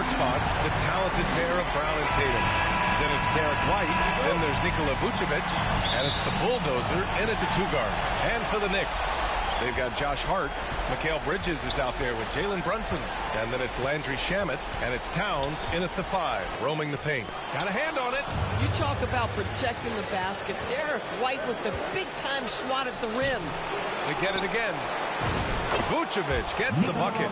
short spots, the talented pair of Brown and Tatum. Then it's Derek White, then there's Nikola Vucevic, and it's the bulldozer in at the 2-guard. And for the Knicks, they've got Josh Hart. Mikal Bridges is out there with Jalen Brunson. And then it's Landry Shamet, and it's Towns in at the 5, roaming the paint. Got a hand on it. You talk about protecting the basket. Derek White with the big-time swat at the rim. They get it again. Vucevic gets the bucket.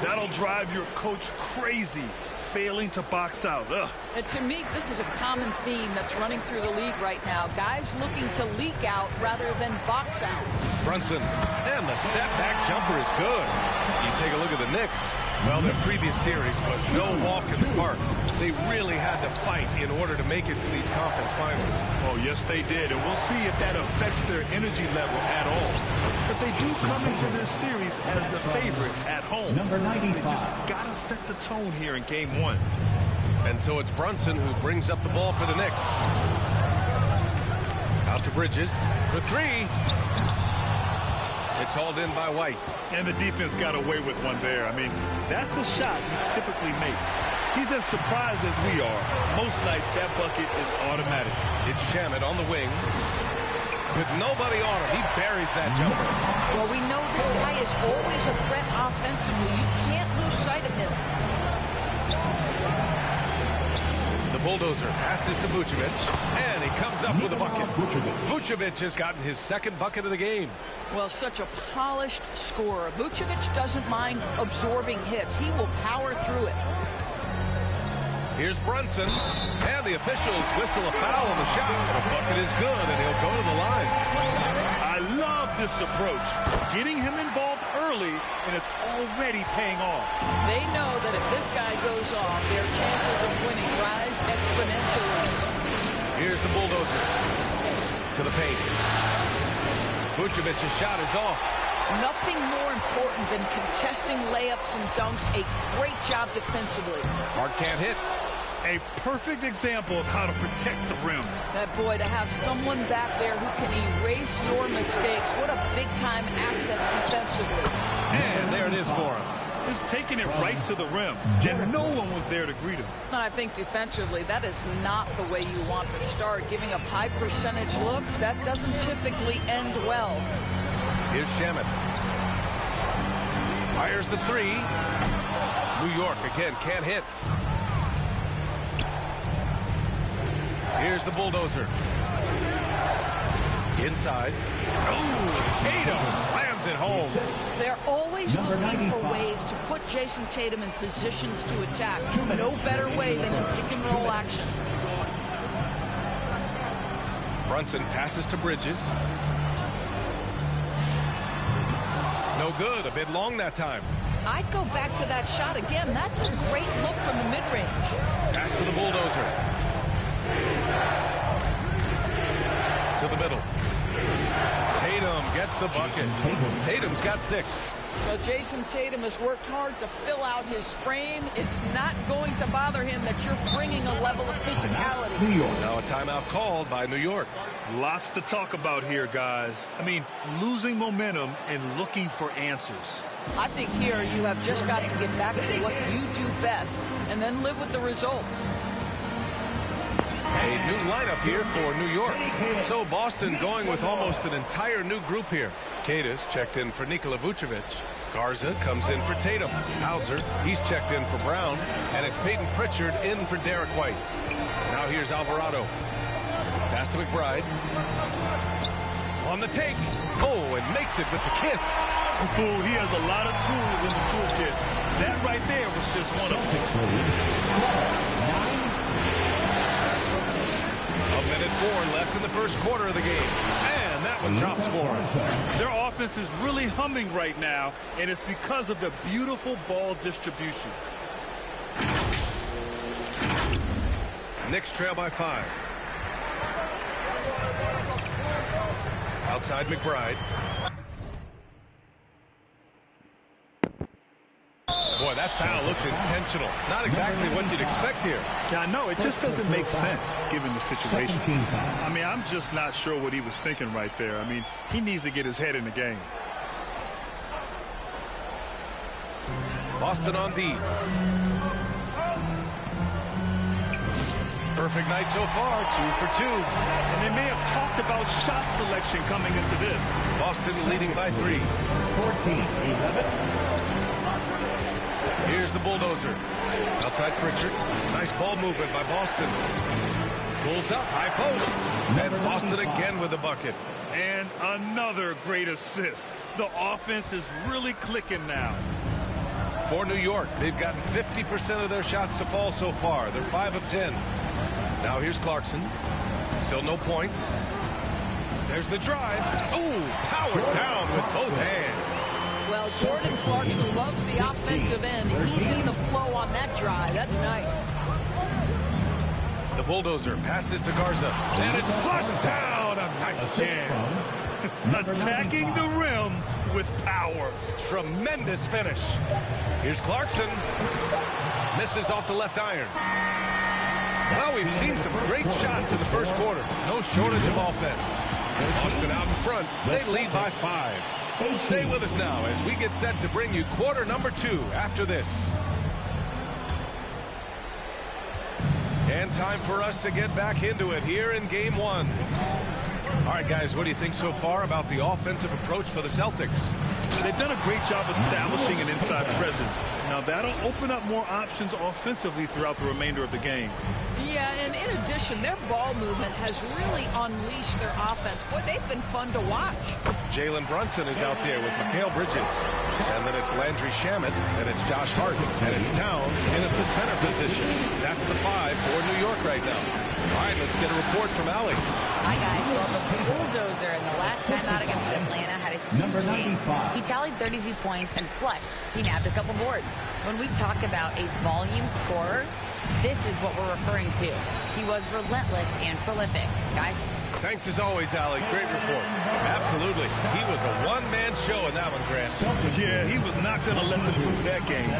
That'll drive your coach crazy, failing to box out. Ugh. And to me, this is a common theme that's running through the league right now. Guys looking to leak out rather than box out. Brunson, and the step-back jumper is good. You take a look at the Knicks. Well, their previous series was no walk in the park. They really had to fight in order to make it to these conference finals. Oh, yes, they did. And we'll see if that affects their energy level at all. But they do come into this series as the favorite at home. Number 95. They just got to set the tone here in game 1. And so it's Brunson who brings up the ball for the Knicks. Out to Bridges for 3. It's hauled in by White. And the defense got away with one there. I mean, that's a shot he typically makes. He's as surprised as we are. Most nights, that bucket is automatic. It's Shamet on the wing. With nobody on him, he buries that jumper. Well, we know this guy is always a threat offensively. You can't lose sight of him. The bulldozer passes to Vucevic, and he comes up with a bucket. Vucevic has gotten his 2nd bucket of the game. Well, such a polished scorer. Vucevic doesn't mind absorbing hits. He will power through it. Here's Brunson, and the officials whistle a foul on the shot. The bucket is good, and he'll go to the line. I love this approach. Getting him involved early, and it's already paying off. They know that if this guy goes off, their chances of winning rise exponentially. Here's the bulldozer to the paint. Vucevic's shot is off. Nothing more important than contesting layups and dunks. A great job defensively. Hart can't hit. A perfect example of how to protect the rim. That boy, to have someone back there who can erase your mistakes. What a big-time asset defensively. And there it is for him. Just taking it right to the rim. And no one was there to greet him. I think defensively, that is not the way you want to start. Giving up high percentage looks, that doesn't typically end well. Here's Shamet. Fires the 3. New York again can't hit. Here's the bulldozer. Inside. Oh, Tatum slams it home. They're always looking for ways to put Jason Tatum in positions to attack. No better way than in pick-and-roll action. Brunson passes to Bridges. No good. A bit long that time. I'd go back to that shot again. That's a great look from the mid-range. Pass to the bulldozer. To the middle. Tatum gets the bucket. Tatum's got 6. So Jason Tatum has worked hard to fill out his frame. It's not going to bother him that you're bringing a level of physicality. Now a timeout called by New York. Lots to talk about here, guys. I mean, losing momentum and looking for answers. I think here you have just got to get back to what you do best and then live with the results. A new lineup here for New York. So Boston going with almost an entire new group here. Cadis checked in for Nikola Vucevic. Garza comes in for Tatum. Hauser, he's checked in for Brown. And it's Peyton Pritchard in for Derek White. Now here's Alvarado. Pass to McBride. On the take. Oh, and makes it with the kiss. Oh, he has a lot of tools in the toolkit. That right there was just one of them. A minute 4 left in the first quarter of the game. And that one drops for him. Their offense is really humming right now, and it's because of the beautiful ball distribution. Knicks trail by 5. Outside McBride. Boy, that foul looks intentional. Not exactly what you'd expect here. Yeah, I know. It just doesn't make sense given the situation. I mean, I'm just not sure what he was thinking right there. I mean, he needs to get his head in the game. Boston on D. perfect night so far, 2 for 2. And they may have talked about shot selection coming into this. Boston leading by 3. 14-11. Here's the bulldozer. Outside Pritchard. Nice ball movement by Boston. Pulls up, high post. And Boston again with the bucket. And another great assist. The offense is really clicking now. For New York, they've gotten 50% of their shots to fall so far. They're 5 of 10. Now here's Clarkson. Still no points. There's the drive. Ooh, powered down with both hands. Well, Jordan Clarkson loves the offensive end. He's in the flow on that drive. That's nice. The bulldozer passes to Garza. And it's flushed down. A nice jam. Attacking the rim with power. Tremendous finish. Here's Clarkson. Misses off the left iron. Well, we've seen some great shots in the first quarter. No shortage of offense. Boston out in front. They lead by 5. Stay with us now as we get set to bring you quarter number 2 after this. And time for us to get back into it here in game 1. All right, guys, what do you think so far about the offensive approach for the Celtics? They've done a great job establishing an inside presence. Now, that'll open up more options offensively throughout the remainder of the game. Yeah, and in addition, their ball movement has really unleashed their offense. Boy, they've been fun to watch. Jalen Brunson is out there with Mikal Bridges. And then it's Landry Shamet, and it's Josh Hart, and it's Towns in at the center position. That's the 5 for New York right now. All right, let's get a report from Allie. Hi, guys. Well, the bulldozer in the last time out against Atlanta had a huge game. He tallied 32 points, and plus, he nabbed a couple boards. When we talk about a volume scorer, this is what we're referring to. He was relentless and prolific. Guys? Thanks as always, Allie. Great report. Absolutely. He was a one-man show in that one, Grant. Yeah, he was not going to let them lose that game.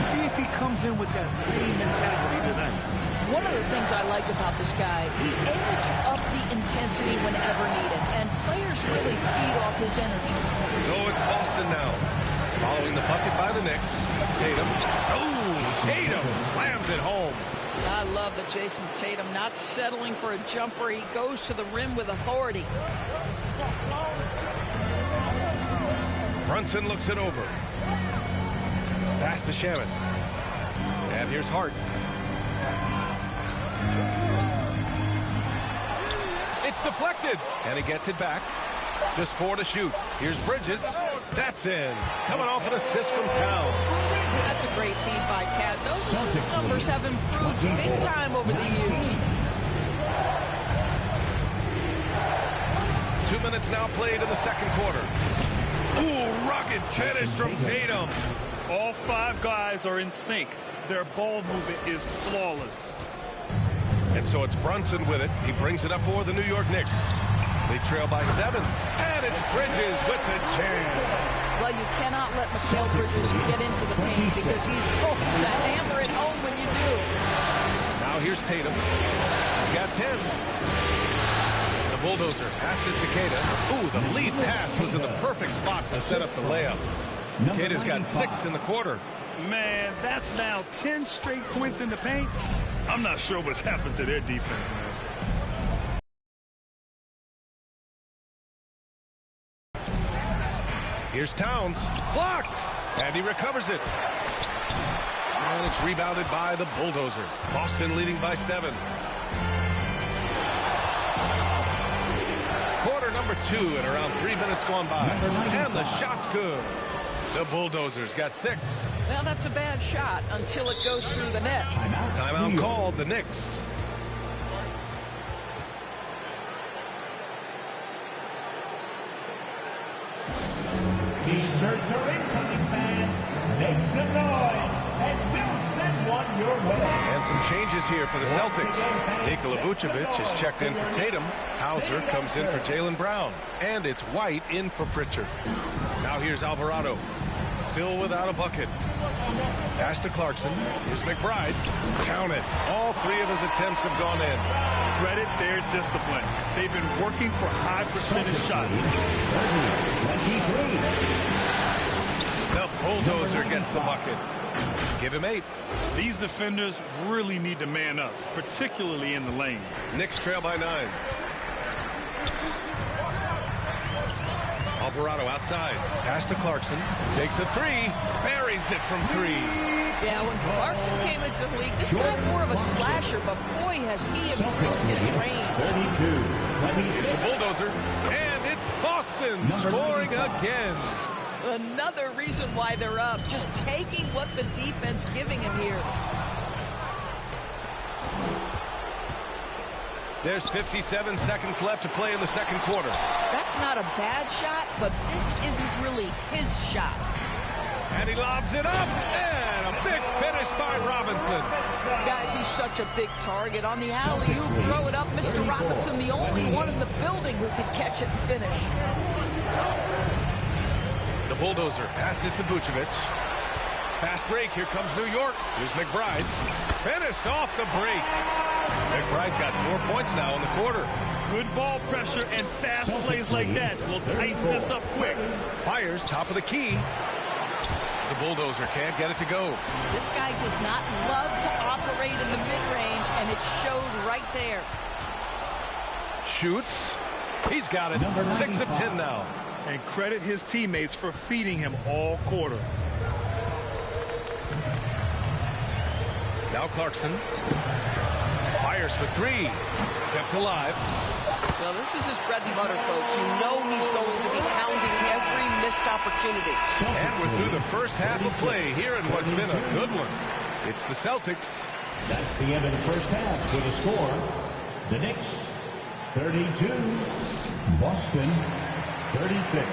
See if he comes in with that same mentality tonight. One of the things I like about this guy, he's able to up the intensity whenever needed, and players really feed off his energy. So it's Boston now. Following the bucket by the Knicks. Tatum. Oh, Tatum slams it home. I love that Jason Tatum not settling for a jumper. He goes to the rim with authority. Brunson looks it over. Pass to Shamet. And here's Hart. It's deflected. And he gets it back. Just 4 to shoot. Here's Bridges. That's in. Coming off an assist from Towns. That's a great feed by Cat. Those assist numbers have improved big time over the years. 2 minutes now played in the second quarter. Ooh, rugged finish from Tatum. All 5 guys are in sync. Their ball movement is flawless. And so it's Brunson with it. He brings it up for the New York Knicks. They trail by 7. And it's Bridges with the jam. Well, you cannot let Mikal Bridges get into the paint because he's going to hammer it home when you do. Now here's Tatum. He's got 10. The bulldozer passes to Keita. Ooh, the lead pass was in the perfect spot to set up the layup. Keita's got 6 in the quarter. Man, that's now 10 straight points in the paint. I'm not sure what's happened to their defense, man. Here's Towns. Blocked. And he recovers it. And it's rebounded by the bulldozer. Boston leading by 7. Quarter number 2 and around 3 minutes gone by. And the shot's good. The bulldozer's got 6. Well, that's a bad shot until it goes through the net. Timeout called, the Knicks. T-shirts are incoming, fans. Make some noise, and we'll send one your way. And some changes here for the Celtics. Nikola Vucevic is checked in for Tatum. Hauser comes in for Jaylen Brown. And it's White in for Pritchard. Now here's Alvarado. Still without a bucket. Pass to Clarkson. Here's McBride. Count it. All 3 of his attempts have gone in. Credit their discipline. They've been working for high percentage shots. 23. The bulldozer gets the bucket. Give him 8. These defenders really need to man up, particularly in the lane. Knicks trail by 9. Alvarado outside. Pass to Clarkson. Takes a 3. Buries it from 3. Yeah, when Clarkson came into the league, this guy more of a slasher, but boy, has he improved his range. 32. It's the bulldozer, and it's Boston scoring again. Another reason why they're up, just taking what the defense giving him here. There's 57 seconds left to play in the second quarter. That's not a bad shot, but this isn't really his shot. And he lobs it up, and a big finish by Robinson. Guys, he's such a big target. On the alley-oop, throw it up. Mr. Robinson, the only one in the building who can catch it and finish. The bulldozer passes to Vucevic. Fast break, here comes New York. Here's McBride. Finished off the break. McBride's got 4 points now in the quarter. Good ball pressure and fast plays like that will tighten this up quick. Fires top of the key. The bulldozer can't get it to go. This guy does not love to operate in the mid-range, and it showed right there. Shoots. He's got it. 6 of 10 now. And credit his teammates for feeding him all quarter. Now Clarkson. Fires for 3. Kept alive. Well, this is his bread and butter, folks. You know he's going to be hounding every missed opportunity. And we're through the first half of play here in what's been a good one. It's the Celtics. That's the end of the first half with a score. The Knicks, 32. Boston, 36.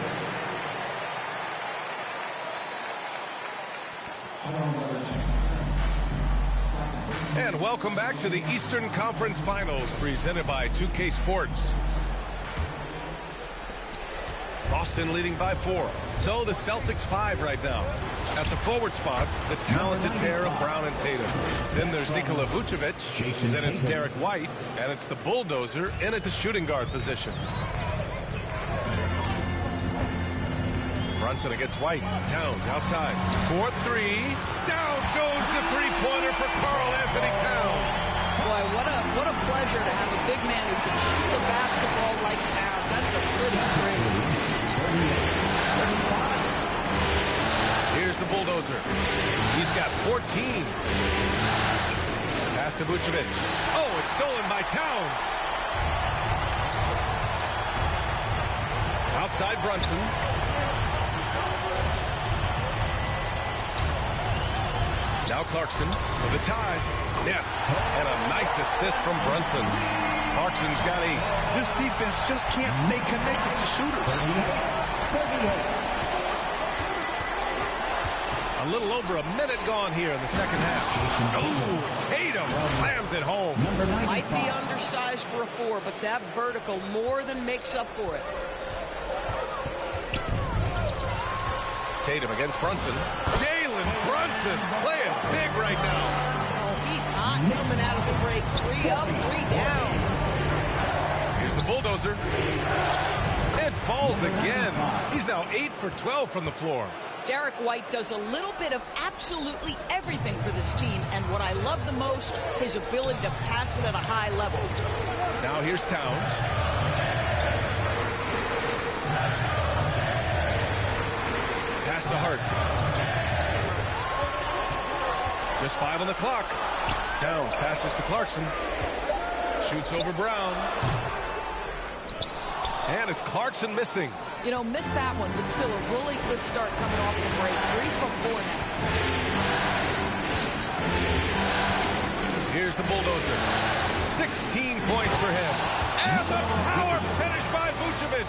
And welcome back to the Eastern Conference Finals presented by 2K Sports. Boston leading by 4. So the Celtics 5 right now. At the forward spots, the talented pair of Brown and Tatum. Then there's Nikola Vucevic. Then it's Derek White. And it's the bulldozer in at the shooting guard position. Brunson against White. Towns outside. 4-3. Down goes the three-pointer for Karl-Anthony Towns. Boy, what a pleasure to have a big man who can shoot the basketball like Towns. That's a pretty three. Here's the bulldozer. He's got 14. Pass to Vucevic. Oh, it's stolen by Towns. Outside Brunson. Now Clarkson for the tie. Yes, and a nice assist from Brunson. Clarkson's got 8. This defense just can't stay connected to shooters. A little over a minute gone here in the second half. Oh, Tatum slams it home. Might be undersized for a 4, but that vertical more than makes up for it. Tatum against Brunson. Jalen Brunson playing big right now. Oh, he's hot coming out of the break. 3 up, 3 down. Here's the bulldozer. It falls again. He's now 8 for 12 from the floor. Derek White does a little bit of absolutely everything for this team, and what I love the most, his ability to pass it at a high level. Now here's Towns. Pass to Hart. Just 5 on the clock. Towns passes to Clarkson. Shoots over Brown. And it's Clarkson missing. You know, missed that one, but still a really good start coming off the break. 3 for 4 now. Here's the bulldozer. 16 points for him. And the power finish by Vucevic.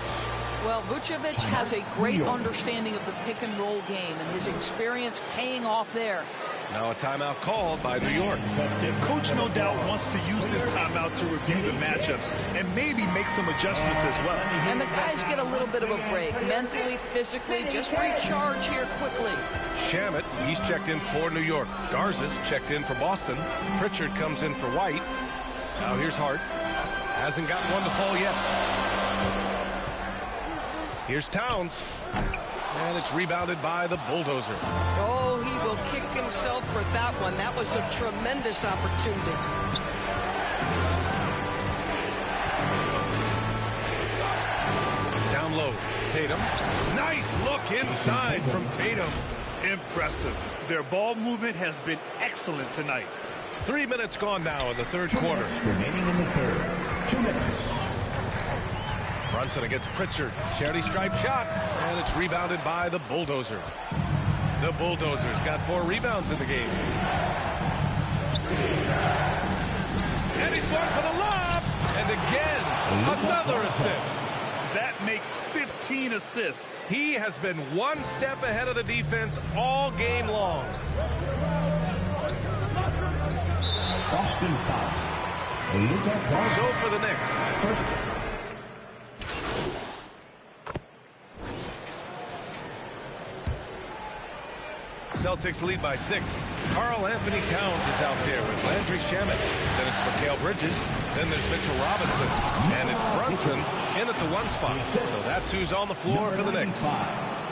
Well, Vucevic has a great understanding of the pick-and-roll game, and his experience paying off there. Now a timeout called by New York. The coach no doubt wants to use this timeout to review the matchups and maybe make some adjustments as well. And the guys get a little bit of a break, mentally, physically, just recharge here quickly. Shamet, he's checked in for New York. Garza's checked in for Boston. Pritchard comes in for White. Now here's Hart. Hasn't gotten one to fall yet. Here's Towns. And it's rebounded by the bulldozer. Oh, he will kick himself for that one. That was a tremendous opportunity. Down low, Tatum. Nice look inside from Tatum. Impressive. Their ball movement has been excellent tonight. 3 minutes gone now in the third quarter. Remaining in the third. 2 minutes. Brunson against Pritchard. Charity stripe shot. And it's rebounded by the Bulldozer. The Bulldozers got 4 rebounds in the game. And he's going for the lob. And again, another assist. That makes 15 assists. He has been one step ahead of the defense all game long. Boston foul. So for the Knicks. Celtics lead by 6. Karl Anthony Towns is out there with Landry Shamet. Then it's Mikal Bridges. Then there's Mitchell Robinson. And it's Brunson in at the 1 spot. So that's who's on the floor for the Knicks.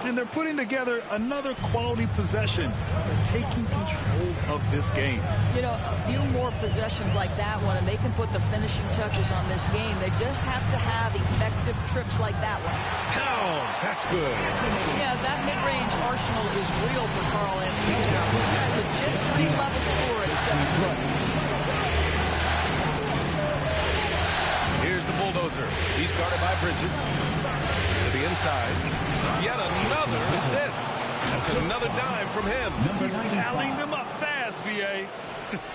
And they're putting together another quality possession. They're taking control of this game. You know, a few more possessions like that one, and they can put the finishing touches on this game. They just have to have effective trips like that one. Towns, that's good. Yeah, that mid-range arsenal is real for Karl Anthony Towns. This guy's a legit 3-level scorer at 7 foot. Here's the Bulldozer. He's guarded by Bridges. To the inside. Yet another assist. That's another dime from him. He's tallying them up fast, B.A.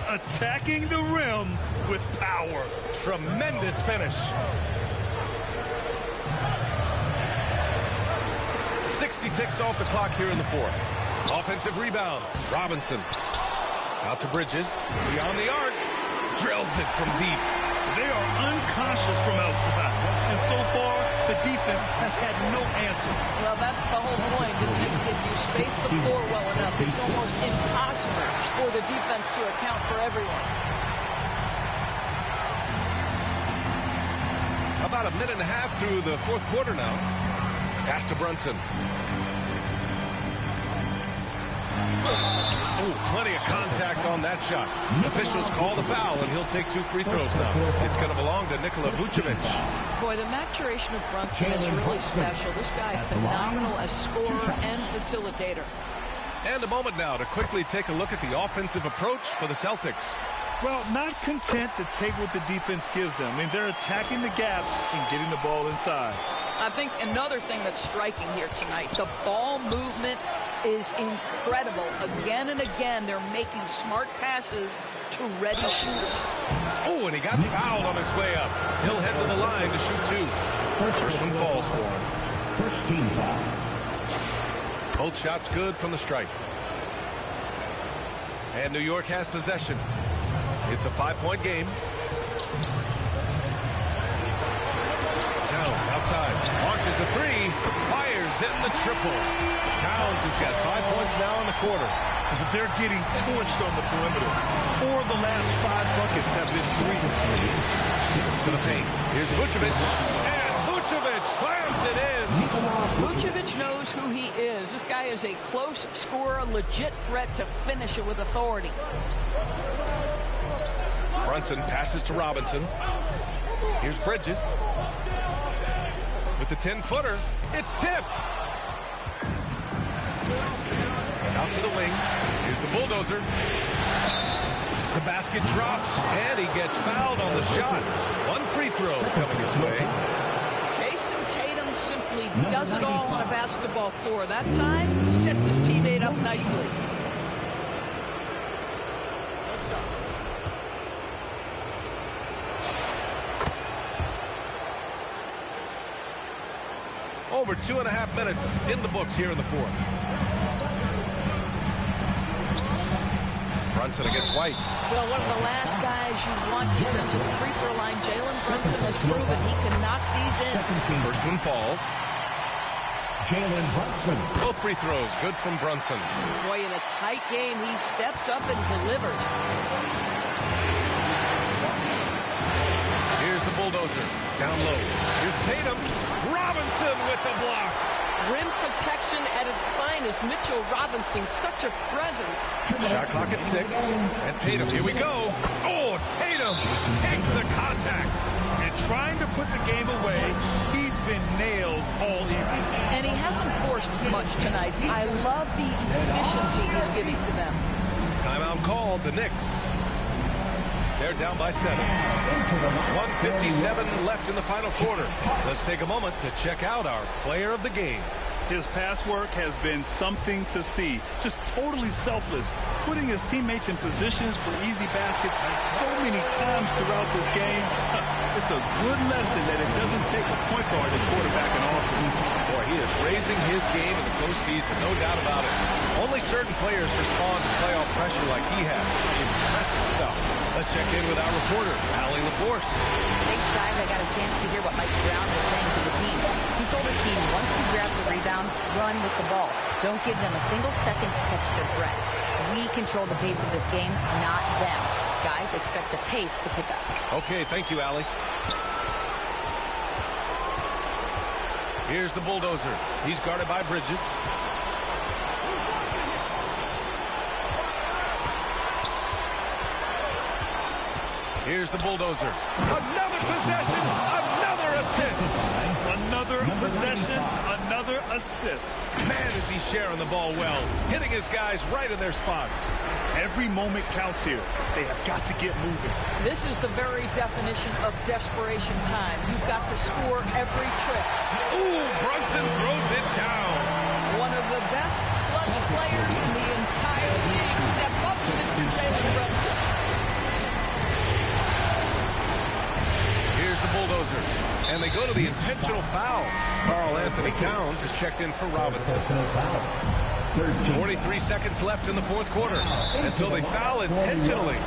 Attacking the rim with power. Tremendous finish. 60 ticks off the clock here in the fourth. Offensive rebound. Robinson. Out to Bridges. Beyond the arc. Drills it from deep. They are unconscious from outside. And so far, the defense has had no answer. Well, that's the whole point, isn't it? If you space the floor well enough, it's almost impossible for the defense to account for everyone. About a minute and a half through the fourth quarter now. Pass to Brunson. Oh, plenty of contact on that shot. Officials call the foul, and he'll take 2 free throws now. It's going to belong to Nikola Vucevic. Boy, the maturation of Brunson is really special. This guy is phenomenal as scorer and facilitator. And a moment now to quickly take a look at the offensive approach for the Celtics. Well, not content to take what the defense gives them. I mean, they're attacking the gaps and getting the ball inside. I think another thing that's striking here tonight, the ball movement is incredible. Again and again, they're making smart passes to ready shooters. Oh, and he got fouled on his way up. He'll head to the line to shoot 2. First one falls for him. First team foul. Both shots good from the stripe. And New York has possession. It's a 5-point game. Towns outside. Launches a 3. Fires in the triple. Towns has got 5 points now in the quarter. They're getting torched on the perimeter. 4 of the last 5 buckets have been 3. To the paint. Here's Vucevic. And Vucevic slams it in. Vucevic knows who he is. This guy is a close scorer, legit threat to finish it with authority. Brunson passes to Robinson. Here's Bridges. With the 10-footer, it's tipped. Out to the wing. Here's the Bulldozer. The basket drops, and he gets fouled on the shot. 1 free throw coming his way. Jason Tatum simply does it all on a basketball floor. That time, sets his teammate up nicely. Over 2.5 minutes in the books here in the fourth. Brunson against White. Well, one of the last guys you want to send to the free throw line, Jalen Brunson has proven he can knock these in. First one falls. Jalen Brunson. Both free throws good from Brunson. Boy, in a tight game, he steps up and delivers. Here's the Bulldozer. Down low. Here's Tatum. Robinson with the block. Rim protection at its finest. Mitchell Robinson, such a presence. Shot clock at 6. And Tatum, here we go. Oh, Tatum takes the contact. And trying to put the game away, he's been nails all evening. And he hasn't forced much tonight. I love the efficiency he's giving to them. Timeout called, the Knicks. They're down by 7. 1:57 left in the final quarter. Let's take a moment to check out our player of the game. His pass work has been something to see. Just totally selfless, putting his teammates in positions for easy baskets so many times throughout this game. It's a good lesson that it doesn't take a point guard to quarterback an offense. Boy, he is raising his game in the postseason, no doubt about it. Only certain players respond to playoff pressure like he has. Impressive stuff. Let's check in with our reporter, Allie LaForce. Thanks, guys. I got a chance to hear what Mike Brown was saying to the team. He told his team, once you grab the rebound, run with the ball. Don't give them a single second to catch their breath. We control the pace of this game, not them. Guys, expect the pace to pick up. Okay, thank you, Allie. Here's the bulldozer. He's guarded by Bridges. Here's the bulldozer. Another possession, another assist. Another possession, another assist. Man, is he sharing the ball well, hitting his guys right in their spots. Every moment counts here. They have got to get moving. This is the very definition of desperation time. You've got to score every trip. Ooh, Brunson throws it down. One of the best clutch players in the entire league. Step up, Mr. Jalen Brunson. Here's the bulldozer. And they go to the intentional foul. Karl Anthony Towns is checked in for Robinson. 43 seconds left in the fourth quarter. And so they foul intentionally.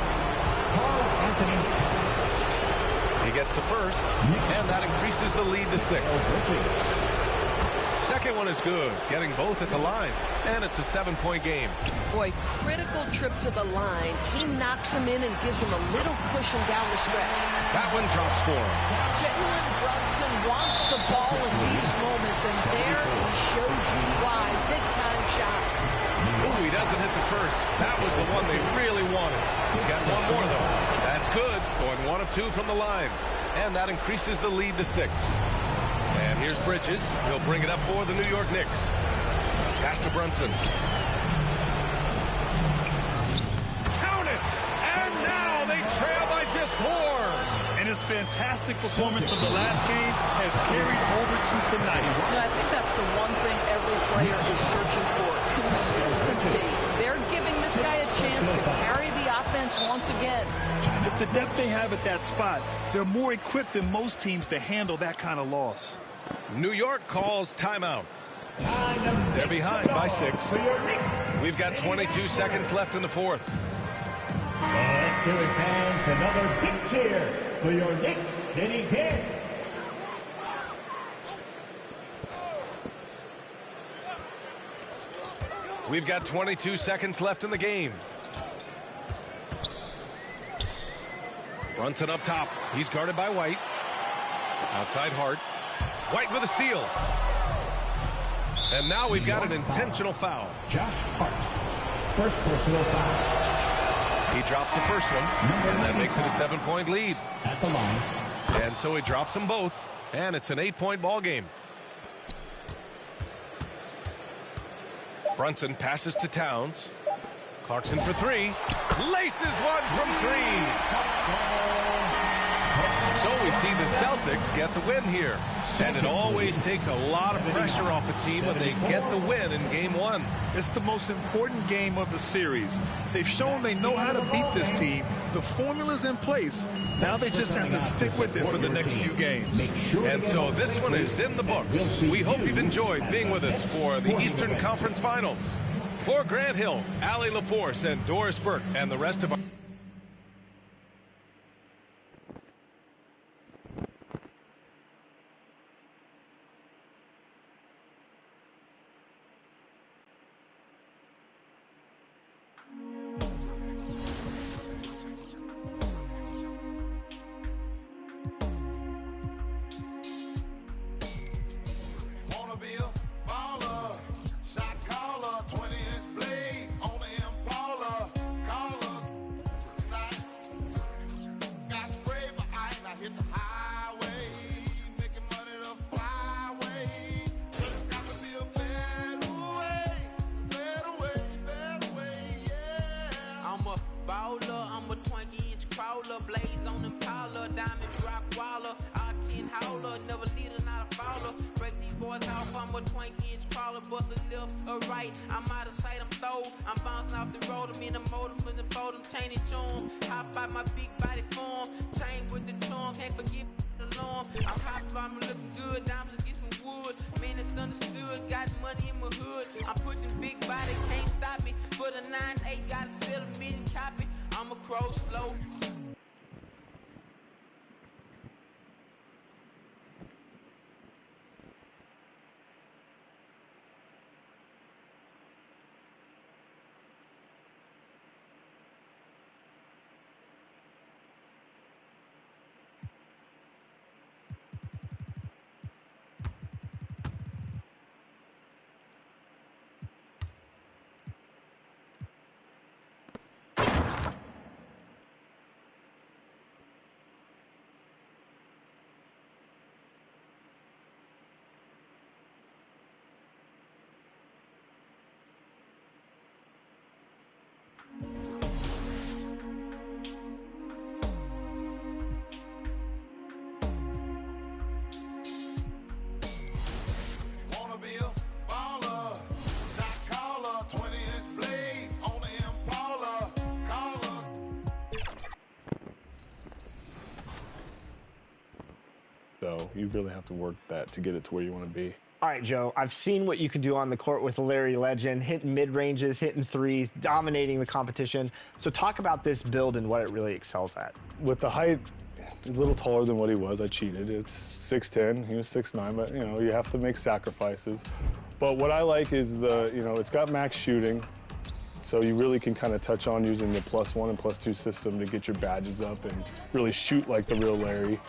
He gets the first, and that increases the lead to 6. Second one is good, getting both at the line, and it's a 7-point game. Boy, critical trip to the line. He knocks him in and gives him a little cushion down the stretch. That one drops for him. Jalen Brunson wants the ball in these moments, and there he shows you why. Big-time shot. Ooh, he doesn't hit the first. That was the one they really wanted. He's got one more, though. That's good, going 1 of 2 from the line. And that increases the lead to 6. And here's Bridges. He'll bring it up for the New York Knicks. Pass to Brunson. Count it! And now they trail by just 4. And his fantastic performance from the last game has carried over to tonight. I think that's the one thing every player is searching for. Consistency. They're giving this guy a chance to carry the offense once again. With the depth they have at that spot, they're more equipped than most teams to handle that kind of loss. New York calls timeout. They're behind by 6. We've got 22 seconds left in the fourth. Let's hear it, fans. Another big cheer for your Knicks City King. We've got 22 seconds left in the game. Brunson up top. He's guarded by White. Outside Hart. White with a steal. And now we've got an intentional foul. Josh Hart. First personal foul. He drops the first one, and that makes it a 7-point lead. At the line. And so he drops them both, and it's an 8-point ball game. Brunson passes to Towns. Clarkson for 3. Laces one from 3. So we see the Celtics get the win here. And it always takes a lot of pressure off a team when they get the win in Game 1. It's the most important game of the series. They've shown they know how to beat this team. The formula's in place. Now they just have to stick with it for the next few games. And so this one is in the books. We hope you've enjoyed being with us for the Eastern Conference Finals. For Grant Hill, Allie LaForce, and Doris Burke, and the rest of our... Wanna be a baller, blaze on them collar, diamond rock waller, R10 howler, never leader, not a follower. Break these boys off, I'm a 20-inch crawler, bust a left or right. I'm out of sight, I'm throw. I'm bouncing off the road, I'm in the motor, with the boat, I'm chaining tune. Hop out my big body form, chain with the tongue, can't forget the alarm. I'm hot, I'm looking good, diamonds get some wood. Man, it's understood, got money in my hood. I'm pushing big body, can't stop me. For the 9-8, gotta sell a million copy. I'm a crow slow. So you really have to work that to get it to where you want to be. All right, Joe, I've seen what you can do on the court with Larry Legend, hitting mid-ranges, hitting threes, dominating the competition. So talk about this build and what it really excels at. With the height, a little taller than what he was. I cheated. It's 6'10", he was 6'9", but, you know, you have to make sacrifices. But what I like is it's got max shooting, so you really can kind of touch on using the +1 and +2 system to get your badges up and really shoot like the real Larry.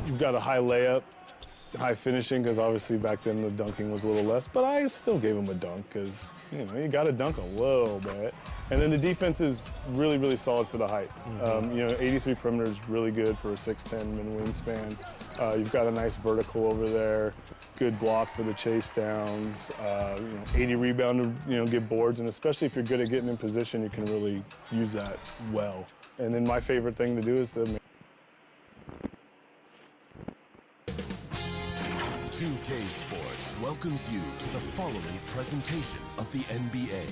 You've got a high layup, high finishing, because obviously back then the dunking was a little less, but I still gave him a dunk because, you got to dunk a little bit. And then the defense is really, really solid for the height. 83 perimeter is really good for a 6'10" min wingspan. You've got a nice vertical over there, good block for the chase downs, 80 rebound to, get boards, and especially if you're good at getting in position, you can really use that well. And then my favorite thing to do is to 2K Sports welcomes you to the following presentation of the NBA.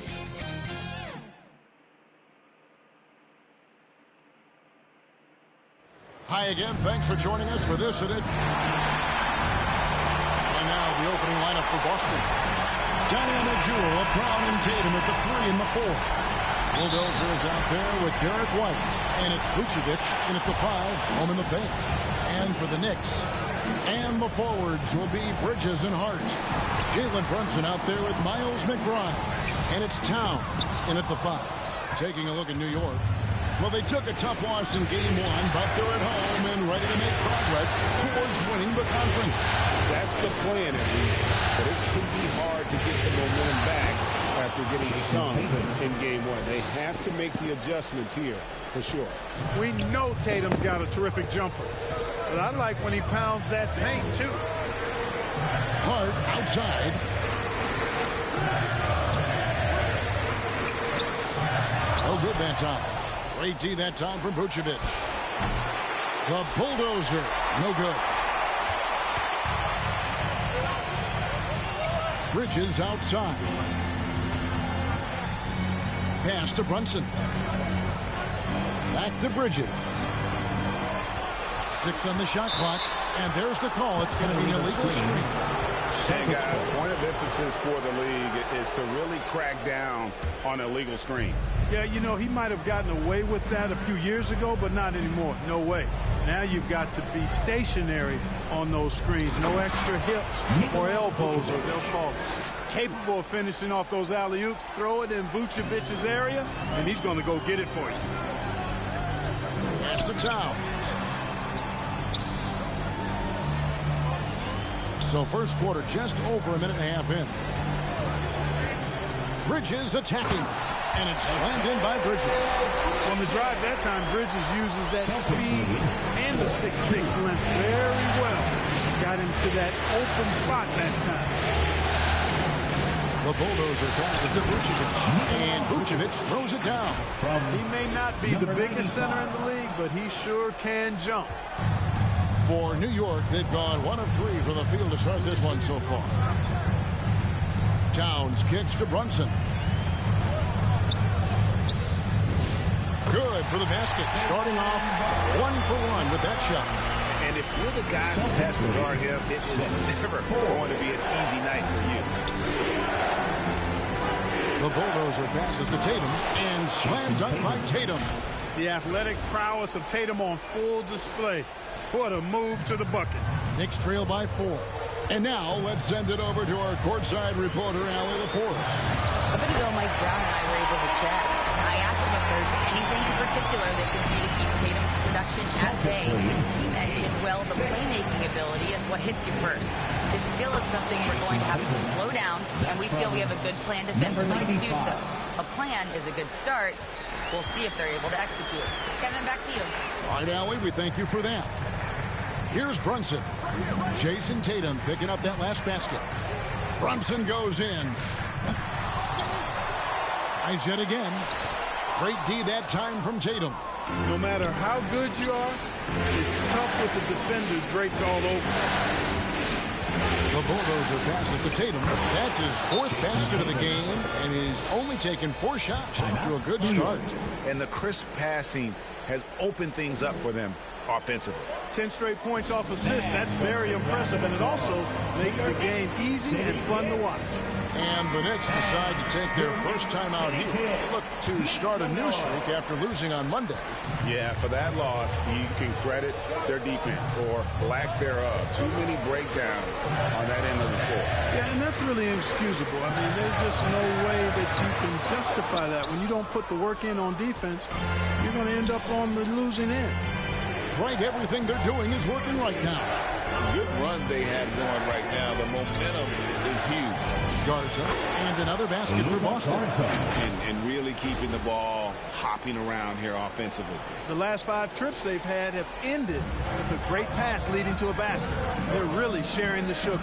Hi again, thanks for joining us for this and it. And now the opening lineup for Boston. Dynamic duo of Brown and Tatum at the 3 and the 4. Bulldozer is out there with Derek White, and it's Vucevic in at the 5, home in the paint. And for the Knicks, and the forwards will be Bridges and Hart. Jalen Brunson out there with Miles McBride. And it's Towns in at the 5. Taking a look at New York. Well, they took a tough loss in Game 1, but they're at home and ready to make progress towards winning the conference. That's the plan, at least. But it can be hard to get the momentum back after getting stung in Game 1. They have to make the adjustments here, for sure. We know Tatum's got a terrific jumper. But I like when he pounds that paint, too. Hart outside. No good that time. Great D that time from Vucevic. The bulldozer. No good. Bridges outside. Pass to Brunson. Back to Bridges. 6 on the shot clock, and there's the call. It's going to be an illegal screen. Hey, guys, point of emphasis for the league is to really crack down on illegal screens. Yeah, he might have gotten away with that a few years ago, but not anymore. No way. Now you've got to be stationary on those screens. No extra hips or elbows, or they'll call it. Capable of finishing off those alley-oops, throw it in Vucevic's area, and he's going to go get it for you. Pass to Towns. So first quarter just over a minute and a half in. Bridges attacking. And it's slammed in by Bridges. On the drive that time, Bridges uses that speed and the 6'6" length very well. Got him to that open spot that time. The The bulldozer passes to Vucevic, and Vucevic throws it down. He may not be the biggest center in the league, but he sure can jump. For New York, they've gone 1 of 3 from the field to start this one so far. Towns kicks to Brunson. Good for the basket. Starting off 1 for 1 with that shot. And if you're the guy who has to guard him, it is never going to be an easy night for you. The bulldozer passes to Tatum and slam dunk by Tatum. The athletic prowess of Tatum on full display. What a move to the bucket. Knicks trail by 4. And now let's send it over to our courtside reporter, Allie LaForce. A bit ago, Mike Brown and I were able to chat. I asked him if there's anything in particular they can do to keep Tatum's production at bay. He mentioned, well, the playmaking ability is what hits you first. His skill is something we're going to have to slow down, and we feel we have a good plan defensively to do so. A plan is a good start. We'll see if they're able to execute. Kevin, back to you. All right, Allie, we thank you for that. Here's Brunson. Jason Tatum picking up that last basket. Brunson goes in. Tries yet again. Great D that time from Tatum. No matter how good you are, it's tough with the defender draped all over. The bulldozer passes to Tatum. That's his 4th basket of the game, and he's only taken 4 shots after a good start. And the crisp passing has opened things up for them offensively. 10 straight points off assists. That's very impressive, and it also makes the game easy and fun to watch. And the Knicks decide to take their first time out here. They look to start a new streak after losing on Monday. Yeah, for that loss, you can credit their defense or lack thereof. Too many breakdowns on that end of the floor. Yeah, and that's really inexcusable. I mean, there's just no way that you can justify that. When you don't put the work in on defense, you're going to end up on the losing end. Right, everything they're doing is working right now. Good run they have going right now. The momentum is huge. Garza and another basket for Boston. And really keeping the ball hopping around here offensively. The last 5 trips they've had have ended with a great pass leading to a basket. They're really sharing the sugar.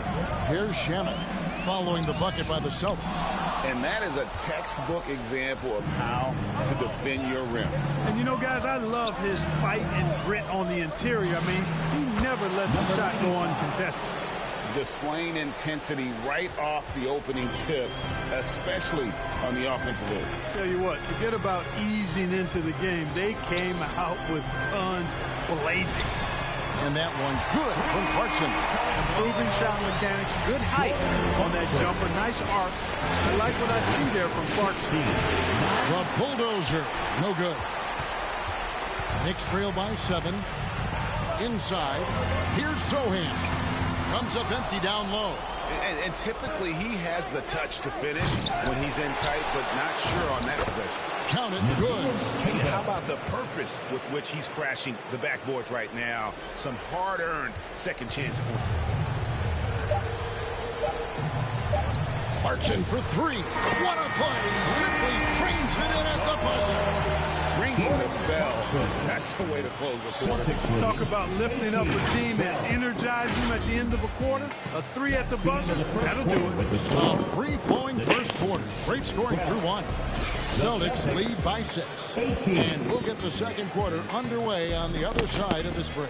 Here's Shaman following the bucket by the Celtics. And that is a textbook example of how to defend your rim. And you know, guys, I love his fight and grit on the interior. I mean, he never lets a shot go uncontested. Displaying intensity right off the opening tip, especially on the offensive end. Tell you what, forget about easing into the game. They came out with guns blazing. And that one good from Clarkson. Improving shot mechanics, good height on that jumper, nice arc. I like what I see there from Clarkson. The bulldozer, no good. Knicks trail by 7. Inside, here's Sohan. Comes up empty down low. And typically he has the touch to finish when he's in tight, but not sure on that possession. Count it, good. How about the purpose with which he's crashing the backboards right now? Some hard-earned second chance points. Clarkson for 3. What a play. Simply trains it in at the buzzer. Ringing the bell. That's the way to close a quarter. Talk about lifting up a team and energizing them at the end of a quarter. A 3 at the buzzer, that'll do it. A free-flowing first quarter. Great scoring through 1. Celtics lead by 6. And we'll get the second quarter underway on the other side of this break.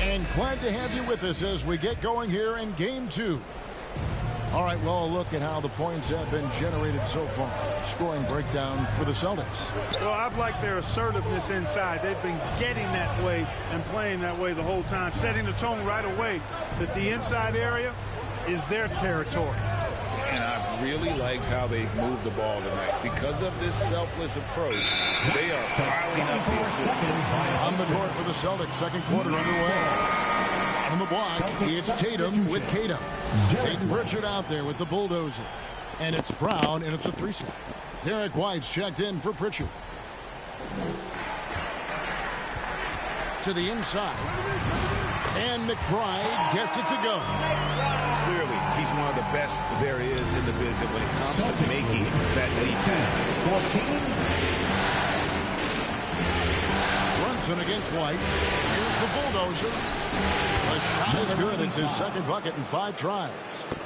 And glad to have you with us as we get going here in Game 2. All right, well, a look at how the points have been generated so far. Scoring breakdown for the Celtics. Well, I've liked their assertiveness inside. They've been getting that way and playing that way the whole time, setting the tone right away that the inside area is their territory. And I've really liked how they moved the ball tonight. Because of this selfless approach, they are piling up the assists. On the court for the Celtics, second quarter underway. On the block, it's Tatum with Tatum. Peyton Pritchard out there with the bulldozer. And it's Brown in at the 3 slot. Derek White's checked in for Pritchard. To the inside. And McBride gets it to go. Clearly, he's one of the best there is in the business when it comes to making that lead pass. Brunson against White. Here's the bulldozer. The shot is good. It's his second bucket in 5 tries.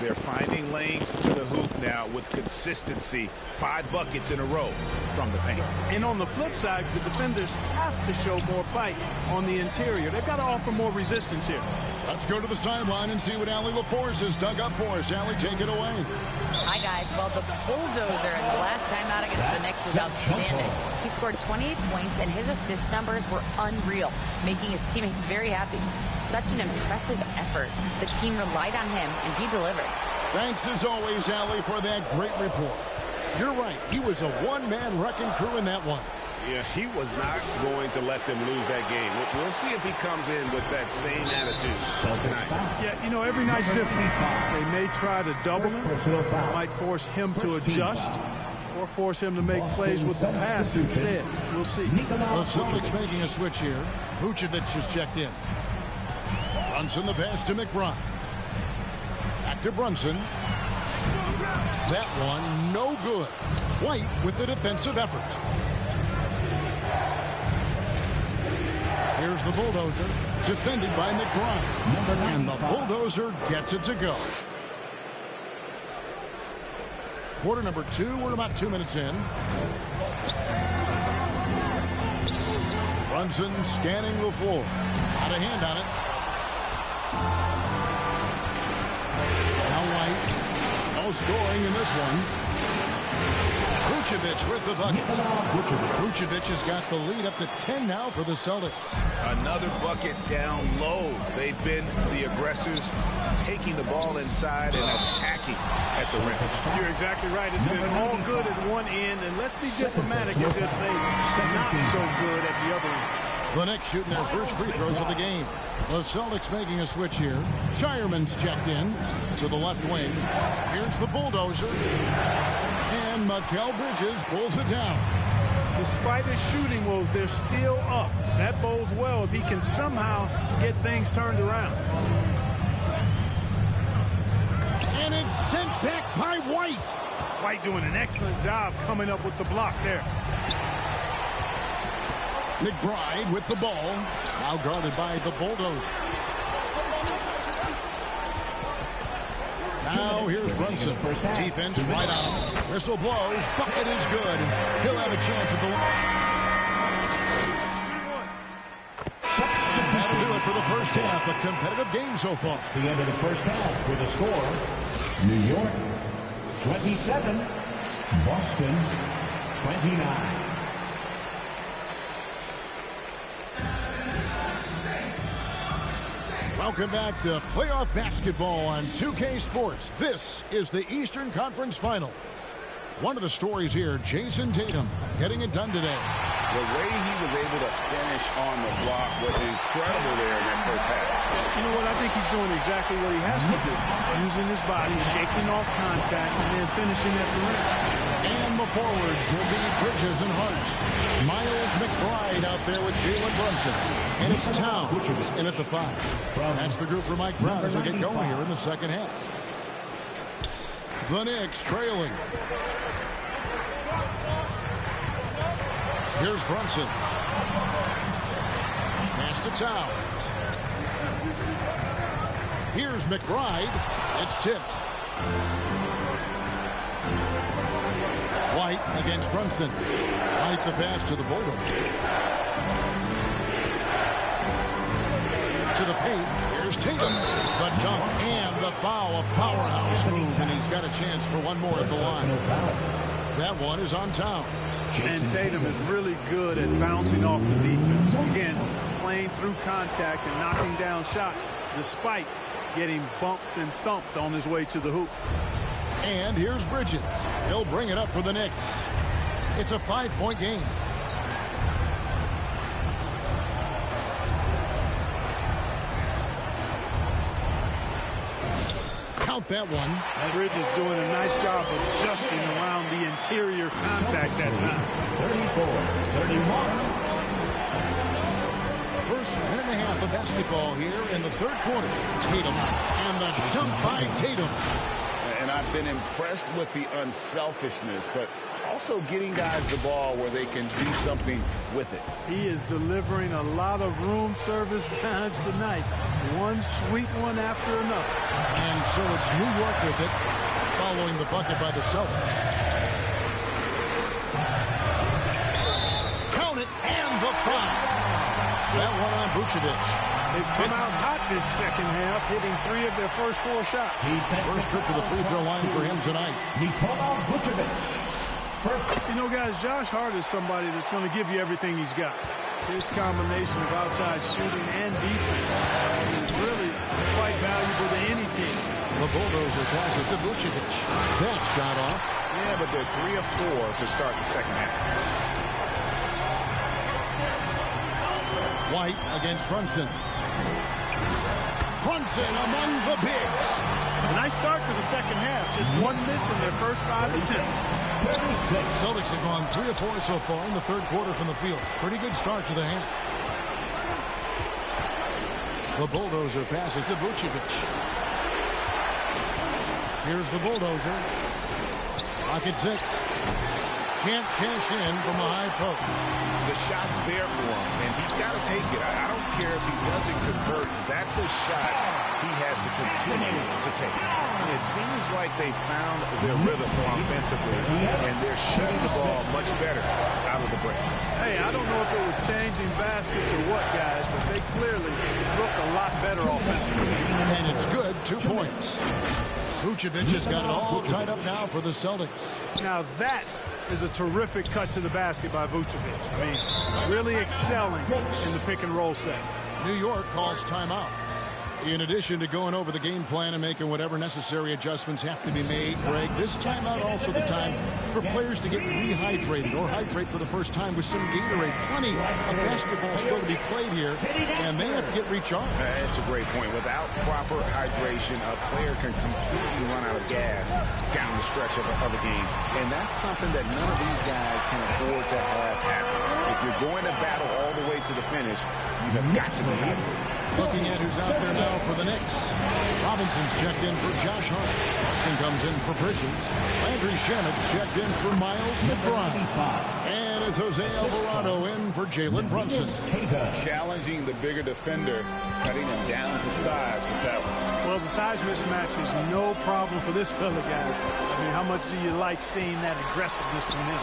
They're finding lanes to the hoop now with consistency. 5 buckets in a row from the paint. And on the flip side, the defenders have to show more fight on the interior. They've got to offer more resistance here. Let's go to the sideline and see what Allie LaForce has dug up for us. Allie, take it away. Hi, guys. Well, the bulldozer in the last time out against the Knicks was outstanding. He scored 28 points, and his assist numbers were unreal, making his teammates very happy. Such an impressive effort. The team relied on him, and he delivered. Thanks, as always, Allie, for that great report. You're right. He was a one-man wrecking crew in that one. Yeah, he was not going to let them lose that game. We'll see if he comes in with that same attitude tonight. Yeah, you know, every night's different. They may try to double him, might force him to adjust, or force him to make plays with the pass instead. We'll see. The Celtics making a switch here. Vucevic is checked in. Brunson the pass to McBride. Back to Brunson. That one, no good. White with the defensive effort. Here's the bulldozer, defended by McBride. And the bulldozer gets it to go. Quarter number 2, we're about 2 minutes in. Brunson scanning the floor. Got a hand on it. Now White. No scoring in this one. Vucevic with the bucket. Vucevic has got the lead up to 10 now for the Celtics. Another bucket down low. They've been the aggressors, taking the ball inside and attacking at the rim. You're exactly right. It's been all good at one end, and let's be diplomatic and just say not so good at the other end. The Knicks shooting their first free throws of the game. The Celtics making a switch here. Shireman's checked in to the left wing. Here's the bulldozer. And Mikal Bridges pulls it down. Despite his shooting woes, they're still up. That bodes well if he can somehow get things turned around. And it's sent back by White. White doing an excellent job coming up with the block there. McBride with the ball. Now guarded by the bulldozer. Now here's Brunson. Defense right on. Whistle blows. Bucket is good. He'll have a chance at the line. That'll do it for the first half. A competitive game so far. The end of the first half with a score. New York 27. Boston 29. Welcome back to playoff basketball on 2K Sports. This is the Eastern Conference Finals. One of the stories here, Jason Tatum getting it done today. The way he was able to finish on the block was incredible there in that first half. You know what? I think he's doing exactly what he has to do. Using his body, shaking off contact, and then finishing at the rim. And the forwards will be Bridges and Hart. Miles McBride out there with Jalen Brunson. And it's Towns in at the 5. That's the group for Mike Brown as we get going here in the second half. The Knicks trailing. Here's Brunson. Pass to Towns. Here's McBride. It's tipped. White against Brunson. White the pass to the Bulldozer. To the paint. Here's Tatum. The dunk and the foul. A powerhouse move, and he's got a chance for one more at the line. That one is on Towns. And Tatum is really good at bouncing off the defense. Again, playing through contact and knocking down shots despite getting bumped and thumped on his way to the hoop. And here's Bridges. He'll bring it up for the Knicks. It's a 5-point game. Count that one. Bridges doing a nice job of adjusting around the interior contact that time. 34-31. First minute and a half of basketball here in the third quarter. Tatum and the dunk by Tatum. And And I've been impressed with the unselfishness, but also getting guys the ball where they can do something with it. He is delivering a lot of room service times tonight. One sweet one after another. And so it's New York with it, following the bucket by the Celtics. Count it, and the foul. That one on Vucevic. They've come out hot this second half, hitting 3 of their first 4 shots. First trip to the free throw line for him tonight. Nikola Vucevic. You know, guys, Josh Hart is somebody that's going to give you everything he's got. His combination of outside shooting and defense is really quite valuable to any team. The bulldozer passes to Vucevic. That shot off. Yeah, but they're 3 of 4 to start the second half. White against Brunson. Brunson among the bigs. A nice start to the second half. Just 1 miss in their first 5 attempts. Celtics have gone 3 of 4 so far in the third quarter from the field. Pretty good start to the half. The bulldozer passes to Vucevic. Here's the bulldozer. Rocket 6. Can't cash in from the high post. The shot's there for him, and he's got to take it. I don't care if he doesn't convert. That's a shot he has to continue to take. It seems like they found their rhythm offensively, and they're shooting the ball much better out of the break. Hey, I don't know if it was changing baskets or what, guys, but they clearly look a lot better offensively. And it's good, 2 points. Vucevic has got it all tied up now for the Celtics. Now that is a terrific cut to the basket by Vucevic. I mean, really excelling in the pick and roll set. New York calls timeout. In addition to going over the game plan and making whatever necessary adjustments have to be made, Greg, this timeout also the time for players to get rehydrated or hydrate for the first time with some Gatorade. Plenty of basketball still to be played here, and they have to get recharged. That's a great point. Without proper hydration, a player can completely run out of gas down the stretch of a game, and that's something that none of these guys can afford to have happen. If you're going to battle all the way to the finish, you have got to be hydrated. Looking at who's out there now for the Knicks. Robinson's checked in for Josh Hart. Watson comes in for Bridges. Landry Shamet checked in for Miles McBride. And it's Jose Alvarado in for Jalen Brunson. Challenging the bigger defender, cutting him down to size with that one. Well, the size mismatch is no problem for this fella, guy. I mean, how much do you like seeing that aggressiveness from him?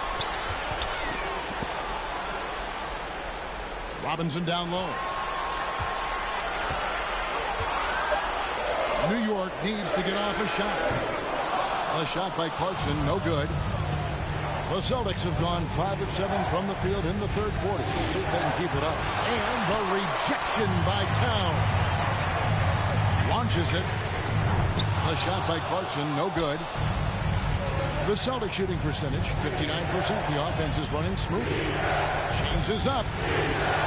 Robinson down low. New York needs to get off a shot. A shot by Clarkson, no good. The Celtics have gone 5 of 7 from the field in the third quarter. Let's see if they can keep it up. And the rejection by Towns. Launches it. A shot by Clarkson, no good. The Celtic shooting percentage, 59%. The offense is running smoothly. James is up.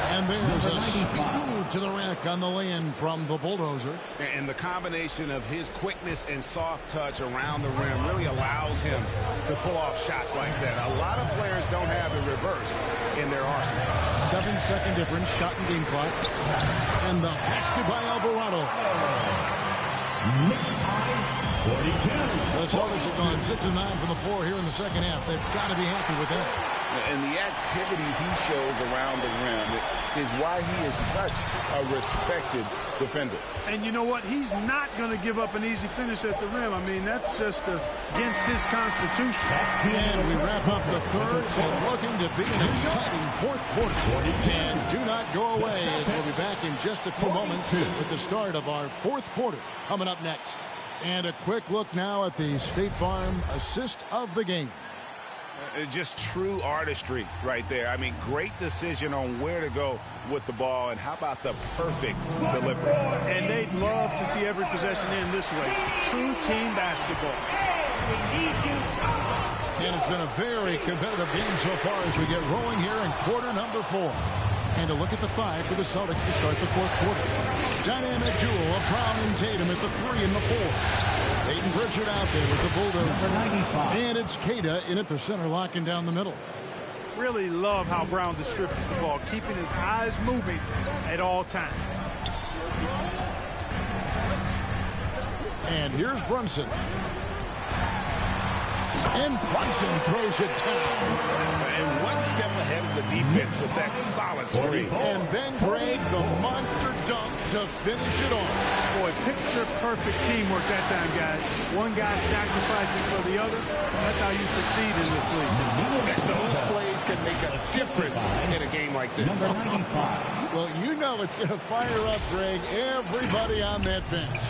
And there's a speed move to the rack on the lay-in from the bulldozer. And the combination of his quickness and soft touch around the rim really allows him to pull off shots like that. A lot of players don't have the reverse in their arsenal. 7-second difference, shot and game clock. And the basket by Alvarado. The Celtics have gone 6 of 9 from the floor here in the second half. They've got to be happy with that. And the activity he shows around the rim is why he is such a respected defender. And you know what? He's not going to give up an easy finish at the rim. I mean, that's just against his constitution. And we wrap up the third and looking to be an exciting fourth quarter. And do not go away as we'll be back in just a few moments with the start of our fourth quarter coming up next. And a quick look now at the State Farm assist of the game. Just true artistry right there. I mean, great decision on where to go with the ball, and how about the perfect delivery? And they'd love to see every possession end this way. True team basketball. And it's been a very competitive game so far as we get rolling here in quarter number 4. And a look at the 5 for the Celtics to start the fourth quarter. Dynamic duo of Brown and Tatum at the 3 and the 4. Peyton Pritchard out there with the bulldozer. And it's Queta in at the center, locking down the middle. Really love how Brown distributes the ball, keeping his eyes moving at all times. And here's Brunson. And Brunson throws it down. And one step ahead of the defense with that solid screen. And then Greg, the monster dunk to finish it off. Boy, picture-perfect teamwork that time, guys. One guy sacrificing for the other. That's how you succeed in this league. Those plays can make a difference in a game like this. Number 95. Well, you know it's going to fire up, Greg, everybody on that bench.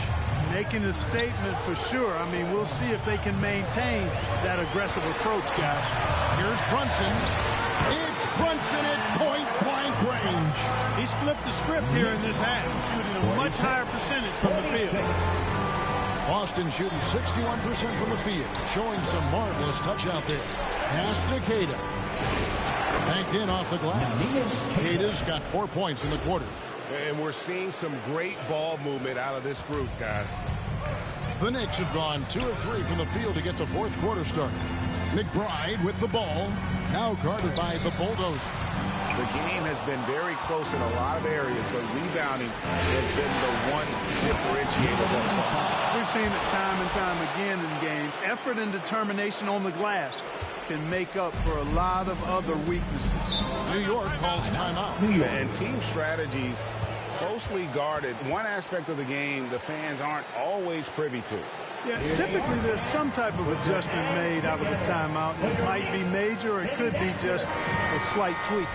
Making a statement for sure. I mean, we'll see if they can maintain that aggressive approach, guys. Here's Brunson. It's Brunson at point-blank range. He's flipped the script here in this half, shooting a much higher percentage from the field. Boston shooting 61% from the field, showing some marvelous touch out there. Pass to Queta. Banked in off the glass. Queta's got 4 points in the quarter. And we're seeing some great ball movement out of this group, guys. The Knicks have gone 2 of 3 from the field to get the fourth quarter started. McBride with the ball, now guarded by the Bulldozer. The game has been very close in a lot of areas, but rebounding has been the one differentiator thus far. We've seen it time and time again in games. Effort and determination on the glass can make up for a lot of other weaknesses. New York calls timeout. And team strategies closely guarded. One aspect of the game the fans aren't always privy to. Yeah, typically there's some type of adjustment made out of the timeout. It might be major or it could be just a slight tweak.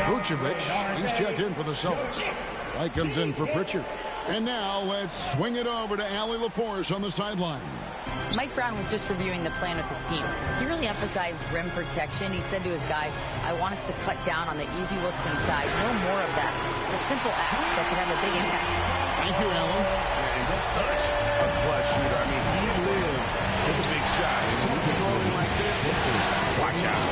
Vucevic, he's checked in for the Celtics. Light comes in for Pritchard. And now let's swing it over to Allie LaForce on the sideline. Mike Brown was just reviewing the plan with his team. He really emphasized rim protection. He said to his guys, I want us to cut down on the easy looks inside. No more of that. It's a simple ask that can have a big impact. Thank you, Allen. And such a clutch shooter. I mean, he lives with a big shot. And when he's rolling like this, watch out.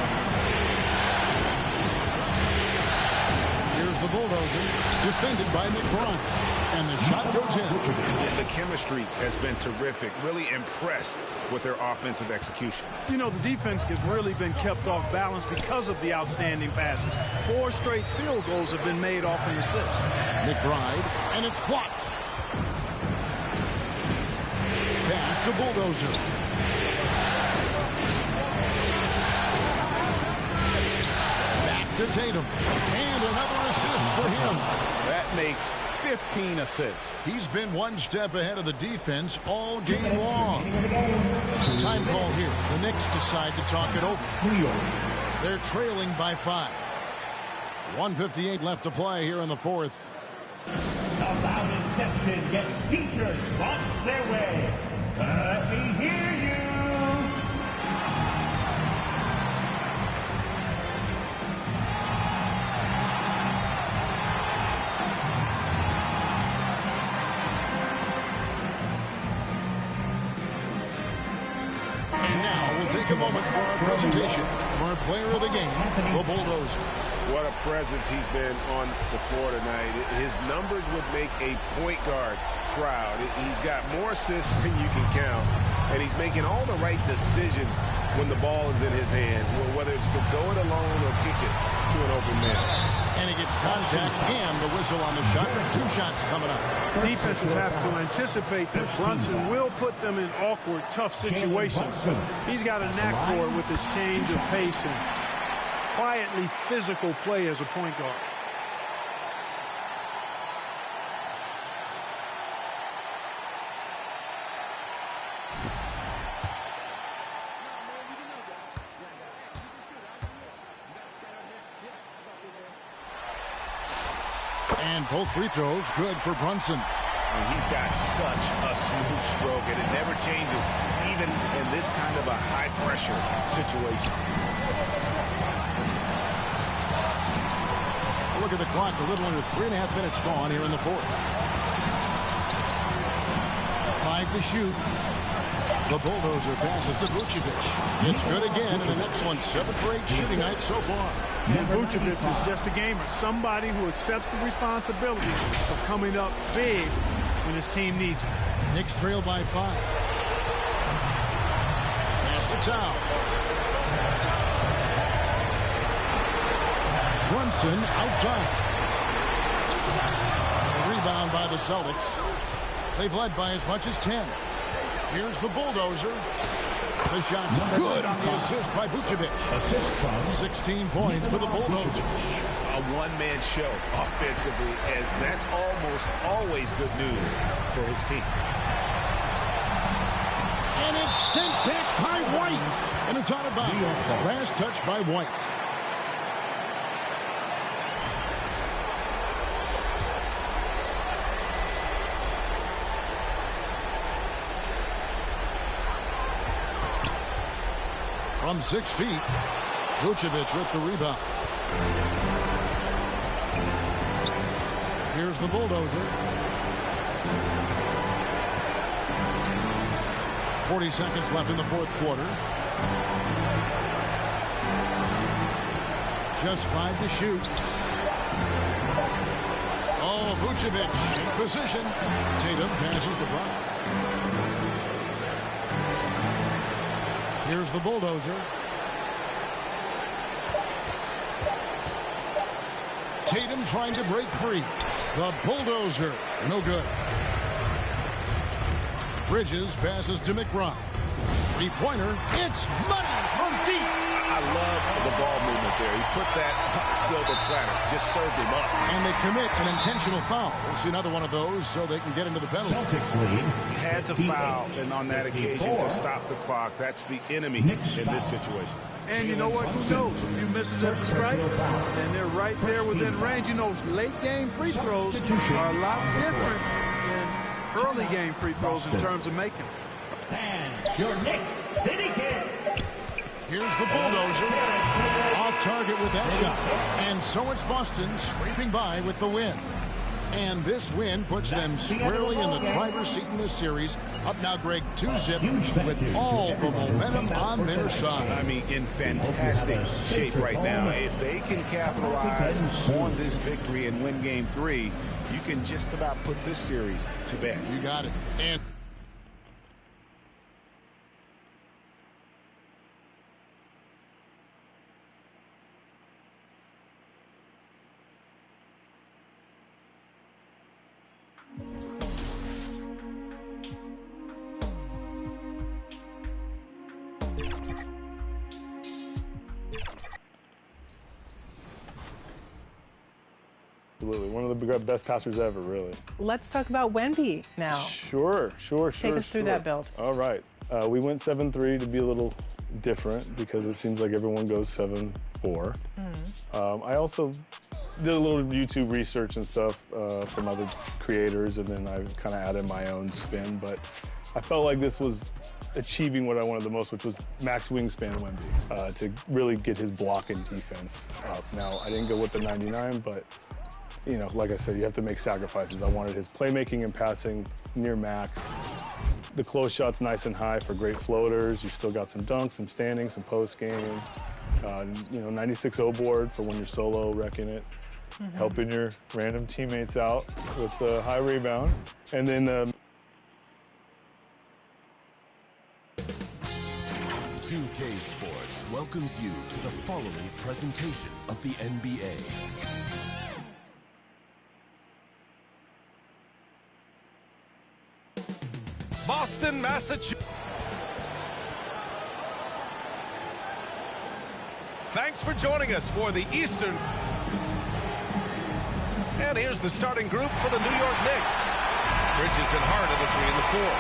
Here's the Bulldozer, defended by McBride. And the shot goes in. The chemistry has been terrific. Really impressed with their offensive execution. You know, the defense has really been kept off balance because of the outstanding passes. 4 straight field goals have been made off an assist. McBride, and it's blocked. Pass to Bulldozer. Back to Tatum. And another assist for him. That makes 15 assists. He's been one step ahead of the defense all game long. Time call here. The Knicks decide to talk it over. They're trailing by 5. 1:58 left to play here in the fourth. The loudest section gets t-shirts launched their way. Let me hear you. Take a moment for our presentation of our player of the game, the Bulldozer. What a presence he's been on the floor tonight. His numbers would make a point guard proud. He's got more assists than you can count, and he's making all the right decisions when the ball is in his hands, whether it's to go it alone or kick it to an open man. And he gets contact and the whistle on the shot. 2 shots coming up. Defenses have to anticipate that Brunson will put them in awkward, tough situations. He's got a knack for it with his change of pace and quietly physical play as a point guard. And both free throws good for Brunson. And he's got such a smooth stroke, and it never changes, even in this kind of a high-pressure situation. Look at the clock, a little under 3.5 minutes gone here in the fourth. 5 to shoot. The Bulldozer passes to Vucevic. It's good again, and the next one, 7 for 8 shooting night so far. And Vucevic is just a gamer, somebody who accepts the responsibility of coming up big when his team needs it. Knicks trail by 5. Pass to Towns. Brunson outside. A rebound by the Celtics. They've led by as much as 10. Here's the Bulldozer. The shot's good on the assist by Vucevic. 16 points for the Bulldozers. A one-man show offensively, and that's almost always good news for his team. And it's sent back by White. And it's out of bounds. Last touch by White. From 6 feet, Vucevic with the rebound. Here's the Bulldozer. 40 seconds left in the fourth quarter. Just 5 to shoot. Oh, Vucevic in position. Tatum passes the block. Here's the Bulldozer. Tatum trying to break free. The Bulldozer, no good. Bridges passes to McBride. Three-pointer, it's money from deep. I love the ball movement there. He put that silver platter, just served him up. And they commit an intentional foul. We'll see another one of those so they can get into the penalty. Had to foul, and on that occasion to stop the clock. That's the enemy in this situation. And you know what? Who knows? A few misses at the stripe, and they're right there within range. You know, late-game free throws are a lot different than early-game free throws in terms of making them. And your next City Kids. Here's the Bulldozer. Off target with that shot. And so it's Boston scraping by with the win. And this win puts them squarely in the driver's seat in this series. Up now, Greg, 2-zip with all the momentum on their side. I mean, in fantastic shape right now. If they can capitalize on this victory and win Game 3, you can just about put this series to bed. You got it. And Absolutely. One of the best passers ever, really. Let's talk about Wemby now. Sure. Take us through that build. All right. We went 7-3 to be a little different because it seems like everyone goes 7-4. I also did a little YouTube research and stuff from other creators, and then I kind of added my own spin. But I felt like this was achieving what I wanted the most, which was max wingspan Wemby, to really get his block and defense up. Now, I didn't go with the 99, but you know, like I said, you have to make sacrifices. I wanted his playmaking and passing near max. The close shot's nice and high for great floaters. You still got some dunks, some standing, some post game. You know, 96-0 board for when you're solo wrecking it. Helping your random teammates out with the high rebound. And then 2K Sports welcomes you to the following presentation of the NBA. Boston, Massachusetts. Thanks for joining us for the Eastern. And here's the starting group for the New York Knicks. Bridges and Hart are the 3 and the 4.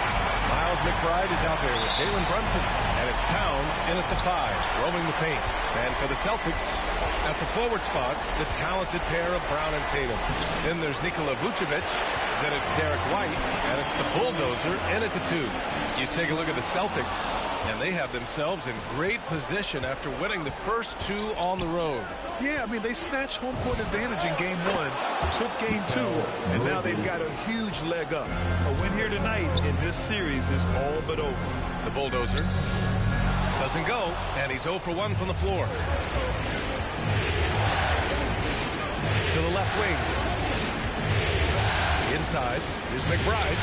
Miles McBride is out there with Jalen Brunson. And it's Towns in at the 5, roaming the paint. And for the Celtics, at the forward spots, the talented pair of Brown and Tatum. Then there's Nikola Vucevic. Then it's Derek White, and it's the Bulldozer in at the 2. You take a look at the Celtics, and they have themselves in great position after winning the first 2 on the road. Yeah, I mean, they snatched home court advantage in Game 1, took Game 2, and now they've got a huge leg up. A win here tonight in this series is all but over. The Bulldozer doesn't go, and he's 0 for 1 from the floor. To the left wing. Inside, here's McBride,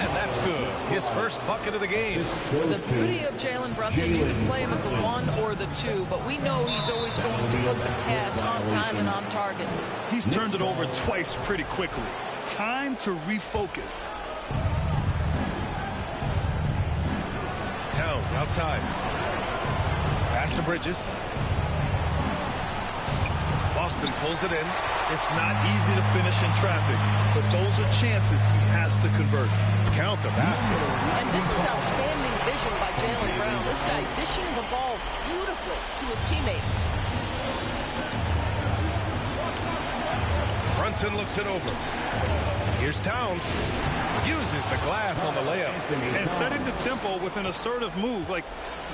and that's good. His first bucket of the game. The beauty of Jalen Brunson, you can play him at the 1 or the 2, but we know he's always going to put the pass on time and on target. He's turned it over twice pretty quickly. Time to refocus. Towns Outside. Pass to Bridges. Boston pulls it in. It's not easy to finish in traffic, but those are chances he has to convert. Count the basket. And this is outstanding vision by Jaylen Brown. This guy dishing the ball beautifully to his teammates. Brunson looks it over. Here's Towns. Uses the glass on the layup. And setting the tempo with an assertive move. Like,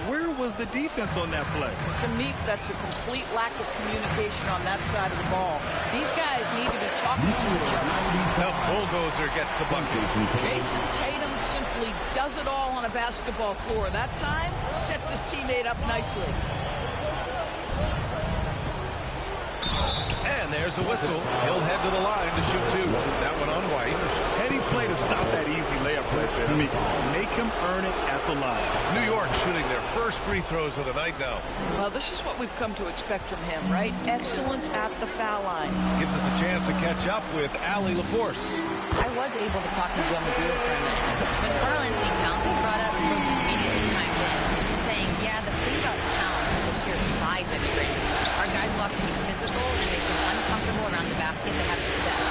where was the defense on that play? To me, that's a complete lack of communication on that side of the ball. These guys need to be talking to each other. The bulldozer gets the bucket. Jason Tatum simply does it all on a basketball floor. That time, sets his teammate up nicely. And there's a whistle. He'll head to the line to shoot two. That one on White. Heady play to stop that easy layup right there. I mean, make him earn it at the line. New York shooting their first free throws of the night now. Well, this is what we've come to expect from him, right? Excellence at the foul line. Gives us a chance to catch up with Allie LaForce. I was able to talk to Joe Mazzulla for a minute. When Karl Anthony Towns was brought up, Coach immediately chimed in, saying, yeah, the thing about Towns is the sheer size that he brings. Our guys will have to be physical and make them uncomfortable around the basket to have success.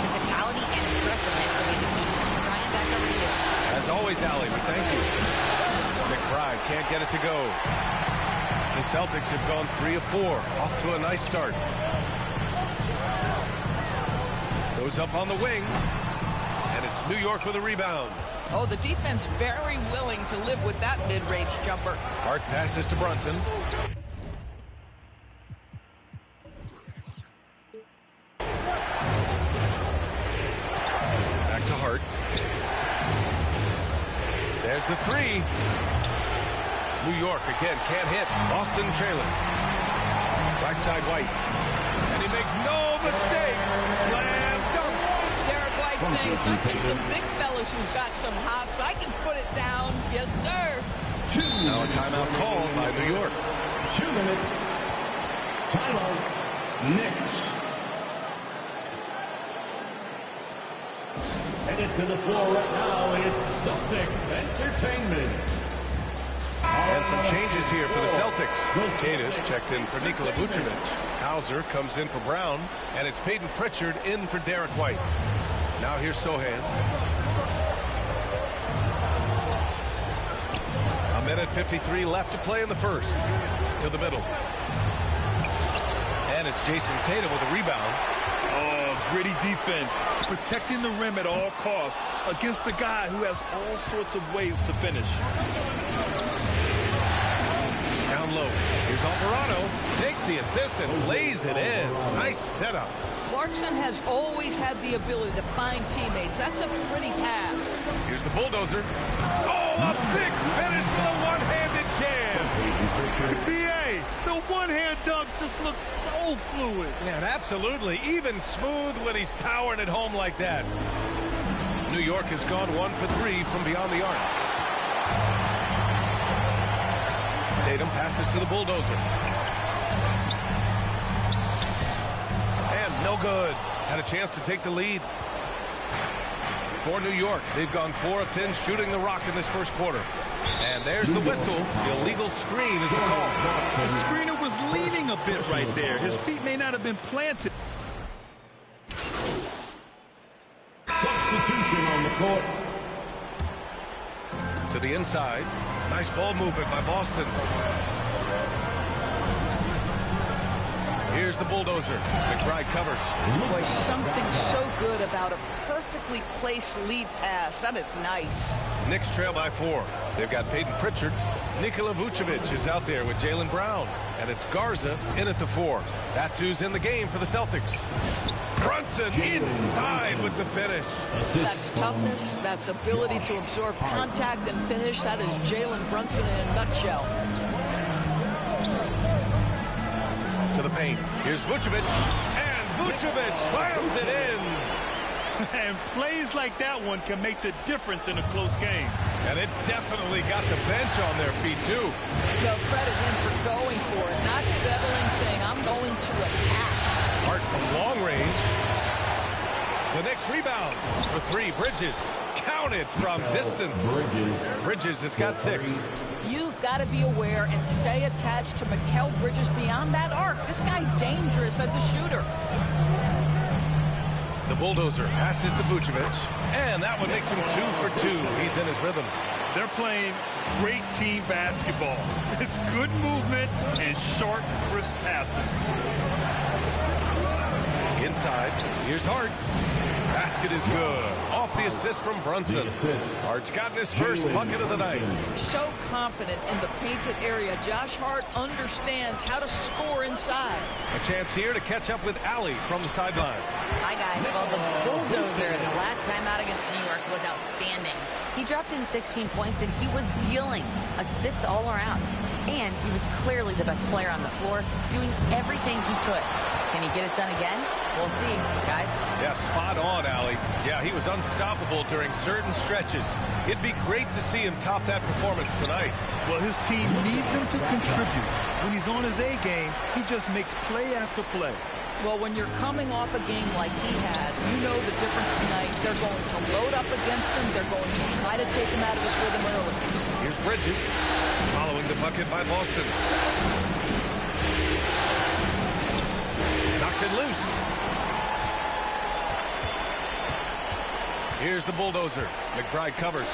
Physicality and aggressiveness will be the key. Brian, back over to you. As always, Allie, we thank you. McBride can't get it to go. The Celtics have gone 3 of 4. Off to a nice start. Goes up on the wing. And it's New York with a rebound. Oh, the defense very willing to live with that mid-range jumper. Hart passes to Brunson. Back to Hart. There's the three. New York again can't hit. Boston trailing. Right side White. And he makes no mistake. Slam dunk. Derek White saying it's not just the big fellas who've got some hops. I can put it down. Yes, sir. Now a timeout called by New York. 2 minutes. Timeout. Knicks. Headed to the floor right now, it's Celtics Entertainment. And some changes here for the Celtics. Cadis checked in for Nikola Vucevic. Hauser comes in for Brown. And it's Peyton Pritchard in for Derek White. Now here's Sohan. A minute 53 left to play in the first. To the middle. And it's Jason Tatum with a rebound. Oh, gritty defense. Protecting the rim at all costs against a guy who has all sorts of ways to finish. Down low. Here's Alvarado. Takes the assist and lays it in. Nice setup. Clarkson has always had the ability to find teammates. That's a pretty pass. Here's the bulldozer. Oh, a big finish for the one-handed jam. BA, the one-hand dunk just looks so fluid. Yeah, absolutely. Even smooth when he's powering it home like that. New York has gone 1 for 3 from beyond the arc. Tatum passes to the bulldozer. And no good. Had a chance to take the lead. For New York, they've gone 4 of 10 shooting the rock in this first quarter. And there's the whistle. The illegal screen is called. The screener was leaning a bit right there. His feet may not have been planted. Substitution on the court. To the inside. Nice ball movement by Boston. Here's the bulldozer. McBride covers. Boy, something so good about a perfectly placed lead pass. That is nice. Knicks trail by 4. They've got Peyton Pritchard. Nikola Vucevic is out there with Jaylen Brown. And it's Garza in at the 4. That's who's in the game for the Celtics. Brunson inside with the finish. That's toughness. That's ability to absorb contact and finish. That is Jalen Brunson in a nutshell. To the paint. Here's Vucevic. And Vucevic slams it in. And plays like that one can make the difference in a close game. And it definitely got the bench on their feet, too. No, credit him for going for it, not settling, saying, I'm going to attack. Hart from long range. The next rebound for 3, Bridges. Counted from distance. Bridges has got 6. You've got to be aware and stay attached to Mikal Bridges beyond that arc. This guy dangerous as a shooter. The bulldozer passes to Vucevic, and that one makes him 2 for 2. He's in his rhythm. They're playing great team basketball. It's good movement and sharp, crisp passing. Inside, here's Hart. Basket is good. Off the assist from Brunson. Hart's gotten his first bucket of the night. So confident in the painted area. Josh Hart understands how to score inside. A chance here to catch up with Allie from the sideline. Hi, guys. Well, the bulldozer the last time out against New York was outstanding. He dropped in 16 points, and he was dealing assists all around. And he was clearly the best player on the floor, doing everything he could. Can he get it done again? We'll see, guys. Yeah, spot on, Allie. Yeah, he was unstoppable during certain stretches. It'd be great to see him top that performance tonight. Well, his team needs him to contribute. When he's on his A game, he just makes play after play. Well, when you're coming off a game like he had, you know the difference tonight. They're going to load up against him. They're going to try to take him out of his rhythm early. Here's Bridges, following the bucket by Boston. Knocks it loose. Here's the bulldozer. McBride covers.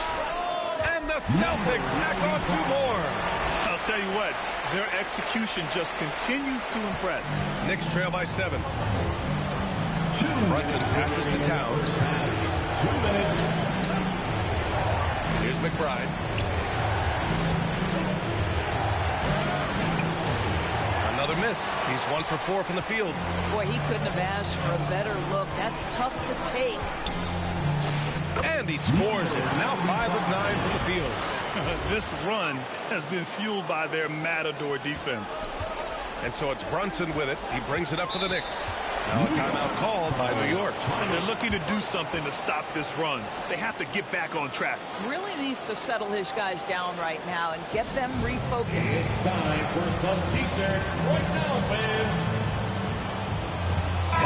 And the Celtics tack on 2 more. I'll tell you what, their execution just continues to impress. Knicks trail by 7. Brunson passes to Towns. 2 minutes. Here's McBride. Another miss. He's 1 for 4 from the field. Boy, he couldn't have asked for a better look. That's tough to take. And he scores it. Now 5 of 9 from the field. This run has been fueled by their Matador defense. And so it's Brunson with it. He brings it up for the Knicks. Now a timeout called by New York. And they're looking to do something to stop this run. They have to get back on track. Really needs to settle his guys down right now and get them refocused. It's time for some t-shirts right now, fans.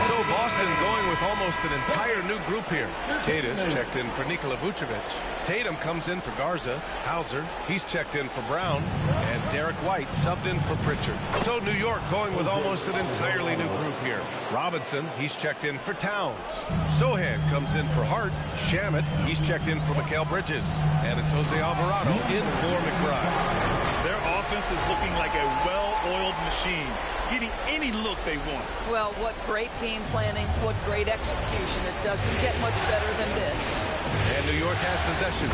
So Boston going with almost an entire new group here. Tatum checked in for Nikola Vucevic. Tatum comes in for Garza. Hauser, he's checked in for Brown. And Derek White subbed in for Pritchard. So New York going with almost an entirely new group here. Robinson, he's checked in for Towns. Sohan comes in for Hart. Shamet, he's checked in for Mikal Bridges. And it's Jose Alvarado in for McBride. Their offense is looking like a well-oiled machine, getting any look they want. Well, what great game planning, what great execution. It doesn't get much better than this. And New York has possession,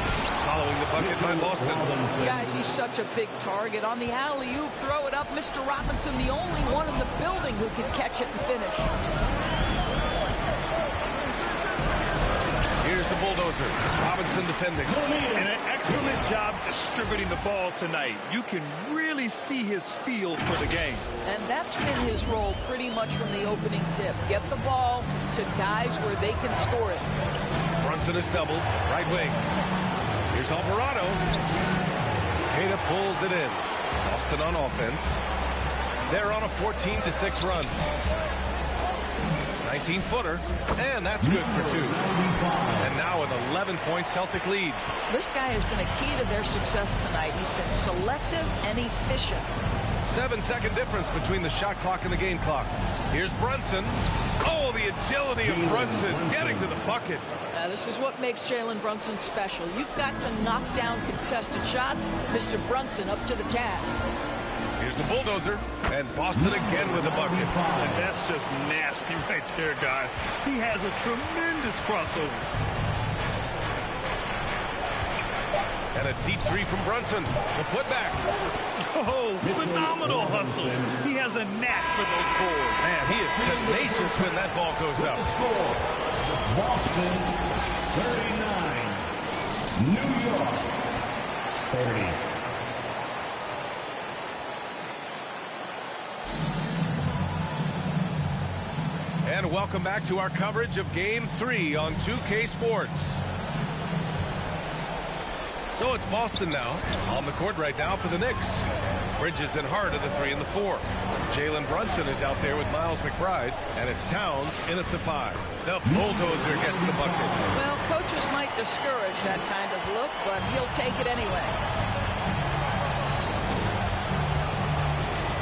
following the bucket by Boston. Guys, he's such a big target. On the alley-oop, throw it up. Mr. Robinson, the only one in the building who can catch it and finish. Here's the bulldozer. Robinson defending. And an excellent job distributing the ball tonight. You can really see his feel for the game. And that's been his role pretty much from the opening tip. Get the ball to guys where they can score it. Brunson is doubled. Right wing. Here's Alvarado. Queta pulls it in. Boston on offense. They're on a 14-6 run. 19-footer, and that's good for 2. And now an 11-point Celtic lead. This guy has been a key to their success tonight. He's been selective and efficient. 7-second difference between the shot clock and the game clock. Here's Brunson. Oh, the agility of Brunson getting to the bucket. This is what makes Jalen Brunson special. You've got to knock down contested shots. Mr. Brunson up to the task. Here's the bulldozer, and Boston again with the bucket. And that's just nasty right there, guys. He has a tremendous crossover. And a deep 3 from Brunson. The putback. Oh, phenomenal hustle. He has a knack for those boards. Man, he is tenacious when that ball goes up. Boston 39, New York 30. And welcome back to our coverage of Game 3 on 2K Sports. So it's Boston now on the court right now for the Knicks. Bridges and Hart are the 3 and the 4. Jalen Brunson is out there with Miles McBride, and it's Towns in at the 5. The bulldozer gets the bucket. Well, coaches might discourage that kind of look, but he'll take it anyway.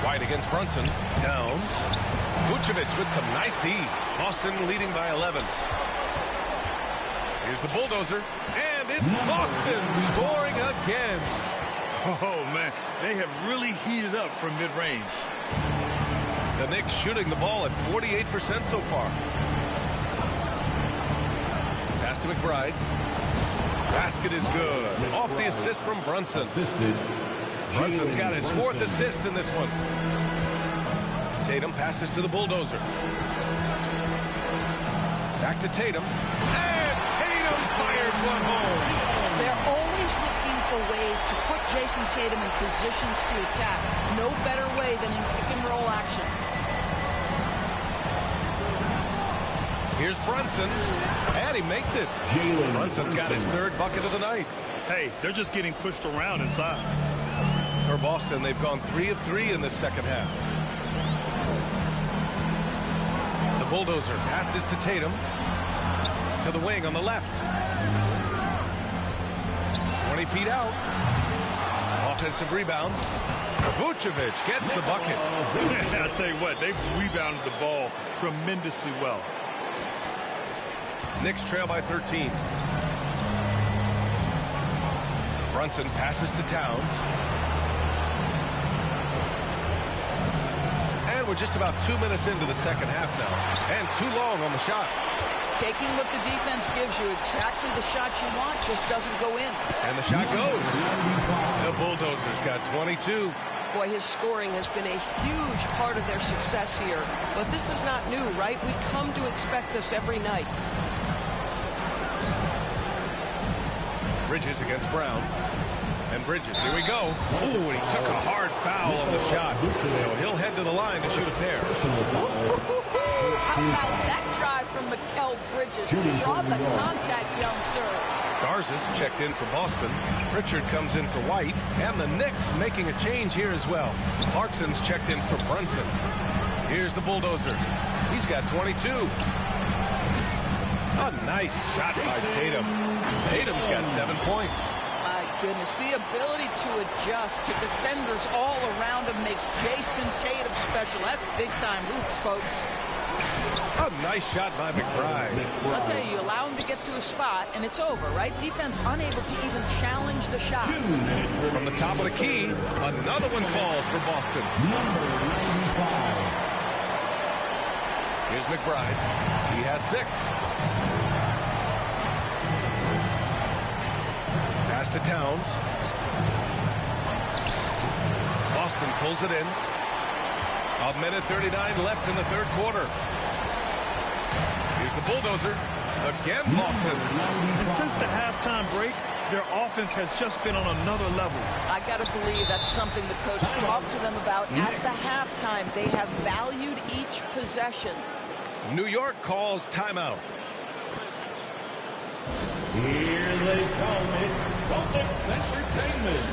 White against Brunson. Towns. Vucevic with some nice D. Boston leading by 11. Here's the bulldozer, and it's Boston scoring again. Oh, man, they have really heated up from mid-range. The Knicks shooting the ball at 48% so far. Pass to McBride. Basket is good. Off the assist from Brunson. Brunson's got his 4th assist in this one. Tatum passes to the bulldozer. Back to Tatum. And Tatum fires one home. They're always looking for ways to put Jason Tatum in positions to attack. No better way than in pick-and-roll action. Here's Brunson, and he makes it. Brunson's got his 3rd bucket of the night. Hey, they're just getting pushed around inside. For Boston, they've gone 3 of 3 in the second half. The bulldozer passes to Tatum. To the wing on the left. 20 feet out. Offensive rebound. Vucevic gets the bucket. I'll tell you what, they've rebounded the ball tremendously well. Knicks trail by 13. Brunson passes to Towns. And we're just about 2 minutes into the second half now. And too long on the shot. Taking what the defense gives you, exactly the shot you want, just doesn't go in. And the shot goes. The bulldozer's got 22. Boy, his scoring has been a huge part of their success here. But this is not new, right? We come to expect this every night. Bridges against Brown. And Bridges, here we go. Ooh, and he took a hard foul on the shot. So he'll head to the line to shoot a pair. How about that drive from Mikal Bridges? Draw the contact, young sir. Garza's checked in for Boston. Pritchard comes in for White. And the Knicks making a change here as well. Clarkson's checked in for Brunson. Here's the bulldozer. He's got 22. A nice shot by Tatum. Tatum's got 7 points. My goodness, the ability to adjust to defenders all around him makes Jason Tatum special. That's big-time hoops, folks. A nice shot by McBride. I'll tell you, you allow him to get to a spot, and it's over, right? Defense unable to even challenge the shot. From the top of the key, another one falls for Boston. Number 95. Here's McBride. He has 6. Pass to Towns. Boston pulls it in. 1:39 left in the third quarter. Here's the bulldozer. Again, Boston. And since the halftime break, their offense has just been on another level. I got to believe that's something the coach talked to them about at the halftime. They have valued each possession. New York calls timeout. Here they come. It's Celtics Entertainment.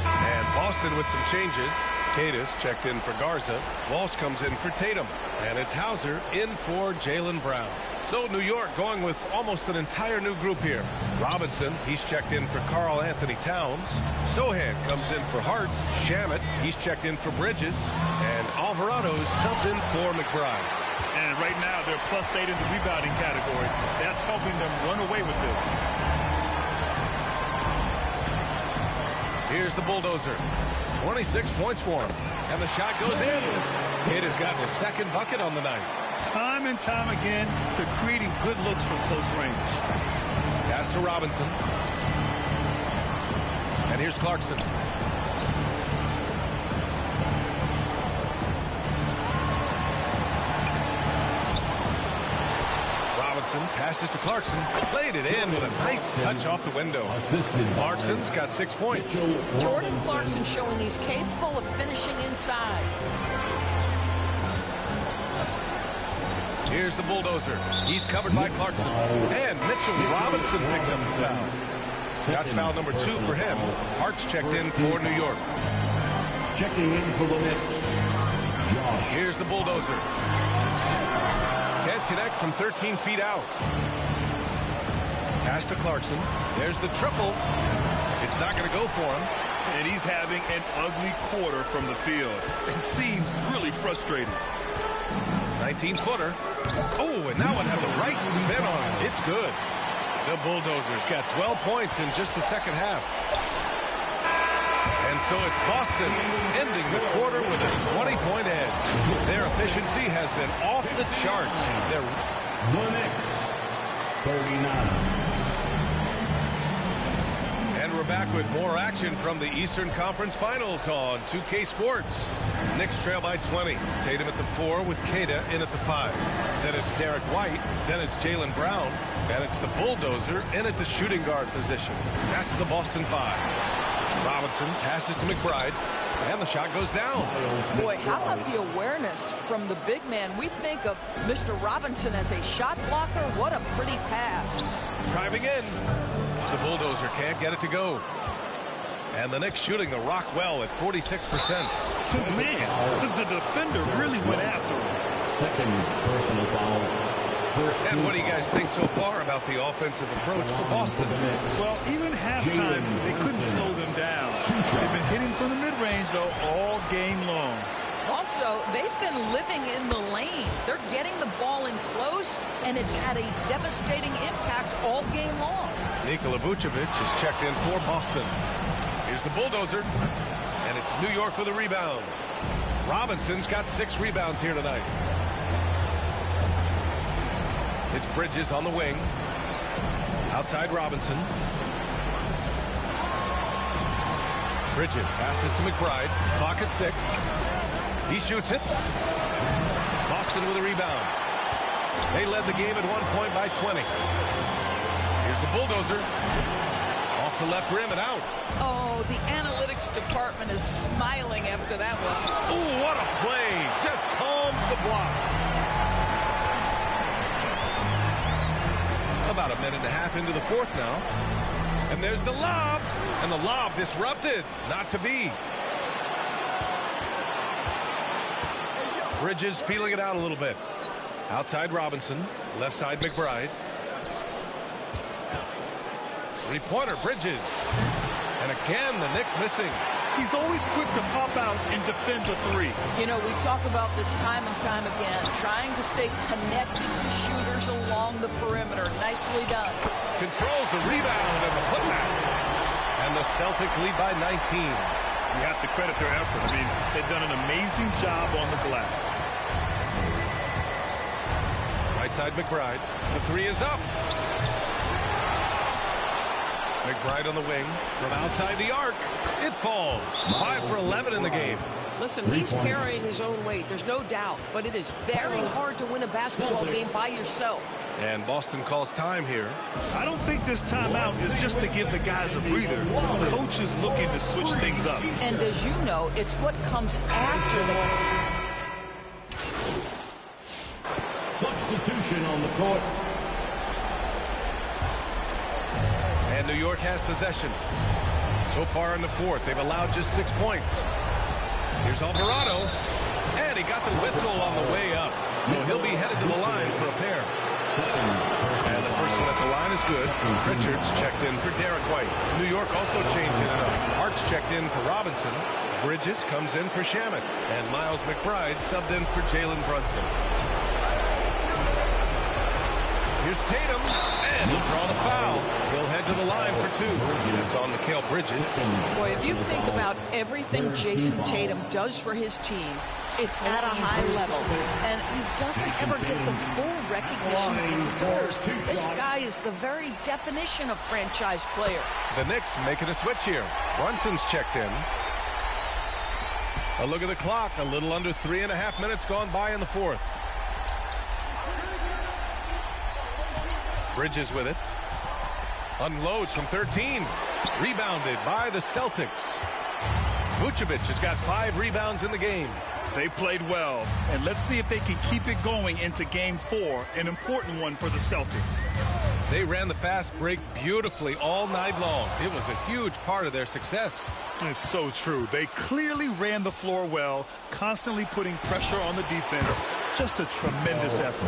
And Boston with some changes. Cadis checked in for Garza. Walsh comes in for Tatum. And it's Hauser in for Jaylen Brown. So New York going with almost an entire new group here. Robinson, he's checked in for Karl Anthony Towns. Sohan comes in for Hart. Shamet, he's checked in for Bridges. And Alvarado's subbed in for McBride. And right now, they're +8 in the rebounding category. That's helping them run away with this. Here's the bulldozer. 26 points for him. And the shot goes in. Kidd has gotten his second bucket on the night. Time and time again, they're creating good looks from close range. Pass to Robinson. And here's Clarkson. Robinson passes to Clarkson. Played it in with a nice touch off the window. Clarkson's got 6 points. Jordan Clarkson showing he's capable of finishing inside. Here's the bulldozer. He's covered by Clarkson. And Mitchell Robinson picks up the foul. That's foul number 2 for him. Hart's checked in for New York. Checking in for the Knicks, Josh. Here's the bulldozer. Can't connect from 13 feet out. Pass to Clarkson. There's the triple. It's not going to go for him. And he's having an ugly quarter from the field. It seems really frustrated. 19-footer. Oh, and that one had the right spin on it. It's good. The Bulldozers got 12 points in just the second half. And so it's Boston ending the quarter with a 20-point edge. Their efficiency has been off the charts. They're the Knicks, 39. And we're back with more action from the Eastern Conference Finals on 2K Sports. Knicks trail by 20. Tatum at the 4 with Queta in at the 5. Then it's Derek White. Then it's Jaylen Brown. And it's the Bulldozer in at the shooting guard position. That's the Boston 5. Robinson passes to McBride. And the shot goes down. Boy, how about the awareness from the big man? We think of Mr. Robinson as a shot blocker. What a pretty pass. Driving in. The Bulldozer can't get it to go. And the Knicks shooting the rock well at 46%. Oh, man, the defender really went after him. Second personal foul. And what do you guys think so far about the offensive approach for Boston? Well, even halftime, they couldn't slow them down. They've been hitting from the mid-range, though, all game long. Also, they've been living in the lane. They're getting the ball in close, and it's had a devastating impact all game long. Nikola Vucevic is checked in for Boston. Here's the Bulldozer, and it's New York with a rebound. Robinson's got 6 rebounds here tonight. It's Bridges on the wing. Outside Robinson. Bridges passes to McBride. Clock at 6. He shoots it. Boston with a rebound. They led the game at 1 point by 20. Here's the Bulldozer. Off the left rim and out. Oh, the analytics department is smiling after that one. Oh, what a play. Just palms the block. About a minute and a half into the fourth now. And there's the lob. And the lob disrupted. Not to be. Bridges feeling it out a little bit. Outside Robinson. Left side McBride. Three-pointer Bridges. And again, the Knicks missing. He's always quick to pop out and defend the 3. You know, we talk about this time and time again, trying to stay connected to shooters along the perimeter. Nicely done. Controls the rebound and the putback. And the Celtics lead by 19. You have to credit their effort. I mean, they've done an amazing job on the glass. Right side McBride. The 3 is up. McBride on the wing from outside the arc. It falls. 5 for 11 in the game. Listen, he's carrying his own weight. There's no doubt. But it is very hard to win a basketball game by yourself. And Boston calls time here. I don't think this timeout is just to give the guys a breather. The coach is looking to switch things up. And as you know, it's what comes after the substitution on the court. And New York has possession. So far in the fourth, they've allowed just 6 points. Here's Alvarado. And he got the whistle on the way up. So he'll be headed to the line for a pair. And the first one at the line is good. Pritchard's checked in for Derek White. New York also changing it up. Hart's checked in for Robinson. Bridges comes in for Shamet. And Miles McBride subbed in for Jalen Brunson. Here's Tatum. And he'll draw the foul. He'll head to the line for 2. It's on Mikal Bridges. Boy, if you think about everything Jason Tatum does for his team, it's at a high level. And he doesn't ever get the full recognition he deserves. This guy is the very definition of franchise player. The Knicks making a switch here. Brunson's checked in. A look at the clock. A little under 3.5 minutes gone by in the fourth. Bridges with it. Unloads from 13. Rebounded by the Celtics. Vucevic has got 5 rebounds in the game. They played well, and let's see if they can keep it going into Game 4, an important one for the Celtics. They ran the fast break beautifully all night long. It was a huge part of their success. It's so true. They clearly ran the floor well, constantly putting pressure on the defense. Just a tremendous effort.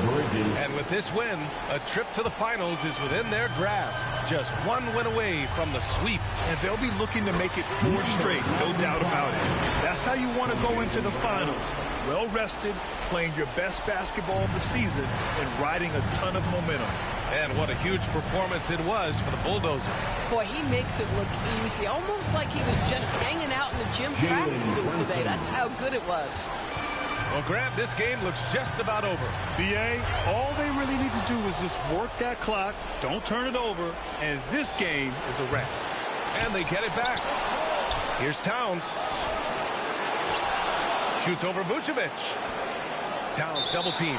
And with this win, a trip to the finals is within their grasp. Just one win away from the sweep. And they'll be looking to make it 4 straight, no doubt about it. That's how you want to go into the finals. Well rested, playing your best basketball of the season, and riding a ton of momentum. And what a huge performance it was for the Bulldozer. Boy, he makes it look easy, almost like he was just hanging out in the gym practicing today. That's how good it was. Well, Grant, this game looks just about over. BA, all they really need to do is just work that clock, don't turn it over, and this game is a wrap. And they get it back. Here's Towns. Shoots over Vucevic. Towns double team.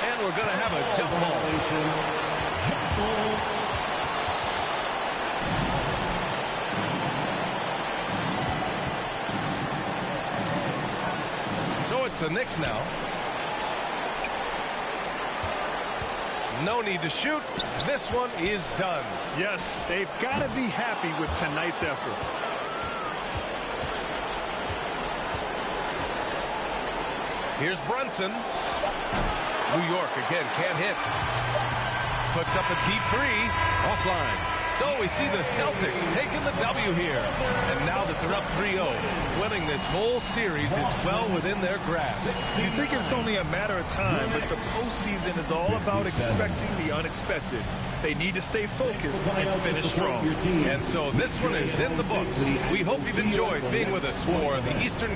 And we're going to have a jump ball. So it's the Knicks now. No need to shoot. This one is done. Yes, they've got to be happy with tonight's effort. Here's Brunson. New York again can't hit. Puts up a deep three. Offline. So we see the Celtics taking the W here. And now that they're up 3-0, winning this whole series is well within their grasp. You think it's only a matter of time, but the postseason is all about expecting the unexpected. They need to stay focused and finish strong. And so this one is in the books. We hope you've enjoyed being with us for the Eastern...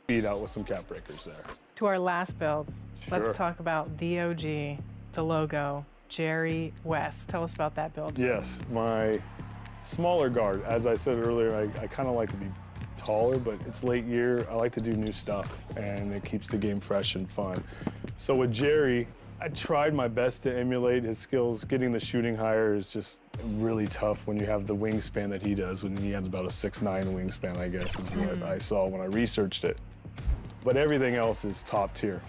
Beat out with some cap breakers there. To our last build, Sure. let's talk about the OG, the logo, Jerry West. Tell us about that build. Yes, my smaller guard. As I said earlier, I kind of like to be taller, but it's late year. I like to do new stuff, and it keeps the game fresh and fun. So with Jerry, I tried my best to emulate his skills. Getting the shooting higher is just really tough when you have the wingspan that he does, when he has about a 6'9" wingspan, I guess, is what I saw when I researched it. But everything else is top tier.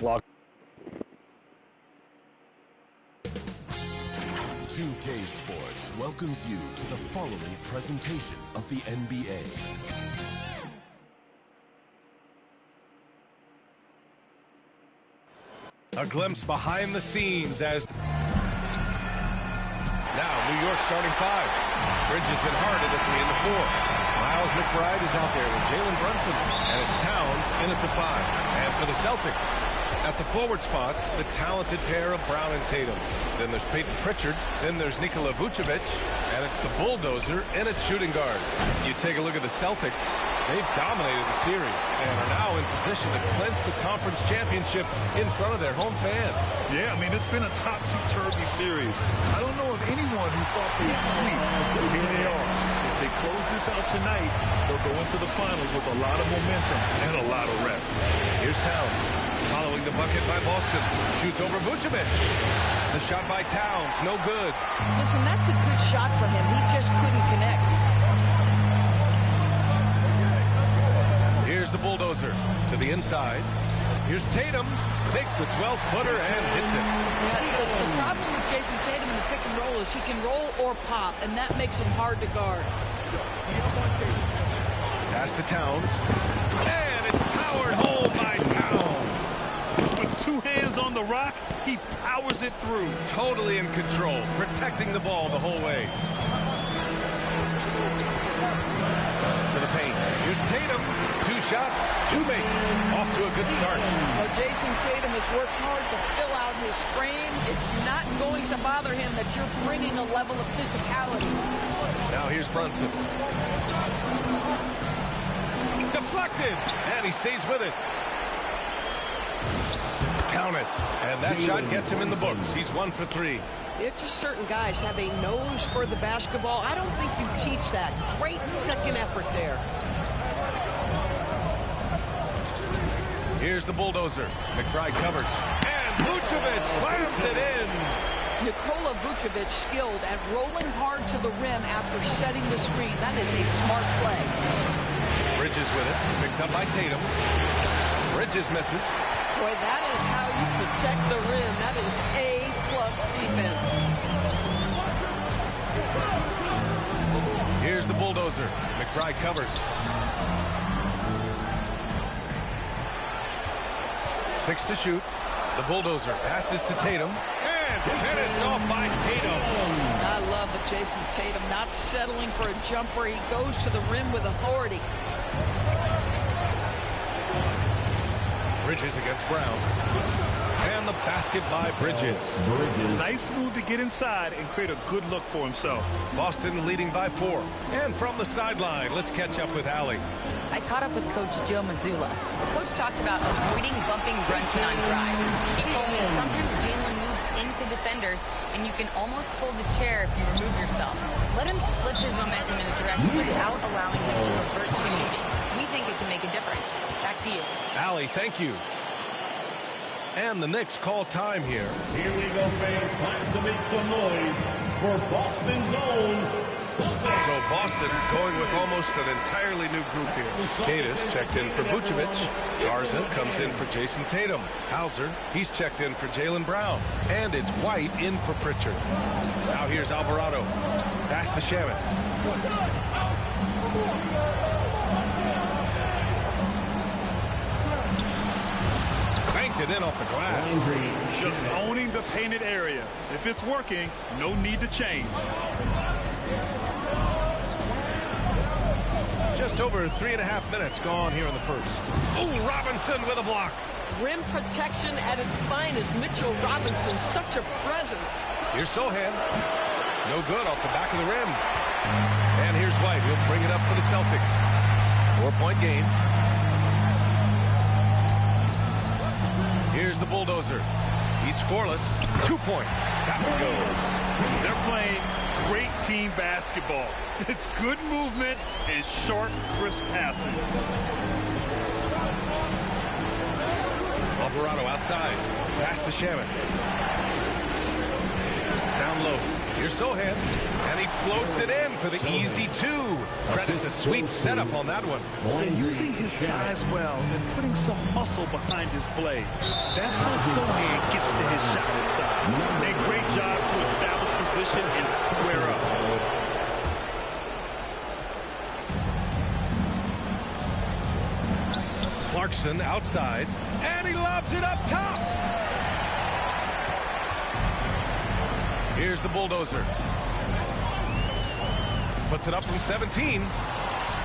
2K Sports welcomes you to the following presentation of the NBA. A glimpse behind the scenes as... Now, New York starting 5. Bridges and Hart at the 3 and the 4. Miles McBride is out there with Jalen Brunson. And it's Towns in at the 5. And for the Celtics, at the forward spots, the talented pair of Brown and Tatum. Then there's Peyton Pritchard. Then there's Nikola Vucevic. And it's the Bulldozer in at shooting guard. You take a look at the Celtics. They've dominated the series and are now in position to clinch the conference championship in front of their home fans. Yeah, I mean, it's been a topsy-turvy series. I don't know of anyone who thought they'd sweep, but here they are. If they close this out tonight, they'll go into the finals with a lot of momentum and a lot of rest. Here's Towns, following the bucket by Boston. Shoots over Vucevic. The shot by Towns, no good. Listen, that's a good shot for him. He just couldn't connect. Here's the Bulldozer to the inside. Here's Tatum. Takes the 12-footer and hits it. Yeah, the problem with Jason Tatum in the pick and roll is he can roll or pop, and that makes him hard to guard. Pass to Towns. And it's powered home by Towns. With 2 hands on the rock, he powers it through. Totally in control, protecting the ball the whole way. To the paint. Here's Tatum. 2 shots, 2 makes. Off to a good start. Well, Jason Tatum has worked hard to fill out his frame. It's not going to bother him that you're bringing a level of physicality. Now here's Brunson. Deflected, and he stays with it. Count it, and that shot gets him in the books. He's 1 for 3. It's just certain guys have a nose for the basketball. I don't think you teach that. Great second effort there. Here's the bulldozer. McBride covers, and Vucevic slams it in. Nikola Vucevic skilled at rolling hard to the rim after setting the screen. That is a smart play. Bridges with it, picked up by Tatum. Bridges misses. Boy, that is how you protect the rim. That is A+ defense. Here's the bulldozer. McBride covers. 6 to shoot. The bulldozer passes to Tatum. And finished off by Tatum. I love it, Jason Tatum not settling for a jumper. He goes to the rim with authority. Bridges against Brown. And the basket by Bridges. Nice move to get inside and create a good look for himself. Boston leading by 4. And from the sideline, let's catch up with Allie. I caught up with Coach Joe Mazzulla. The coach talked about avoiding bumping Brunson on drives. He told me sometimes Jalen moves into defenders, and you can almost pull the chair if you remove yourself. Let him slip his momentum in a direction without allowing him to revert to shooting. We think it can make a difference. Back to you. Allie, thank you. And the Knicks call time here. Here we go, fans. Time to make some noise for Boston's own. So Boston going with almost an entirely new group here. Cadis checked in for Vucevic. Garza comes in for Jason Tatum. Hauser, he's checked in for Jaylen Brown. And it's White in for Pritchard. Now here's Alvarado. Pass to Shaman. Banked it in off the glass. Just owning the painted area. If it's working, no need to change. Just over 3.5 minutes gone here in the first. Oh, Robinson with a block. Rim protection at its finest. Mitchell Robinson, such a presence. Here's Sohan. No good off the back of the rim. And here's White. He'll bring it up for the Celtics. 4-point game. Here's the bulldozer. He's scoreless. 2 points. That one goes. They're playing great team basketball. It's good movement and sharp, crisp passing. Alvarado outside. Pass to Shaman. Down low. Here's Sohan. And he floats it in for the easy 2. Credit the sweet setup on that one. And using his size well and putting some muscle behind his blade. That's how Sohan gets to his shot inside. A great job to establish position and square up. Clarkson outside. And he lobs it up top. Here's the bulldozer. Puts it up from 17.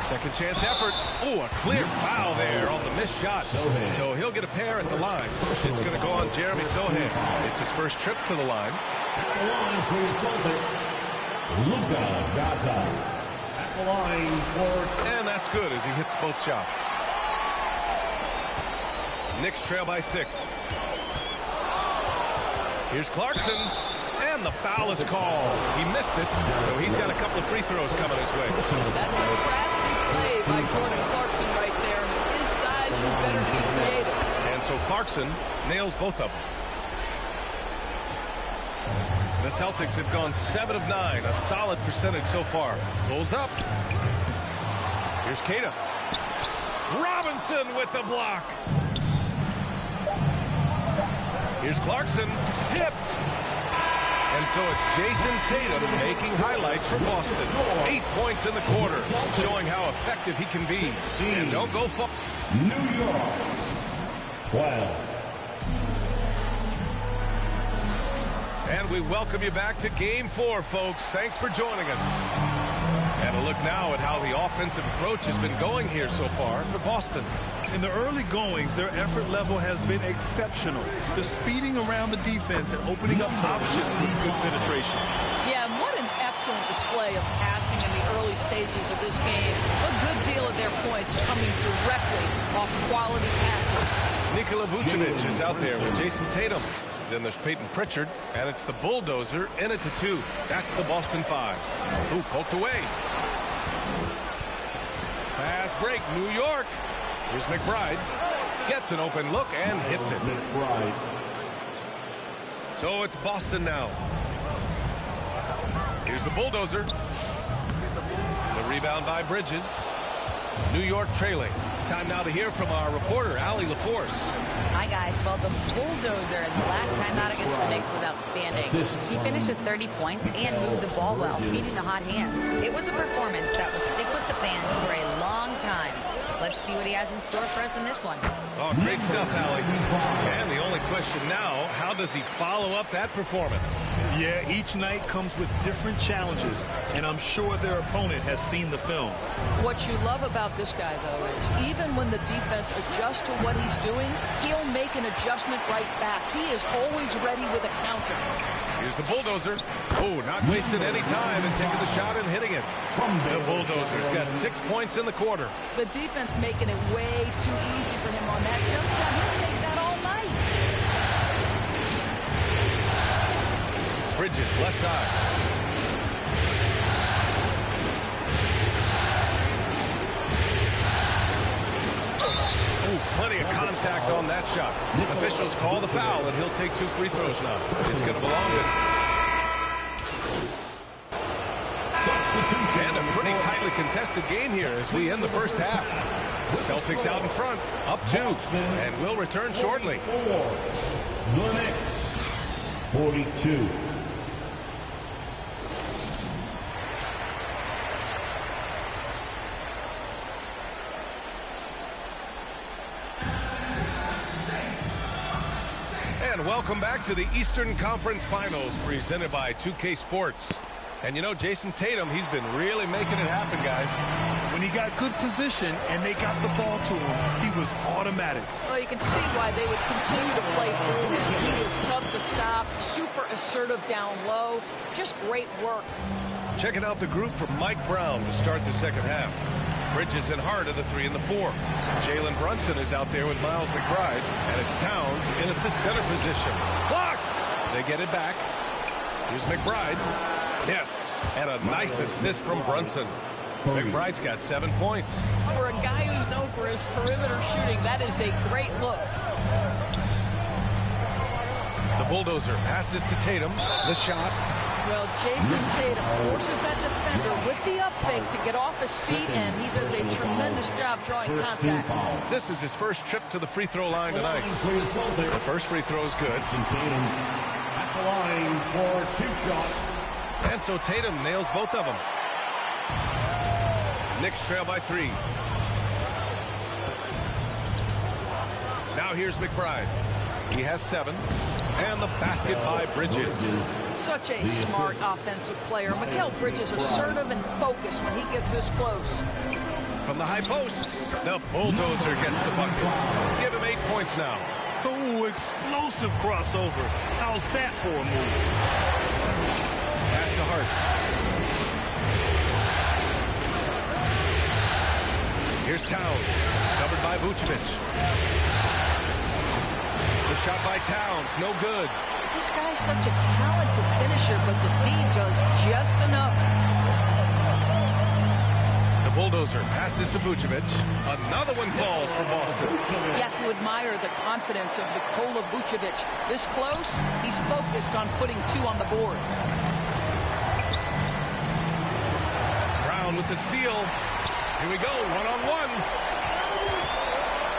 Second chance effort. Oh, a clear foul there on the missed shot. So he'll get a pair at the line. It's going to go on Jeremy Sohan. It's his first trip to the line. At the line for the Celtics, Luka Garza. At the line for... And that's good as he hits both shots. Knicks trail by 6. Here's Clarkson. And the foul is called. He missed it, so he's got a couple of free throws coming his way. That's a crafty play by Jordan Clarkson right there. His size, you better be creative. And so Clarkson nails both of them. The Celtics have gone 7 of 9, a solid percentage so far. Pulls up. Here's Kata. Robinson with the block. Here's Clarkson. Tipped. And so it's Jason Tatum making highlights for Boston. 8 points in the quarter, showing how effective he can be. And don't go far. New York, 12. And we welcome you back to Game 4, folks. Thanks for joining us. And a look now at how the offensive approach has been going here so far for Boston. In the early goings, their effort level has been exceptional. They're speeding around the defense and opening up options with good penetration. Yeah, and what an excellent display of passing in the early stages of this game. A good deal of their points coming directly off quality passes. Nikola Vucevic is out there with Jason Tatum. Then there's Peyton Pritchard, and it's the bulldozer in at the 2. That's the Boston 5. Ooh, poked away. Fast break, New York. Here's McBride. Gets an open look and hits it. McBride. So it's Boston now. Here's the bulldozer. The rebound by Bridges. New York trailing. Time now to hear from our reporter, Allie LaForce. Hi, guys. Well, the bulldozer in the last time out against the Knicks was outstanding. He finished with 30 points and moved the ball well, feeding the hot hands. It was a performance that will stick with the fans for a long time. Let's see what he has in store for us in this one. Oh, great stuff, Allie. And the only question now, how does he follow up that performance? Yeah, each night comes with different challenges, and I'm sure their opponent has seen the film. What you love about this guy, though, is even when the defense adjusts to what he's doing, he'll make an adjustment right back. He is always ready with a counter. Here's the bulldozer. Oh, not wasting any time and taking the shot and hitting it. The bulldozer's got 6 points in the quarter. The defense making it way too easy for him on that jump shot. He'll take that all night. Bridges, left side. Oh, plenty of contact on that shot. Officials call the foul, and he'll take 2 free throws now. It's going to belong to him. And a pretty tightly contested game here as we end the first half. Celtics out in front, up 2, and we'll return shortly. The Knicks, 42. And welcome back to the Eastern Conference Finals presented by 2K Sports. And you know, Jason Tatum, he's been really making it happen, guys. When he got good position and they got the ball to him, he was automatic. Well, you can see why they would continue to play through him. He is tough to stop, super assertive down low. Just great work. Checking out the group from Mike Brown to start the second half. Bridges and Hart are the 3 and the 4. Jalen Brunson is out there with Miles McBride, and it's Towns in at the center position. Blocked! They get it back. Here's McBride. Yes, and a nice assist from Brunson. McBride's got 7 points. For a guy who's known for his perimeter shooting, that is a great look. The bulldozer passes to Tatum. The shot. Well, Jason Tatum forces that defender with the up fake to get off his feet, and he does a tremendous job drawing contact. This is his first trip to the free throw line tonight. The first free throw is good. At the line for 2 shots. And so Tatum nails both of them. Knicks trail by 3. Now here's McBride. He has 7. And the basket by Bridges. Such a smart offensive player. Mikal Bridges assertive and focused when he gets this close. From the high post, the bulldozer gets the bucket. Give him 8 points now. Oh, explosive crossover. How's that for a move? Pass to Hart. Here's Towns, covered by Vucevic. The shot by Towns, no good. This guy's such a talented finisher, but the D does just enough. The bulldozer passes to Vucevic. Another one falls for Boston. You have to admire the confidence of Nikola Vucevic. This close, he's focused on putting 2 on the board. Brown with the steal. Here we go, one-on-one.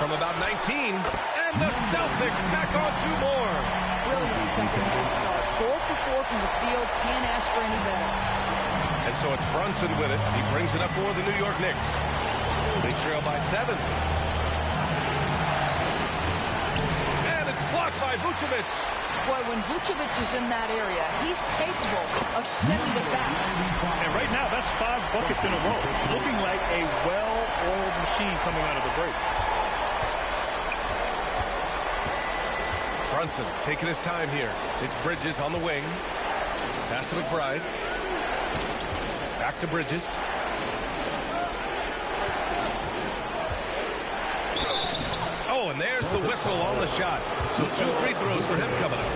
From about 19, and the Celtics tack on 2 more. brilliant second-half start. 4 for 4 from the field. Can't ask for any better. And so it's Brunson with it. He brings it up for the New York Knicks. They trail by 7. And it's blocked by Vucevic. Boy, when Vucevic is in that area, he's capable of sending it back. And right now, that's 5 buckets in a row. Looking like a well-oiled machine coming out of the break. Brunson taking his time here. It's Bridges on the wing. Pass to McBride. Back to Bridges. Oh, and there's the whistle on the shot. So 2 free throws for him coming up.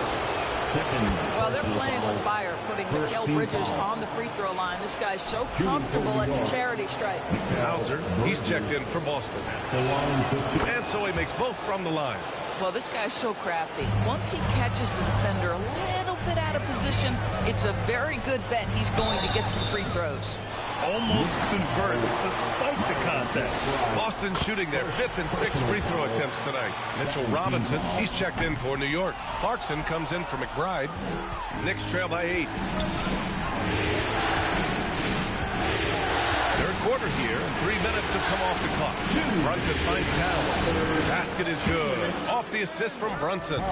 Well, they're playing with fire, putting Mikal Bridges on the free throw line. This guy's so comfortable at the charity stripe. Hauser, he's checked in for Boston. And so he makes both from the line. Well, this guy's so crafty. Once he catches the defender a little bit out of position, it's a very good bet he's going to get some free throws. Almost converts despite the contact. Boston shooting their 5th and 6th free throw attempts tonight. Mitchell Robinson, he's checked in for New York. Clarkson comes in for McBride. Knicks trail by 8. Third quarter here, and 3 minutes have come off the clock. Brunson finds Towns. Basket is good. Off the assist from Brunson.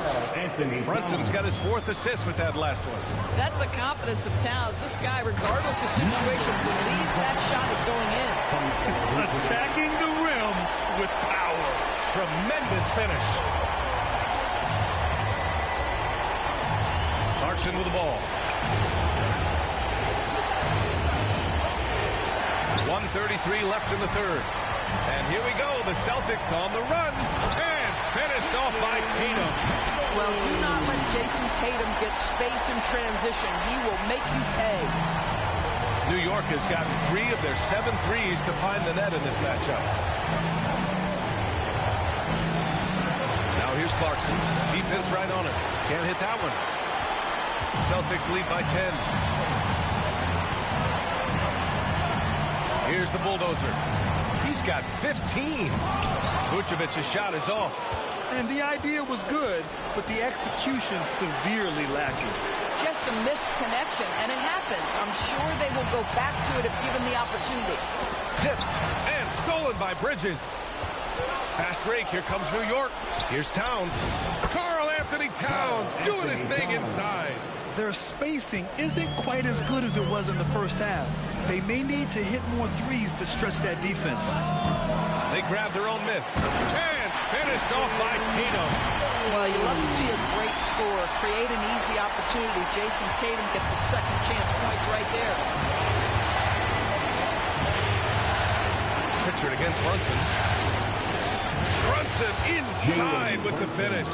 Brunson's got his 4th assist with that last one. That's the confidence of Towns. This guy, regardless of situation, believes that shot is going in. Attacking the rim with power. Tremendous finish. Clarkson with the ball. 1:33 left in the third. And here we go. The Celtics on the run. And finished off by Tatum. Well, do not let Jason Tatum get space in transition. He will make you pay. New York has gotten 3 of their 7 threes to find the net in this matchup. Now here's Clarkson. Defense right on it. Can't hit that one. Celtics lead by 10. Here's the bulldozer. He's got 15. Vucevic's shot is off. And the idea was good, but the execution severely lacking. Just a missed connection, and it happens. I'm sure they will go back to it if given the opportunity. Tipped and stolen by Bridges. Fast break. Here comes New York. Here's Towns. Karl Anthony Towns doing his thing inside. Their spacing isn't quite as good as it was in the first half. They may need to hit more threes to stretch that defense. They grab their own miss. And finished off by Tatum. Well, you love to see a great score, create an easy opportunity. Jason Tatum gets a second chance points right there. Pritchard against Brunson. Brunson inside with the finish.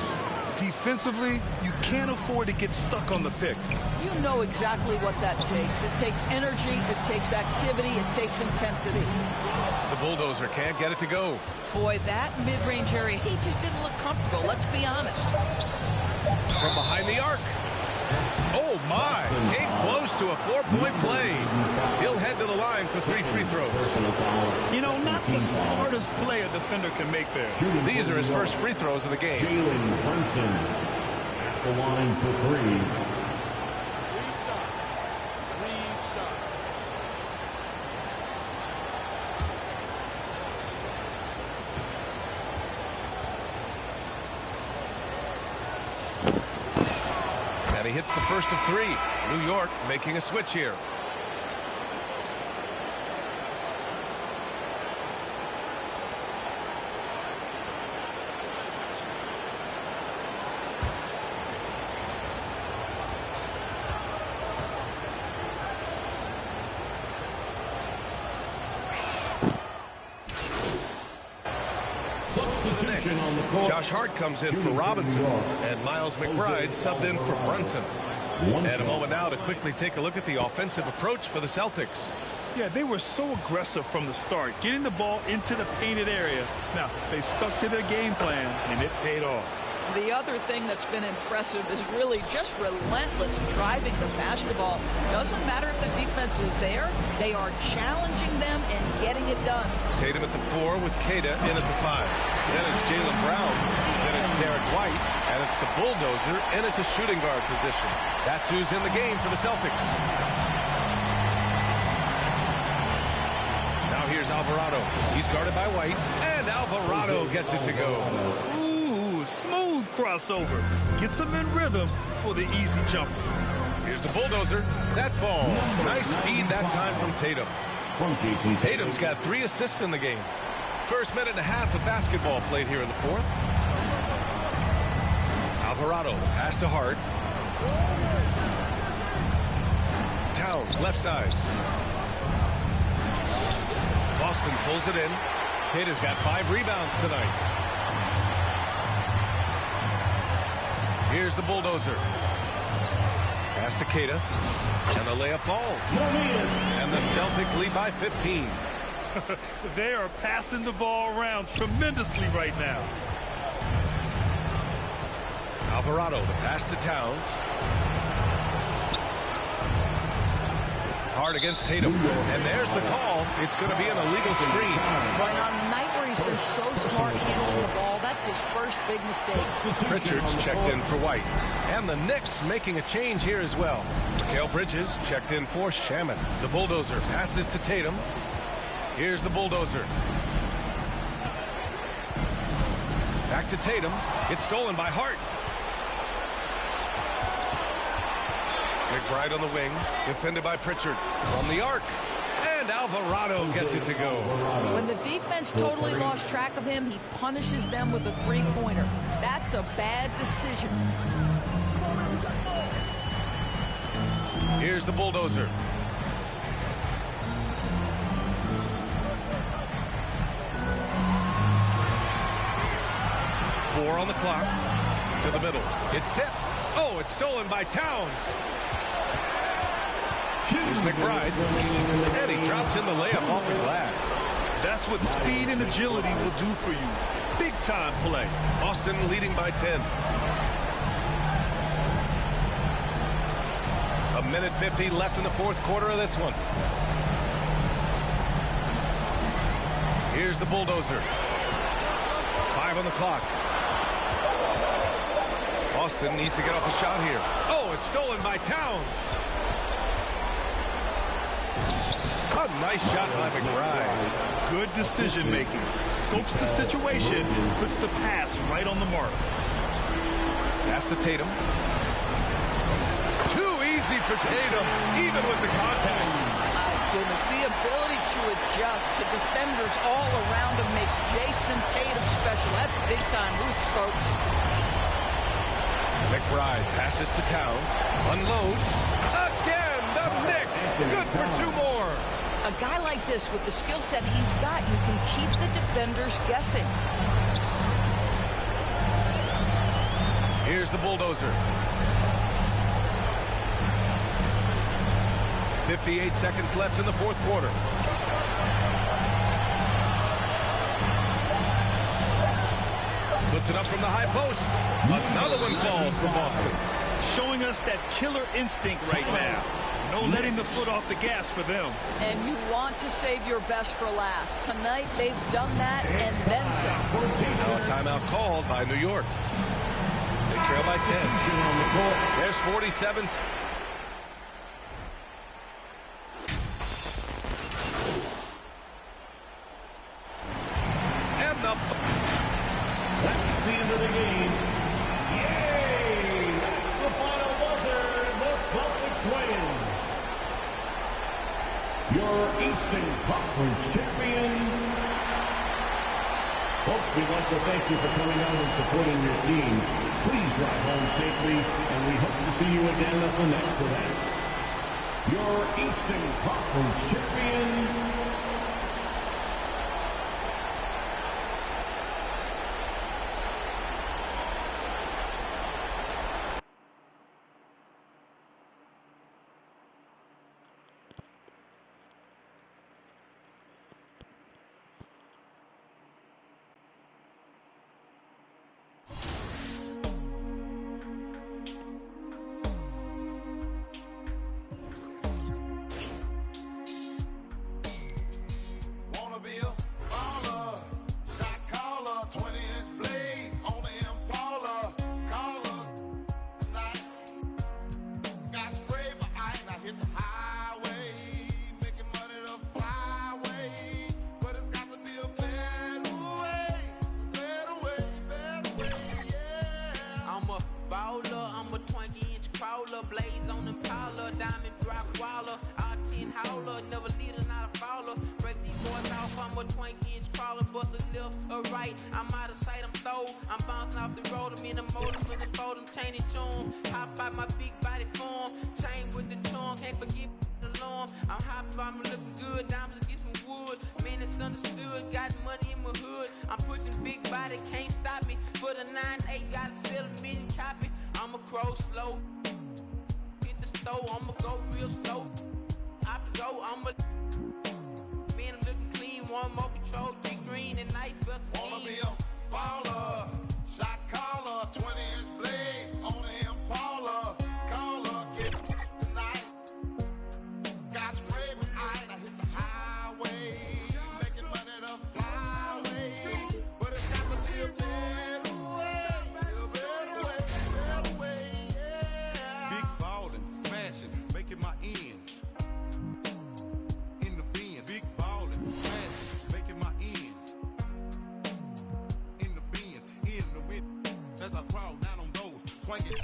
Defensively, you can't afford to get stuck on the pick. You know exactly what that takes. It takes energy, it takes activity, it takes intensity. The bulldozer can't get it to go. Boy, that mid-range area, he just didn't look comfortable, let's be honest. From behind the arc. Oh, my. Came close to a 4-point play. He'll head to the line for 3 free throws. You know, not the smartest play a defender can make there. These are his first free throws of the game. Jalen Brunson at the line for 3. And he hits the first of 3. New York making a switch here. Josh Hart comes in for Robinson, and Miles McBride subbed in for Brunson. And a moment now to quickly take a look at the offensive approach for the Celtics. Yeah, they were so aggressive from the start, getting the ball into the painted area. Now, they stuck to their game plan, and it paid off. The other thing that's been impressive is really just relentless driving the basketball. Doesn't matter if the defense is there, they are challenging them and getting it done. Tatum at the 4 with Queta in at the 5. Then it's Jaylen Brown. Then it's Derek White. And it's the bulldozer in at the shooting guard position. That's who's in the game for the Celtics. Now here's Alvarado. He's guarded by White. And Alvarado gets it to go. Ooh, smooth crossover. Gets him in rhythm for the easy jumper. Here's the bulldozer. That falls. Nice feed that time from Tatum. Tatum's got 3 assists in the game. First minute and a half of basketball played here in the 4th. Alvarado, pass to Hart. Towns, left side. Boston pulls it in. Queta's got 5 rebounds tonight. Here's the bulldozer. Pass to Queta. And the layup falls. And the Celtics lead by 15. They are passing the ball around tremendously right now. Alvarado, the pass to Towns. Hard against Tatum. And there's the call. It's going to be an illegal screen. Right on a night where he's been so smart handling the ball, that's his first big mistake. Pritchard's checked in for White. And the Knicks making a change here as well. Mikal Bridges checked in for Shaman. The bulldozer passes to Tatum. Here's the bulldozer. Back to Tatum. It's stolen by Hart. McBride on the wing. Defended by Pritchard. From the arc. And Alvarado gets it to go. When the defense totally lost track of him, he punishes them with a 3-pointer. That's a bad decision. Here's the bulldozer. Four on the clock. To the middle. It's tipped. Oh, it's stolen by Towns. Here's McBride. And he drops in the layup off the glass. That's what speed and agility will do for you. Big time play. Boston leading by 10. A minute 50 left in the 4th quarter of this one. Here's the bulldozer. 5 on the clock. Boston needs to get off a shot here. Oh, it's stolen by Towns. A nice shot by McBride. Good decision making. Scopes the situation, puts the pass right on the mark. Pass to Tatum. Too easy for Tatum, even with the contact. My goodness, the ability to adjust to defenders all around him makes Jason Tatum special. That's big-time hoops, folks. McBride passes to Towns. Unloads. Again, the Knicks. Good for 2 more. A guy like this, with the skill set he's got, you can keep the defenders guessing. Here's the bulldozer. 58 seconds left in the 4th quarter. Puts it up from the high post. Another one falls for Boston. Showing us that killer instinct right now. No letting the foot off the gas for them. And you want to save your best for last. Tonight, they've done that and then some. Now a timeout called by New York. They trail by 10. There's 47. And that's the end of the game. Yay! That's the final buzzer. The Celtics win. Your Eastern Conference champion. Folks, we'd like to thank you for coming out and supporting your team. Please drive home safely, and we hope to see you again at the next event. Your Eastern Conference champion. bust a left or right. I'm out of sight, I'm throw. I'm bouncing off the road, I'm in the motor, looking for them, chaining tune. Hop out my big body form, chain with the tongue, can't forget the alarm. I'm hot, I'm looking good, diamonds get from wood. Man, it's understood, got money in my hood. I'm pushing big body, can't stop me. For the 9-8, gotta sell a million copy. I'ma crow slow, hit the stove, I'ma go real slow. Out the go, I'ma man, I'm looking clean, one more control, 3 green and nice bust. Wanna be a baller, shot caller, 20-inch blades on an Impala. Caller, get tonight. Got spray with ice, I hit the highway, making money to fly away. But it's got to be a better way, yeah. Big ballin', smashing, making my ends. In the Benz, big ballin', smashing, making my ends. In the Benz, in the wind. As I crawl down on those, twanging.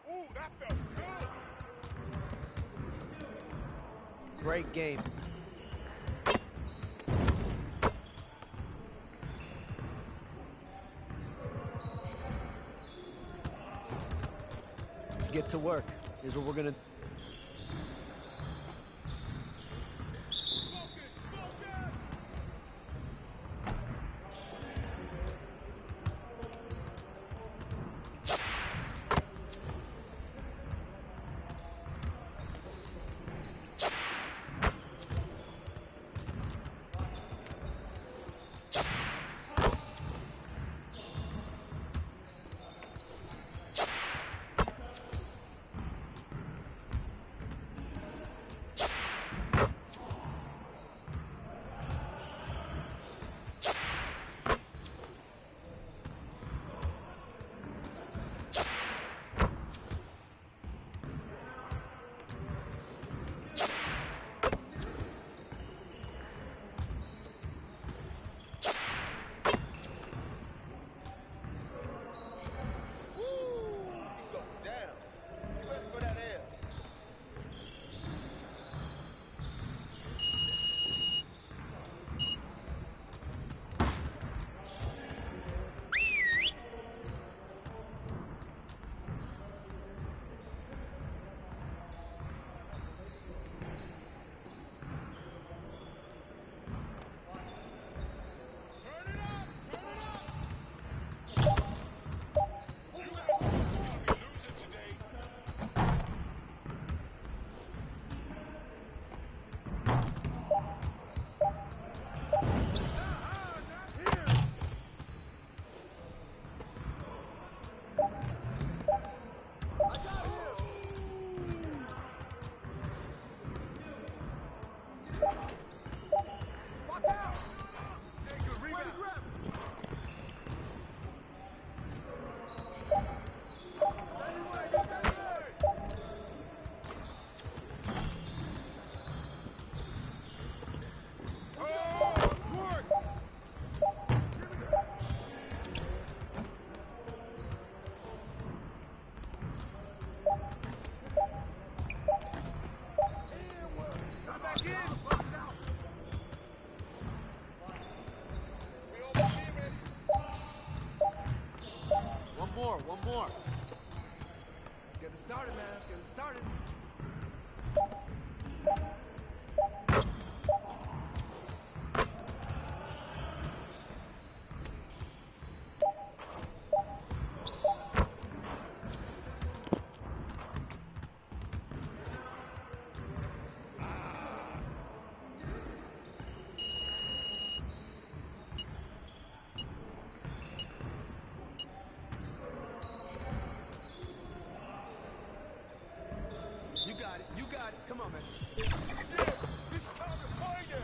Ooh, that felt good. Great game. Let's get to work. Here's what we're gonna. One more. Get it started, man. Let's get it started. Come on, man. It's time to play now.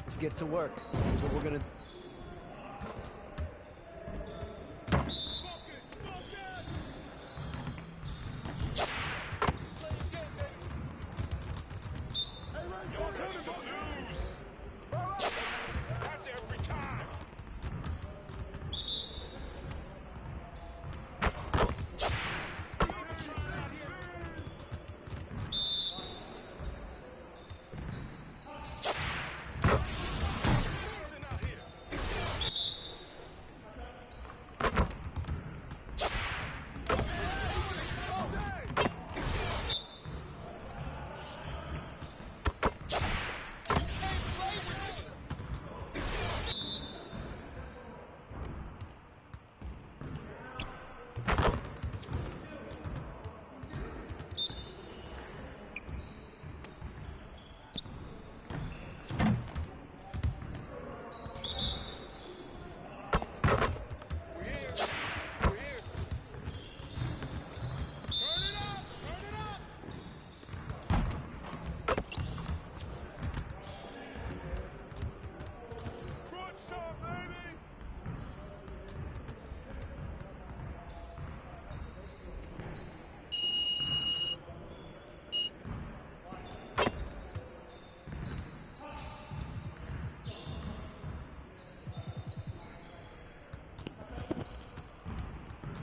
Let's get to work. Here's what we're gonna...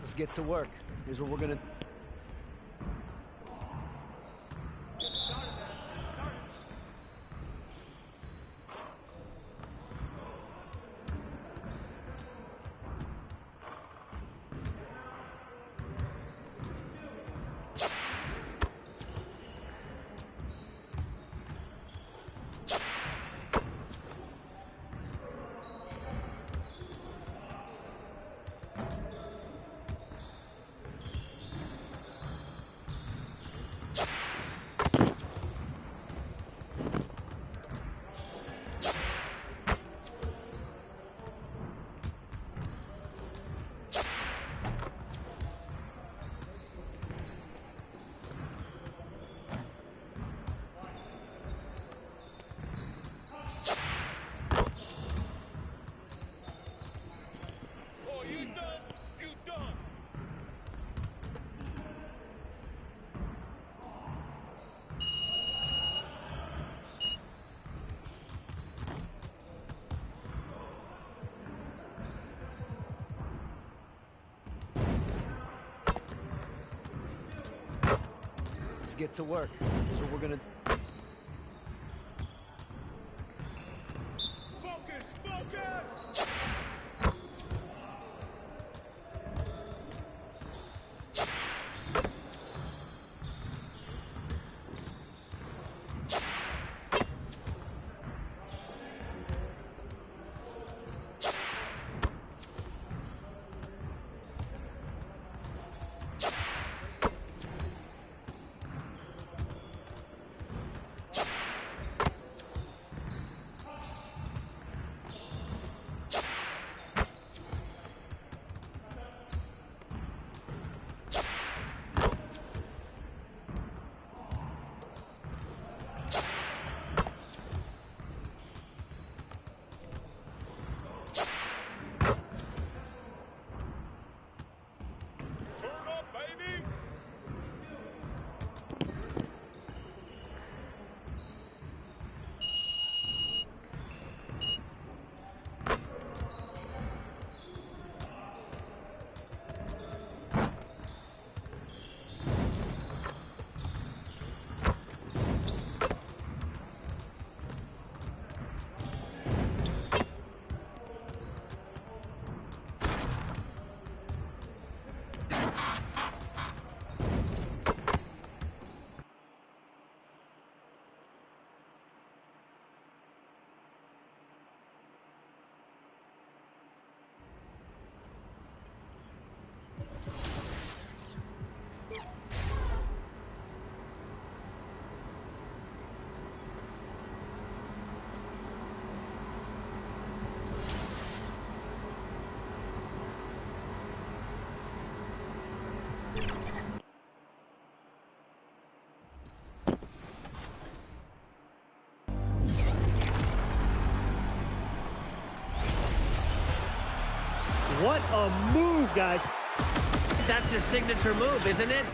Let's get to work. Here's what we're gonna... Let's get to work. Here's what we're gonna... Focus! Focus! What a move, guys. That's your signature move, isn't it?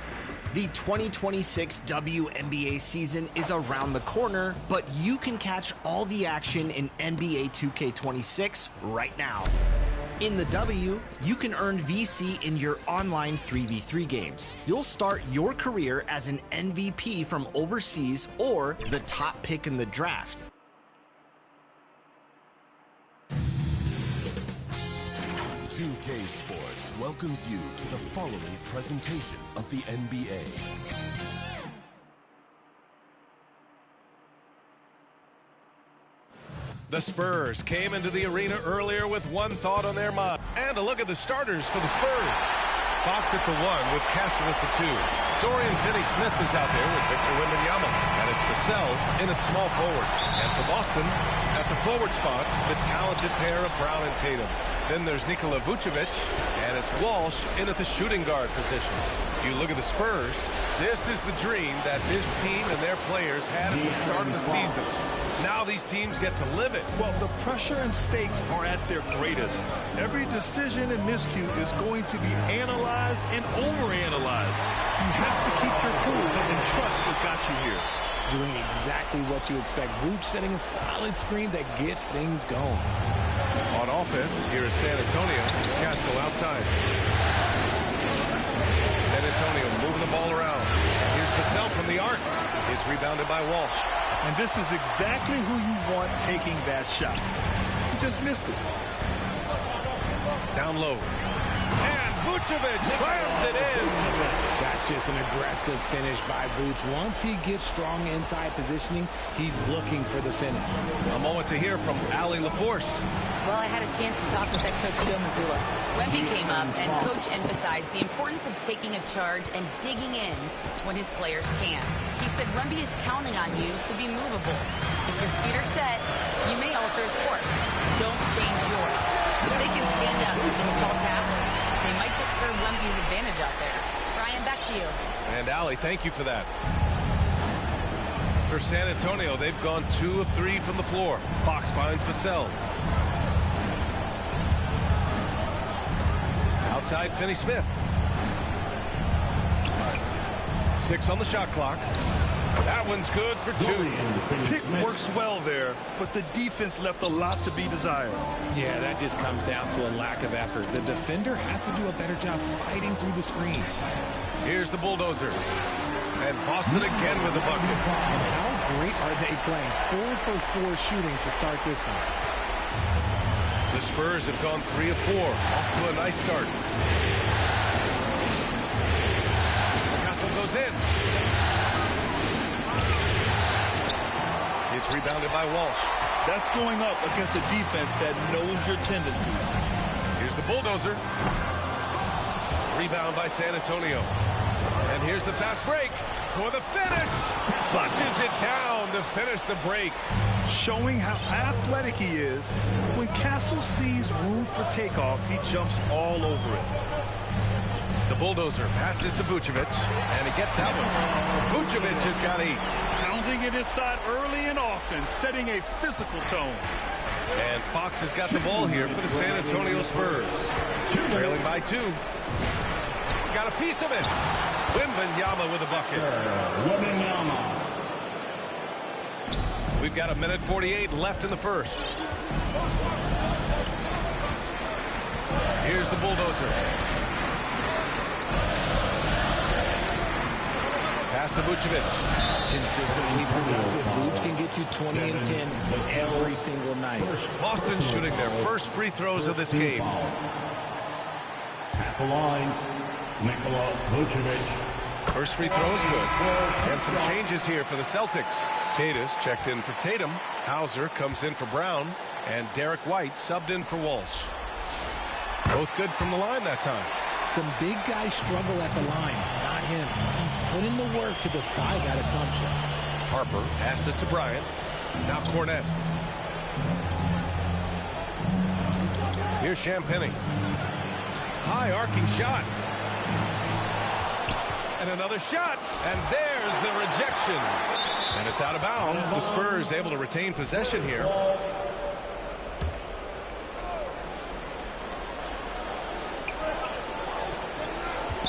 The 2026 WNBA season is around the corner, but you can catch all the action in NBA 2K26 right now. In the W, you can earn VC in your online 3v3 games. You'll start your career as an MVP from overseas or the top pick in the draft. K Sports welcomes you to the following presentation of the NBA. The Spurs came into the arena earlier with one thought on their mind. And a look at the starters for the Spurs. Fox at the 1 with Castle at the 2. Dorian Finney-Smith is out there with Victor Wembanyama. And it's Vassell in at small forward. And for Boston, at the forward spots, the talented pair of Brown and Tatum. Then there's Nikola Vucevic, and it's Walsh in at the shooting guard position. You look at the Spurs, this is the dream that this team and their players had at the start of the season. Now these teams get to live it. Well, the pressure and stakes are at their greatest. Every decision and miscue is going to be analyzed and overanalyzed. You have to keep your cool and trust what got you here. Doing exactly what you expect. Vooch setting a solid screen that gets things going. On offense, here is San Antonio. Castle outside. San Antonio moving the ball around. Here's Vassell from the arc. It's rebounded by Walsh. And this is exactly who you want taking that shot. He just missed it. Down low. And Vucevic slams it in. That's just an aggressive finish by Vooch. Once he gets strong inside positioning, he's looking for the finish. A moment to hear from Allie LaForce. Well, I had a chance to talk with head coach Joe Mazzulla. Wemby came up, and coach emphasized the importance of taking a charge and digging in when his players can. He said Wemby is counting on you to be movable. If your feet are set, you may alter his course. Don't change yours. If they can stand up to this tall task, they might just curb Wemby's advantage out there. Brian, back to you. And Allie, thank you for that. For San Antonio, they've gone 2 of 3 from the floor. Fox finds Vassell. Outside, Finney-Smith. 6 on the shot clock. That one's good for 2. Pick works well there, but the defense left a lot to be desired. Yeah, that just comes down to a lack of effort. The defender has to do a better job fighting through the screen. Here's the bulldozer. And Boston again with the bucket. And how great are they playing? 4 for 4 shooting to start this one. The Spurs have gone 3 of 4. Off to a nice start. Castle goes in. It's rebounded by Walsh. That's going up against a defense that knows your tendencies. Here's the bulldozer. Rebound by San Antonio. And here's the fast break for the finish. Flushes it down to finish the break. Showing how athletic he is. When Castle sees room for takeoff, he jumps all over it. The bulldozer passes to Vucevic, and he gets that one. Vucevic has got 8. Pounding it inside early and often, setting a physical tone. And Fox has got the ball here for the San Antonio Spurs. Trailing by 2. Got a piece of it. Wembanyama with a bucket. We've got 1:48 left in the first. Here's the bulldozer. Pass to Vucevic. Consistently productive. Vooch can get you 20 and 10 every single night. Boston shooting their first free throws of this game. At the line, Nikola Vucevic. First free throw is good. And some changes here for the Celtics. Cadis checked in for Tatum. Hauser comes in for Brown. And Derek White subbed in for Walsh. Both good from the line that time. Some big guys struggle at the line, not him. He's put in the work to defy that assumption. Harper passes to Bryant. Now Cornette. Here's Champagnie. High arcing shot. And another shot. And there's the rejection. And it's out of bounds. The Spurs able to retain possession here.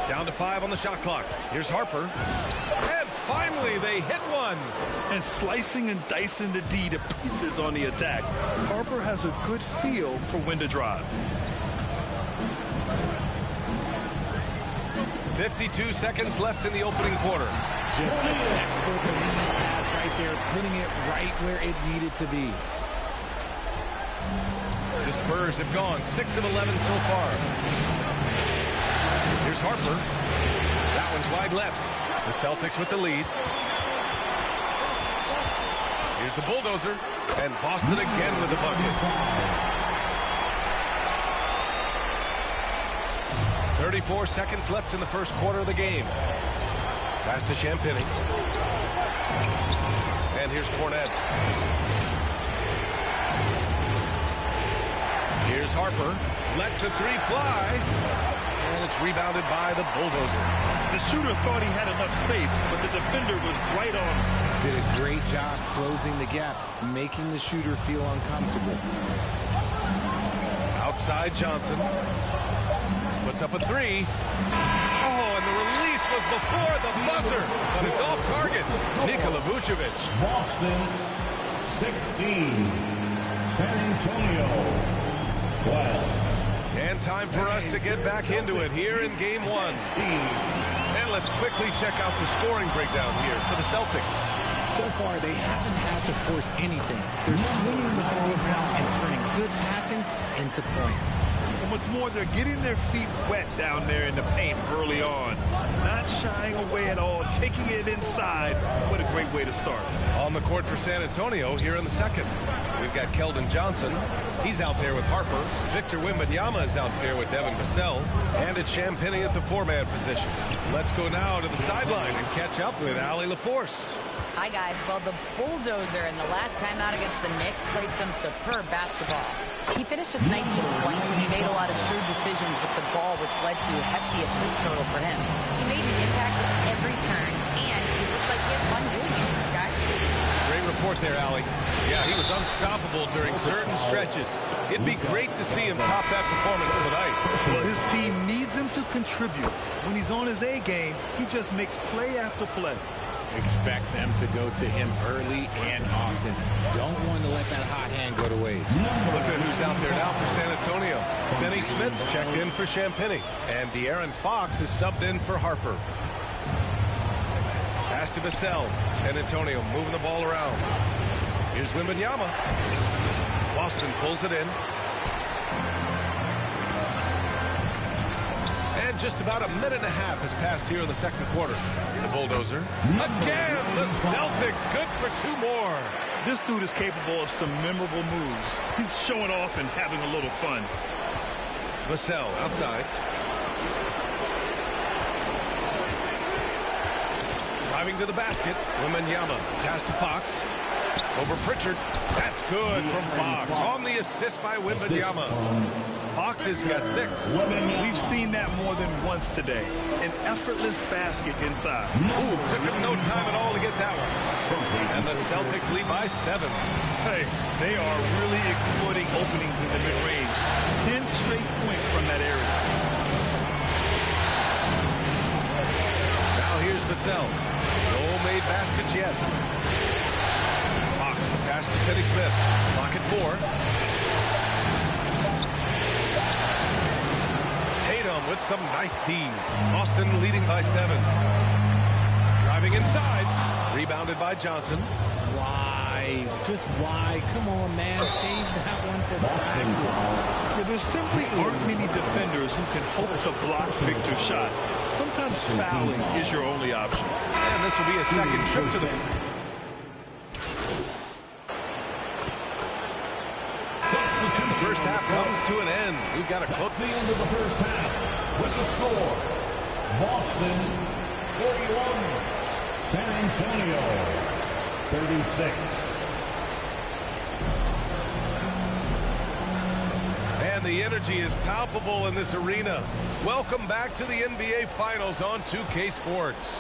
Down to 5 on the shot clock. Here's Harper. And finally, they hit one. And slicing and dicing the D to pieces on the attack. Harper has a good feel for when to drive. 52 seconds left in the opening quarter. Just a textbook elite pass right there, putting it right where it needed to be. The Spurs have gone 6 of 11 so far. Here's Harper. That one's wide left. The Celtics with the lead. Here's the bulldozer. And Boston again with the bucket. 34 seconds left in the first quarter of the game. Pass to Champagny. And here's Cornette. Here's Harper. Lets the three fly. And it's rebounded by the bulldozer. The shooter thought he had enough space, but the defender was right on him. Did a great job closing the gap, making the shooter feel uncomfortable. Outside Johnson. Puts up a three. Oh, and the release was before the buzzer, but it's off target. Nikola Vucevic. Boston 16, San Antonio 12. And time for us to get back into it here in game one. And let's quickly check out the scoring breakdown here for the Celtics. So far, they haven't had to force anything. They're swinging the ball around and turning good passing into points. And what's more, they're getting their feet wet down there in the paint early on. Not shying away at all, taking it inside. What a great way to start. On the court for San Antonio here in the second. We've got Keldon Johnson. He's out there with Harper. Victor Wembanyama is out there with Devin Vassell. And it's Champagny at the four-man position. Let's go now to the sideline and catch up with Allie LaForce. Hi, guys. Well, the bulldozer in the last time out against the Knicks played some superb basketball. He finished with 19 points, and he made a lot of shrewd decisions with the ball, which led to a hefty assist total for him. He made an impact at every turn, and he looked like he had fun doing it, guys. Great report there, Allie. Yeah, he was unstoppable during certain stretches. It'd be great to see him top that performance tonight. Well, his team needs him to contribute. When he's on his A game, he just makes play after play. Expect them to go to him early and often. Don't want to let that hot hand go to waste. Look at who's out there now for San Antonio. Finney Smith's checked in for Champagny. And De'Aaron Fox is subbed in for Harper. Pass to Vassell. San Antonio moving the ball around. Here's Wembanyama. Boston pulls it in. And just about a minute and a half has passed here in the second quarter. The bulldozer. Again, the Celtics good for two more. This dude is capable of some memorable moves. He's showing off and having a little fun. Vassell outside. Driving to the basket. Wembanyama. Pass to Fox. Over Pritchard. That's good from Fox. On the assist by Wembanyama. Fox has got 6. We've seen that more than once today. An effortless basket inside. Ooh, took him no time at all to get that one. And the Celtics lead by 7. Hey, they are really exploiting openings in the mid-range. 10 straight points from that area. Now here's Vassell. No made baskets yet. Fox, the pass to Finney Smith. Clock at 4. Tatum with some nice D. Boston leading by 7. Driving inside. Rebounded by Johnson. Why? Just why? Come on, man. Save that one for practice. Yeah, there simply aren't many defenders who can hope to block Victor's shot. Sometimes fouling is your only option. And this will be a second trip to the... First half comes to an end. We've got a close. The end of the first half with the score. Boston 41, San Antonio 36. And the energy is palpable in this arena. Welcome back to the NBA Finals on 2K Sports.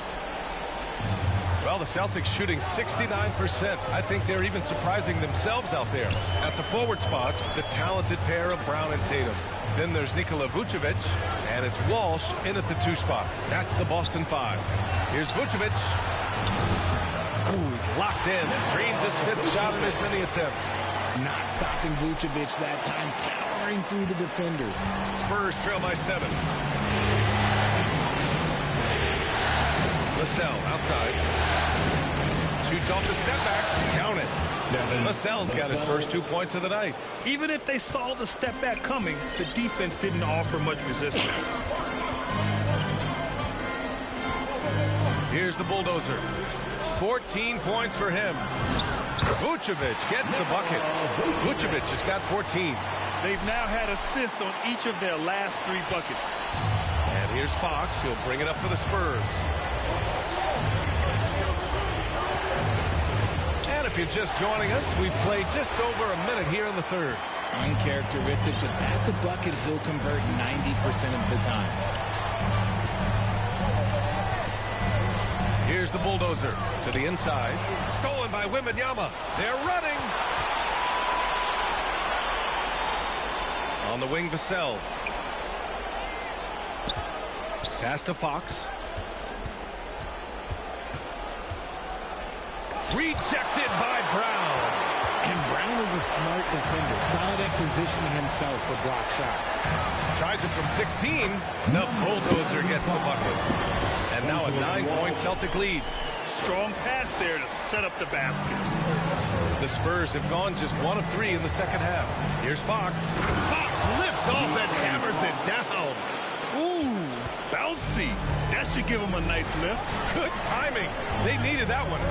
Well, the Celtics shooting 69%. I think they're even surprising themselves out there. At the forward spots, the talented pair of Brown and Tatum. Then there's Nikola Vucevic, and it's Walsh in at the 2 spot. That's the Boston 5. Here's Vucevic. Ooh, he's locked in and drains his 5th shot in as many attempts. Not stopping Vucevic that time, powering through the defenders. Spurs trail by 7. Vassell outside. Shoots off the step back. Count it. Vassell's got his first 2 points of the night. Even if they saw the step back coming, the defense didn't offer much resistance. Here's the bulldozer. 14 points for him. Vucevic gets the bucket. Vucevic has got 14. They've now had assists on each of their last 3 buckets. And here's Fox. He'll bring it up for the Spurs. And if you're just joining us, we've played just over a minute here in the 3rd. Uncharacteristic, but that's a bucket he'll convert 90% of the time. Here's the bulldozer to the inside. Stolen by Wembanyama. They're running. On the wing, Vassell. Pass to Fox. Rejected by Brown. And Brown is a smart defender. Saw that positioning himself for block shots. Tries it from 16. The bulldozer gets the bucket. And now a 9-point Celtic lead. Strong pass there to set up the basket. The Spurs have gone just 1 of 3 in the second half. Here's Fox. Fox lifts off and hammers it down. Ooh, bouncy. That should give him a nice lift. Good timing. They needed that one.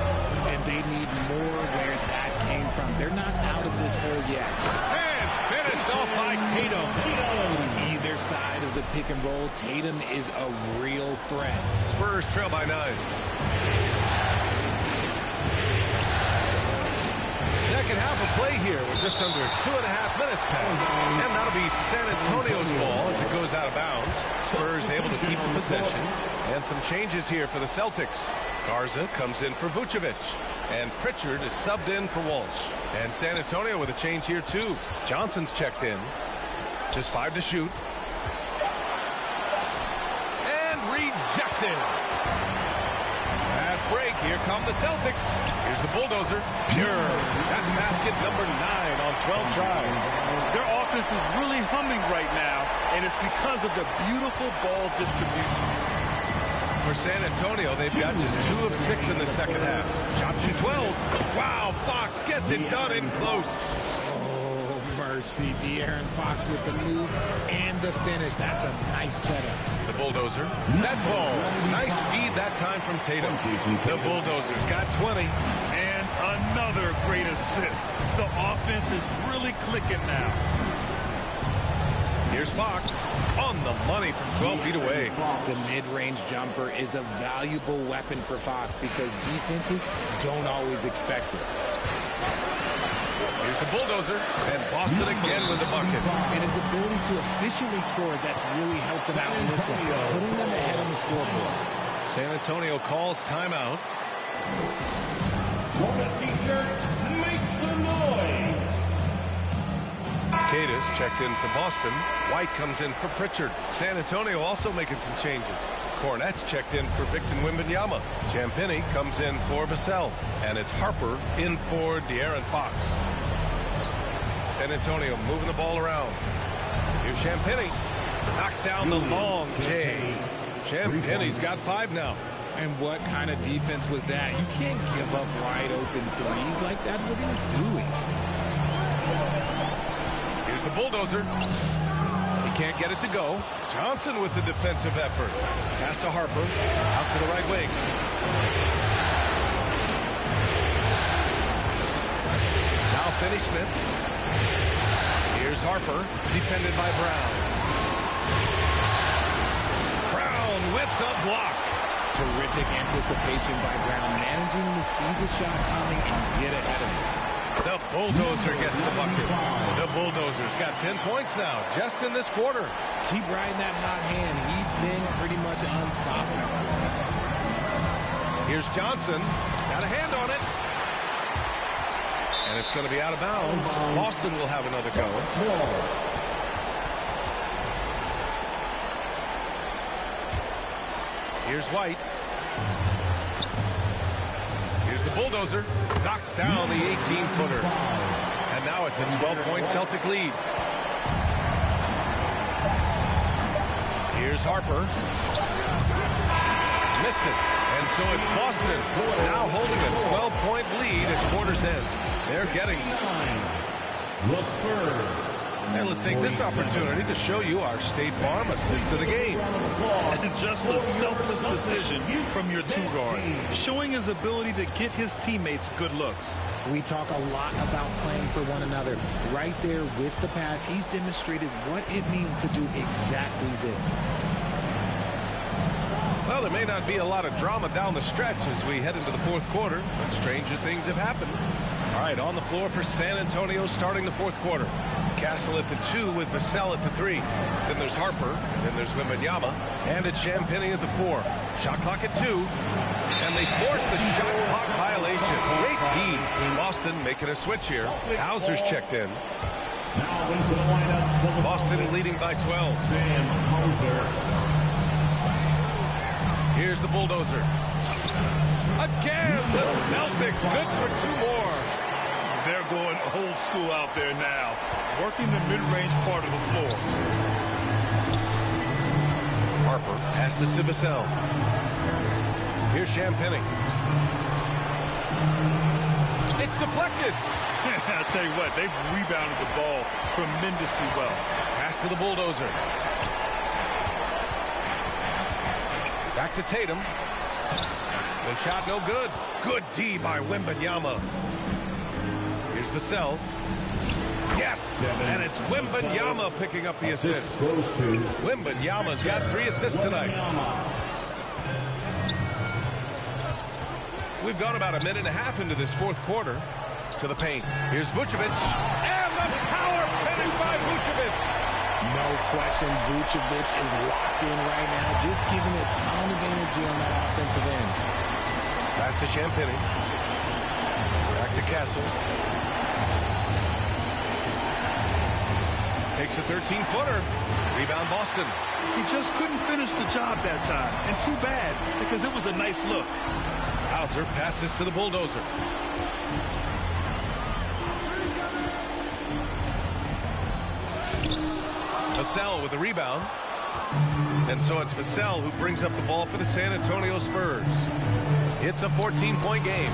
And they need more where that came from. They're not out of this hole yet. And finished off by Tatum. Either side of the pick and roll, Tatum is a real threat. Spurs trail by 9. Second half of play here with just under 2.5 minutes passed. And that'll be San Antonio's ball as it goes out of bounds. Spurs able to keep the possession. And some changes here for the Celtics. Garza comes in for Vucevic. And Pritchard is subbed in for Walsh. And San Antonio with a change here too. Johnson's checked in. Just 5 to shoot. And rejected. Pass break. Here come the Celtics. Here's the bulldozer. Pure. That's basket number 9 on 12 tries. Their offense is really humming right now, and it's because of the beautiful ball distribution. For San Antonio, they've got just 2 of 6 in the second half. Shots from 12. Wow, Fox gets it done in close. Oh, mercy. De'Aaron Fox with the move and the finish. That's a nice setup. The bulldozer. That falls. Nice feed that time from Tatum. The bulldozer's got 20. And another great assist. The offense is really clicking now. Here's Fox on the money from 12 feet away. The mid-range jumper is a valuable weapon for Fox because defenses don't always expect it. Here's the bulldozer, and Boston again with the bucket. And his ability to efficiently score, that's really helped them out in this one, putting them ahead on the scoreboard. San Antonio calls timeout. For the t-shirt, make some noise. Cadis checked in for Boston. White comes in for Pritchard. San Antonio also making some changes. Cornette's checked in for Victor Wembanyama. Champagnie comes in for Vassell. And it's Harper in for De'Aaron Fox. San Antonio moving the ball around. Here's Champagnie. Knocks down the long J. Champagnie's got 5 now. And what kind of defense was that? You can't give up wide open threes like that. What are you doing? Here's the bulldozer. He can't get it to go. Johnson with the defensive effort. Pass to Harper. Out to the right wing. Now Finney-Smith. Here's Harper. Defended by Brown. Brown with the block. Terrific anticipation by Brown, managing to see the shot coming and get ahead of it. The bulldozer gets the bucket. The bulldozer's got 10 points now, just in this quarter. Keep riding that hot hand. He's been pretty much unstoppable. Here's Johnson. Got a hand on it. And it's going to be out of bounds. Boston will have another go. Here's White. Here's the bulldozer. Knocks down the 18-footer. And now it's a 12-point Celtic lead. Here's Harper. Missed it. And so it's Boston now holding a 12-point lead at quarter's end. They're getting The Spurs. And let's take this opportunity to show you our State Farm assist to the game. And just a selfless decision from your two-guard, showing his ability to get his teammates good looks. We talk a lot about playing for one another. Right there with the pass, he's demonstrated what it means to do exactly this. Well, there may not be a lot of drama down the stretch as we head into the fourth quarter, but stranger things have happened. All right, on the floor for San Antonio starting the fourth quarter. Castle at the 2 with Vassell at the 3. Then there's Harper. Then there's Wembanyama. And it's Champagnie at the 4. Shot clock at 2. And they force the shot clock violation. Great D. Boston making a switch here. Hauser's checked in. Now into the lineup. Boston leading by 12. Sam Hauser. Here's the bulldozer. Again, the Celtics good for 2 more. They're going old school out there now, working the mid-range part of the floor. Harper passes to Vassell. Here's Champagnie. It's deflected. I'll tell you what, they've rebounded the ball tremendously well. Pass to the bulldozer. Back to Tatum. The shot no good. Good D by Wembanyama. Here's Vassell. Yes! And it's Wembanyama picking up the assist. Wembanyama's got 3 assists tonight. We've gone about a minute and a half into this fourth quarter. To the paint. Here's Vucevic. And the power finish by Vucevic. No question, Vucevic is locked in right now, just giving a ton of energy on that offensive end. Pass to Champagnie. Back to Castle. Takes a 13-footer. Rebound Boston. He just couldn't finish the job that time. And too bad, because it was a nice look. Hauser passes to the bulldozer. Vassell with the rebound. And so it's Vassell who brings up the ball for the San Antonio Spurs. It's a 14-point game.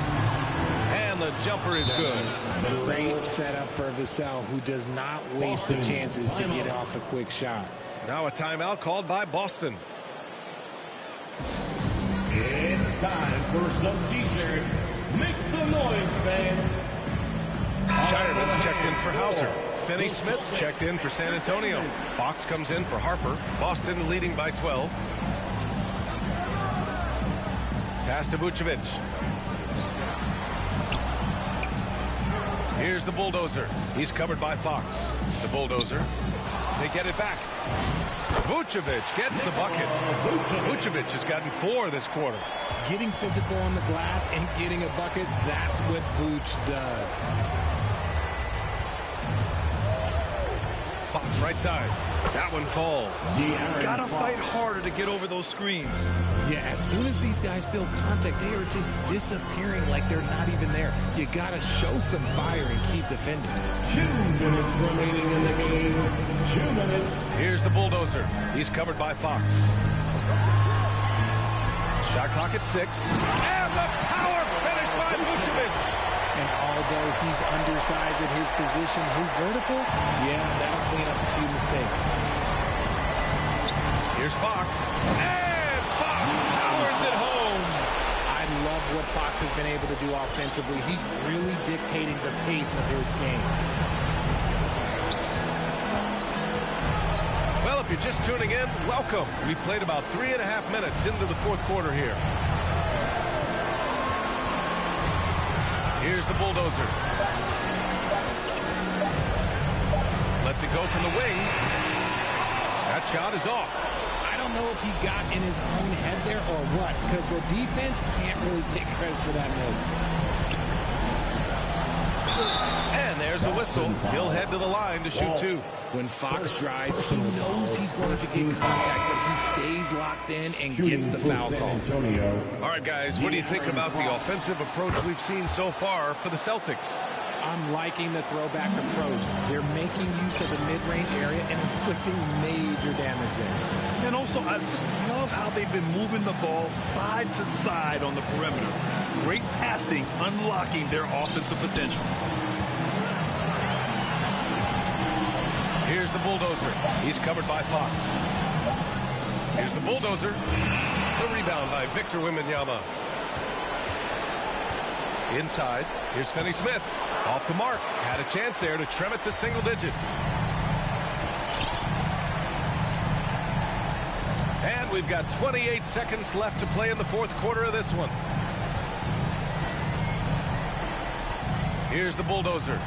And the jumper is good. Great setup for Vassell, who does not waste the chances to get off a quick shot. Now a timeout called by Boston. It's time for some T-shirts. Make some noise, fans. Shireman's checked in for Hauser. Finney-Smith's checked in for San Antonio. Fox comes in for Harper. Boston leading by 12. Pass to Vucevic. Here's the bulldozer. He's covered by Fox. The bulldozer. They get it back. Vucevic gets the bucket. Vucevic has gotten 4 this quarter. Getting physical on the glass and getting a bucket, that's what Vuce does. Fox right side. That one falls. Gotta fight harder to get over those screens. Yeah, as soon as these guys feel contact, they are just disappearing like they're not even there. You gotta show some fire and keep defending. 2 minutes remaining in the game. 2 minutes. Here's the bulldozer. He's covered by Fox. Shot clock at 6. And the power finish by Vucevic. And although he's undersized at his position, his vertical, yeah, that'll clean up a few mistakes. Here's Fox. And Fox powers it home. I love what Fox has been able to do offensively. He's really dictating the pace of his game. Well, if you're just tuning in, welcome. We played about 3.5 minutes into the fourth quarter here. Here's the bulldozer. Lets it go from the wing. That shot is off. I don't know if he got in his own head there or what, because the defense can't really take credit for that miss. And there's a whistle. He'll head to the line to shoot two. When Fox drives, he knows he's going to get contact, but he stays locked in and gets the foul call. All right, guys, what do you think about the offensive approach we've seen so far for the Celtics? I'm liking the throwback approach. They're making use of the mid-range area and inflicting major damage there. And also, I just love how they've been moving the ball side to side on the perimeter. Great passing, unlocking their offensive potential. Here's the bulldozer. He's covered by Fox. Here's the bulldozer. The rebound by Victor Wembanyama. Inside, here's Finney-Smith. Off the mark. Had a chance there to trim it to single digits. And we've got 28 seconds left to play in the fourth quarter of this one. Here's the bulldozer.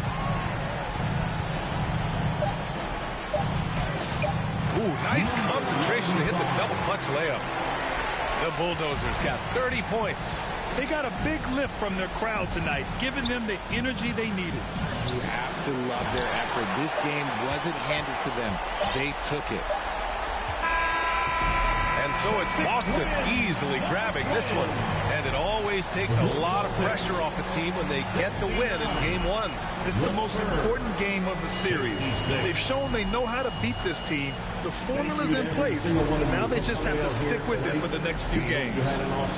Ooh, nice concentration to hit the double clutch layup. The bulldozer's got 30 points. They got a big lift from their crowd tonight, giving them the energy they needed. You have to love their effort. This game wasn't handed to them. They took it. And so it's Boston easily grabbing this one. And it always takes a lot of pressure off a team when they get the win in game one. It's the most important game of the series. They've shown they know how to beat this team. The formula's in place. Now they just have to stick with it for the next few games.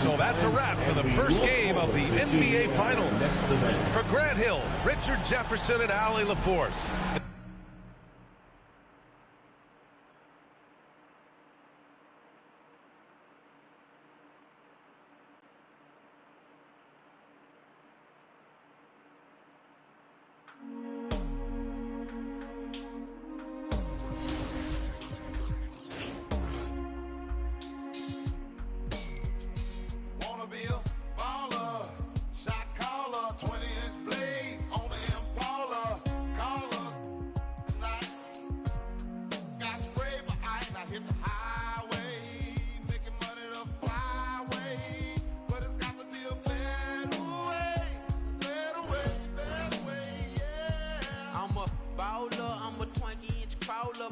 So that's a wrap for the first game of the NBA Finals. For Grant Hill, Richard Jefferson, and Allie LaForce.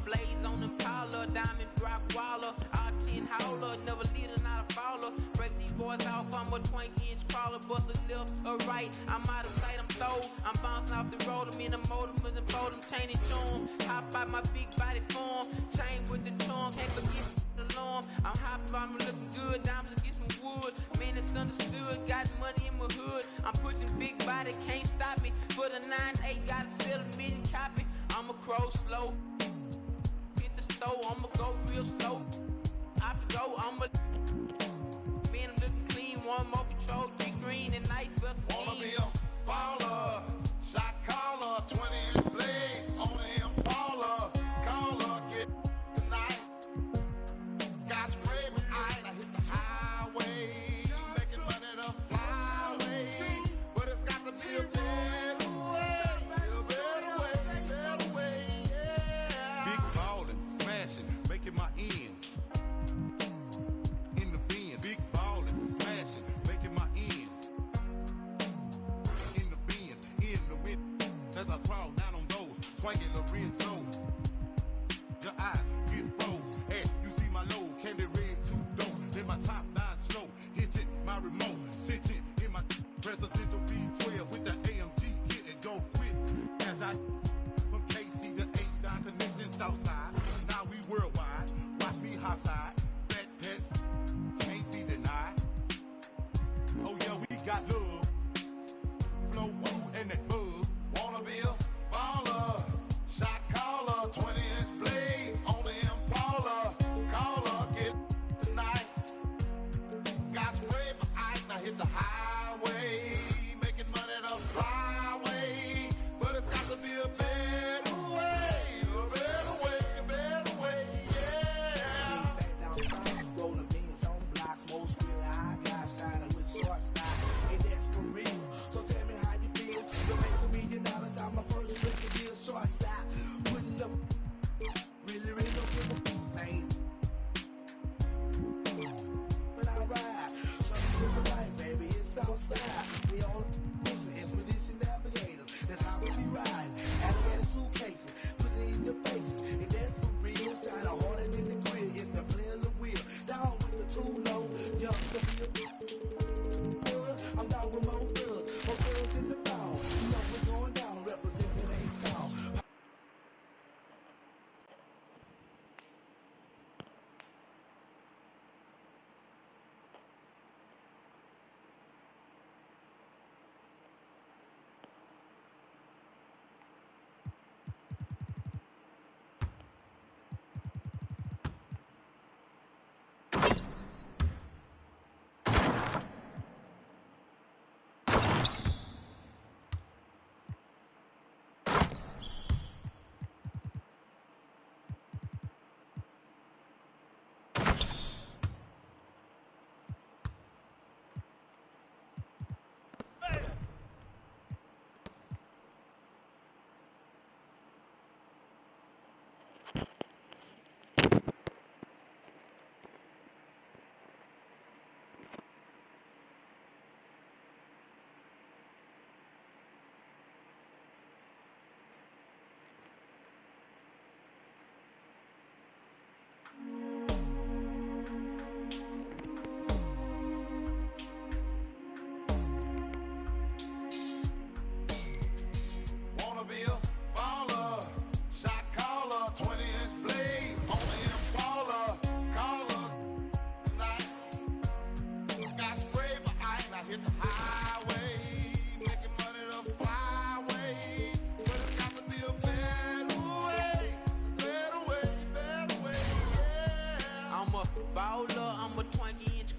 Blaze on them collar, diamond rock waller, R10 howler, never leader, not a follower. Break these boys off, I'm a 20-inch crawler, bust a left or right. I'm out of sight, I'm throw. I'm bouncing off the road, I'm in the motor, and fold them, chain and tune. Hop out my big body form, chain with the tongue, can't forget the alarm. I'm hopping, I'm looking good, diamonds get some wood. Man, it's understood, got money in my hood. I'm pushing big body, can't stop me. For the 9-8, gotta sell a million copy. I'm a crow slow. I'ma go real slow. I have to go, man, I'm looking clean. One more control, 3 green and nice bust. Wanna be a baller, shot caller, 20-inch blades on the Impala. Caller, get tonight. Got spray with ice, I hit the highway, making money to fly away. But it's got to be a better way, a better way, yeah. Big ball and smashing.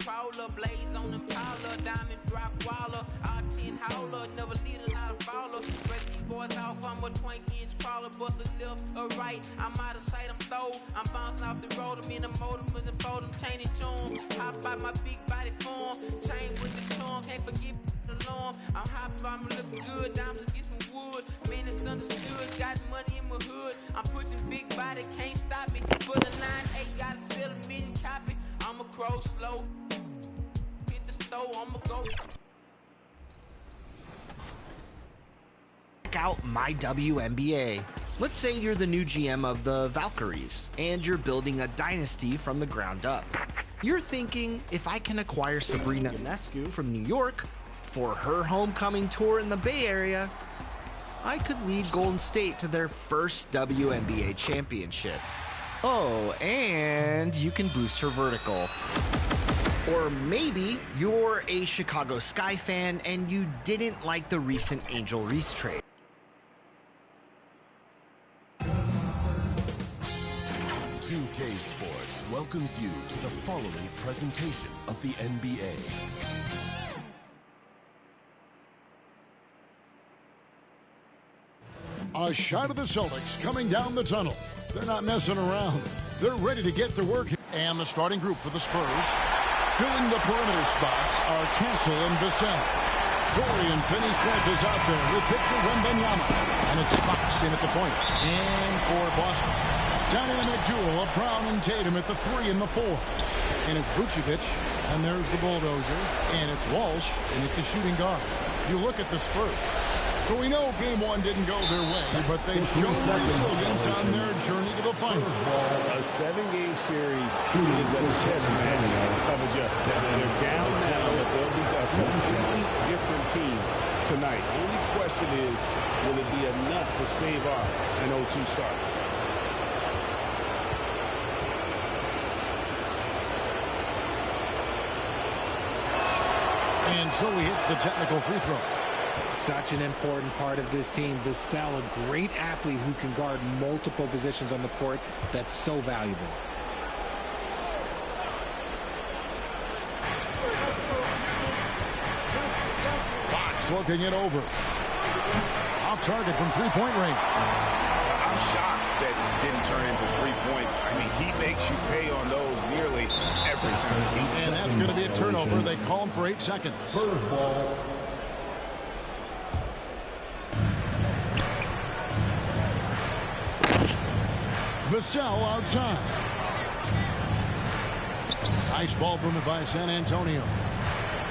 crawler, blaze on them powder, diamond rock waller, R10 howler, never lead a not a follower. Break these boys off, I'm a 20-inch crawler, bust a left or right. I'm out of sight, I'm throw. I'm bouncing off the road, I'm in the motor, and fold them, chain and tune. Hop out my big body form, chain with the tune, can't forget the alarm. I'm hot, I'm looking good, diamonds get from wood. Man, it's understood, got money in my hood. I'm pushing big body, can't stop me. For the 9-8, gotta sell a million copy. I'm a crow slow. Hit the stove, I'ma go. Check out my WNBA. Let's say you're the new GM of the Valkyries, and you're building a dynasty from the ground up. You're thinking, if I can acquire Sabrina Ionescu from New York for her homecoming tour in the Bay Area, I could lead Golden State to their first WNBA championship. Oh, and you can boost her vertical. Or maybe you're a Chicago Sky fan and you didn't like the recent Angel Reese trade. K-Sports welcomes you to the following presentation of the NBA. A shot of the Celtics coming down the tunnel. They're not messing around. They're ready to get to work. And the starting group for the Spurs. Filling the perimeter spots are Castle and Vassell. Dorian Finney-Smith is out there with Victor Wembanyama. And it's Fox in at the point. And for Boston, dynamic duel of Brown and Tatum at the 3 and the 4. And it's Vucevic, and there's the bulldozer. And it's Walsh, and it's the shooting guard. You look at the Spurs. So we know game one didn't go their way, but they've shown resilience on their journey to the finals. A 7-game series is a chess match of adjustments. They're down now, but they'll be a completely different team tonight. The only question is, will it be enough to stave off an 0-2 start? And so he hits the technical free throw. Such an important part of this team. Vassell, a great athlete who can guard multiple positions on the court. That's so valuable. Fox looking it over. Off target from three-point range. I'm shocked that it didn't turn into 3 points. I mean, he makes you pay on those nearly every time. And that's going to be a turnover. They call him for 8 seconds. First ball. Vassell outside. Nice ball movement by San Antonio.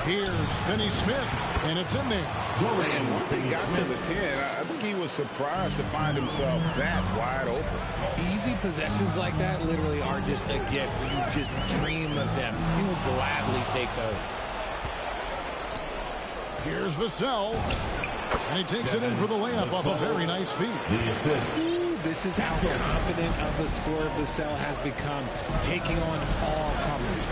Here's Finney-Smith, and it's in there. And once he got to the 10, I think he was surprised to find himself that wide open. Easy possessions like that literally are just a gift. You just dream of them. He will gladly take those. Here's Vassell, and he takes it in for the layup off a very nice feed. This is how confident of a scorer Vassell has become, taking on all comers.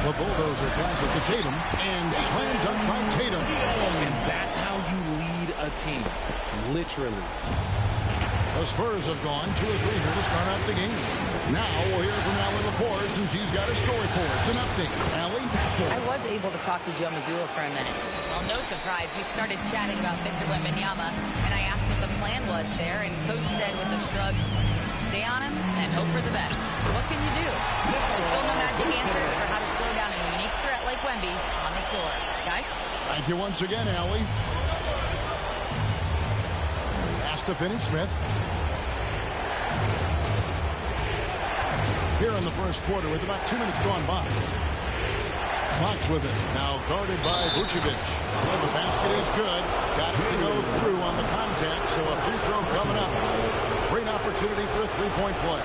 The bulldozer passes to Tatum, and slam dunk by Tatum. And that's how you lead a team, literally. The Spurs have gone 2 or 3 here to start out the game. Now we'll hear from Allie LaForce, and she's got a story for us. An update. Allie? I was able to talk to Joe Mazzulla for a minute. Well, no surprise, we started chatting about Victor Wembanyama, and I asked what the plan was there, and Coach said with a shrug, stay on him and hope for the best. What can you do? So still no magic answers for how to slow down a unique threat like Wemby on the floor. Guys? Thank you once again, Allie. Pass to Finney-Smith. Here in the first quarter with about 2 minutes gone by. Fox with it. Now guarded by Vucevic. So the basket is good. Got it to go through on the contact. So a free throw coming up. Great opportunity for a three-point play.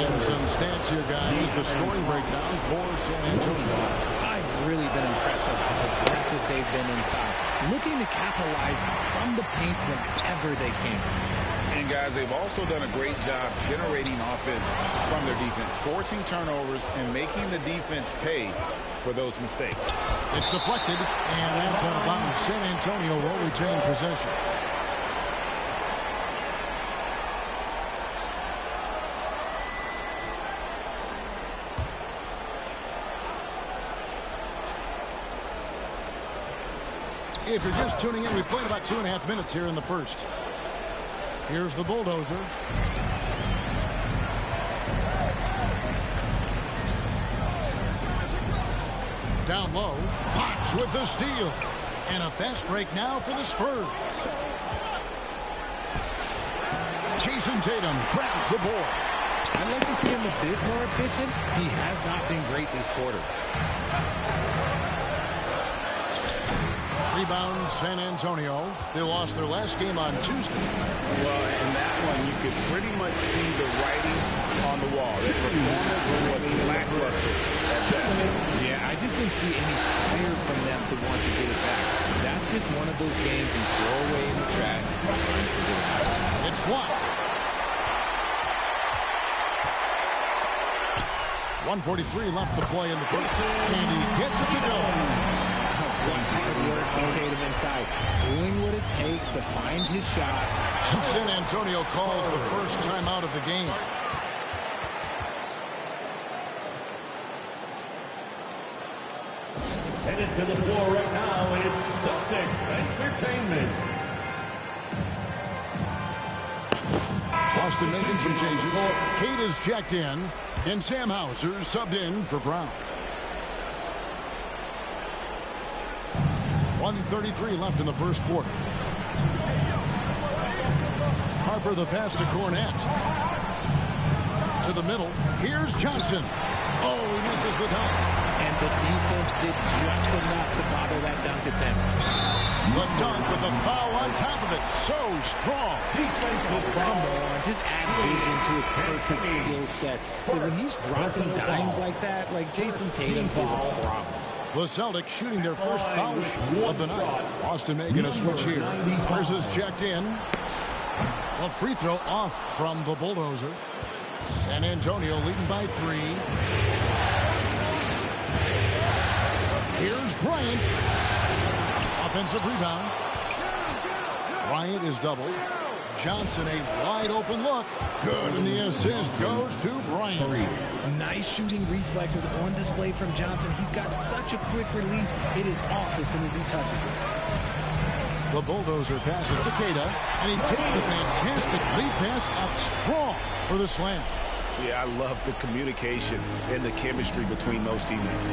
And some stats here, guys. The scoring breakdown for San Antonio. I've really been impressed with how aggressive they've been inside. Looking to capitalize from the paint whenever they can. And, guys, they've also done a great job generating offense from their defense, forcing turnovers and making the defense pay for those mistakes. It's deflected, and that's out of bounds. San Antonio will retain possession. If you're just tuning in, we played about 2.5 minutes here in the first. Here's the bulldozer. Down low, Fox with the steal. And a fast break now for the Spurs. Jason Tatum grabs the board. I'd like to see him a bit more efficient. He has not been great this quarter. Rebound, San Antonio. They lost their last game on Tuesday. Well, in that one, you could pretty much see the writing on the wall. Their performance was lackluster at best. Yeah, I just didn't see any fire from them to want to get it back. That's just one of those games you throw away in the trash and try and forget about it. It's blocked. 1:43 left to play in the first. And he gets it to go. What hard work from Tatum inside. Doing what it takes to find his shot. San Antonio calls the first timeout of the game. Headed to the floor right now, it's Celtics Entertainment. Boston making some changes. Kate is checked in, and Sam Hauser subbed in for Brown. 1:33 left in the first quarter. Harper the pass to Cornette. To the middle. Here's Johnson. Oh, he misses the dunk. And the defense did just enough to bother that dunk attempt. The dunk with the foul on top of it. So strong. Come on, just add vision to a perfect skill set. But when he's dropping dimes like that, like Jason Tatum is a problem. The Celtics shooting their first foul of the night. Boston making a switch here. First is checked in. A free throw off from the bulldozer. San Antonio leading by 3. Here's Bryant. Offensive rebound. Bryant is doubled. Johnson, a wide open look. Good, and the assist goes to Bryant. Nice shooting reflexes on display from Johnson. He's got such a quick release. It is off as soon as he touches it. The bulldozer passes to Keita, and he takes the fantastic lead pass up strong for the slam. Yeah, I love the communication and the chemistry between those teammates.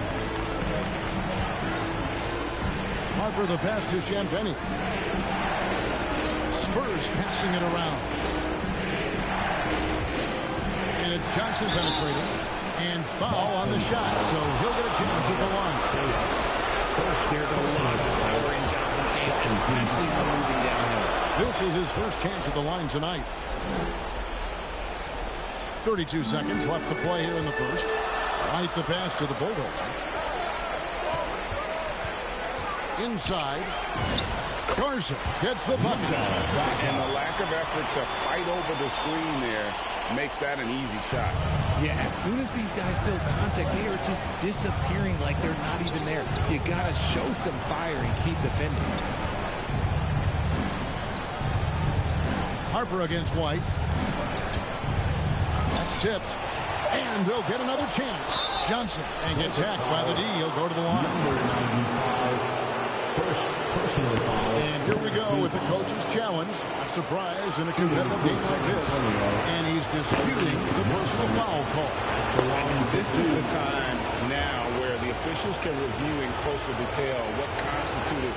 Harper the pass to Champagny. Spurs passing it around. And it's Johnson penetrating. And foul on the shot, so he'll get a chance at the line. There's a lot of power in Johnson's game, especially when moving downhill. This is his first chance at the line tonight. 32 seconds left to play here in the first. Right the pass to the bulldozer. Inside. Garza gets the bucket. And the lack of effort to fight over the screen there makes that an easy shot. Yeah, as soon as these guys build contact, they are just disappearing like they're not even there. You got to show some fire and keep defending. Harper against White. That's tipped. And they'll get another chance. Johnson and gets hacked by the D. He'll go to the line. And here we go with the coach's challenge. Not surprised in a competitive game like this. And he's disputing the personal foul call. And this is the time now where the officials can review in closer detail what constituted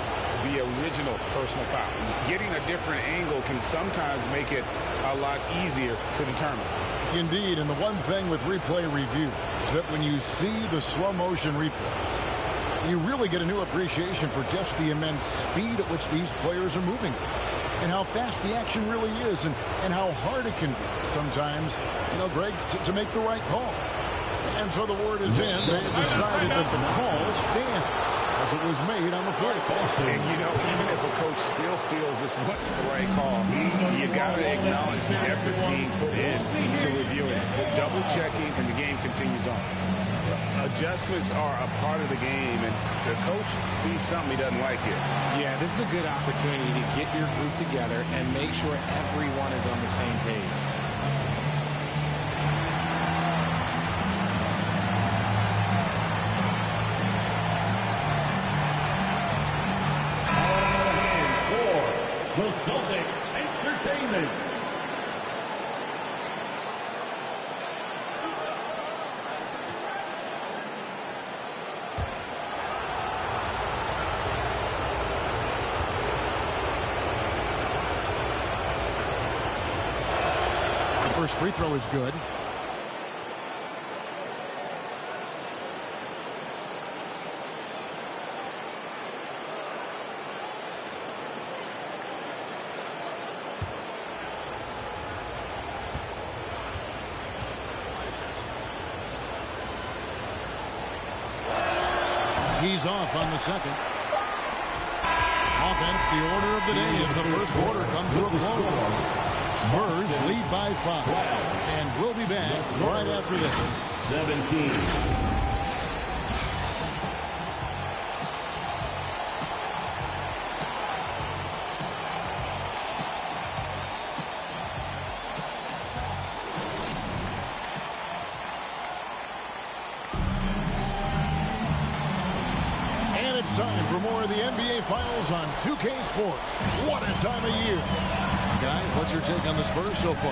the original personal foul. Getting a different angle can sometimes make it a lot easier to determine. Indeed, and the one thing with replay review is that when you see the slow motion replays, you really get a new appreciation for just the immense speed at which these players are moving and how fast the action really is and how hard it can be sometimes, you know, Greg, to make the right call. And so the word is in. They decided that the call stands as it was made on the floor. And, you know, even if a coach still feels this wasn't the right call, you got to acknowledge the effort being put in to review it. Double checking, and the game continues on. Adjustments are a part of the game, and the coach sees something he doesn't like here. Yeah, this is a good opportunity to get your group together and make sure everyone is on the same page. Celtics Entertainment. The first free throw is good. He's off on the second. Offense, the order of the day as the first quarter comes to a close. Spurs lead by 5. And we'll be back right after this. 17. Time for more of the NBA Finals on 2K Sports. What a time of year. Guys, what's your take on the Spurs so far?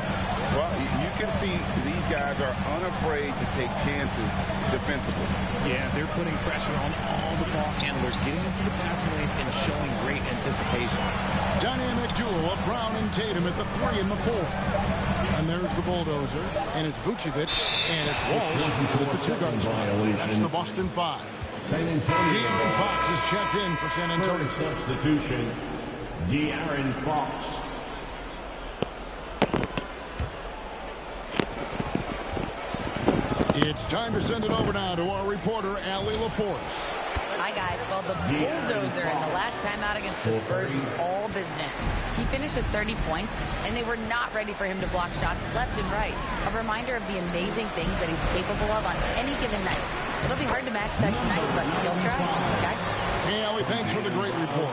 Well, you can see these guys are unafraid to take chances defensively. Yeah, they're putting pressure on all the ball handlers, getting into the passing lanes and showing great anticipation. Dynamic duo of Brown and Tatum at the 3 and the 4. And there's the bulldozer, and it's Vucevic, and it's Walsh at the 2-guard spot. That's the Boston 5. San Antonio. De'Aaron Fox is checked in for San Antonio. Substitution, De'Aaron Fox. It's time to send it over now to our reporter, Allie Laporte. Hi, guys. Well, the bulldozer in the last time out against the Spurs was all business. He finished with 30 points, and they were not ready for him to block shots left and right. A reminder of the amazing things that he's capable of on any given night. It'll be hard to match that tonight, but he'll try. Guys? Hey, Allie, thanks for the great report.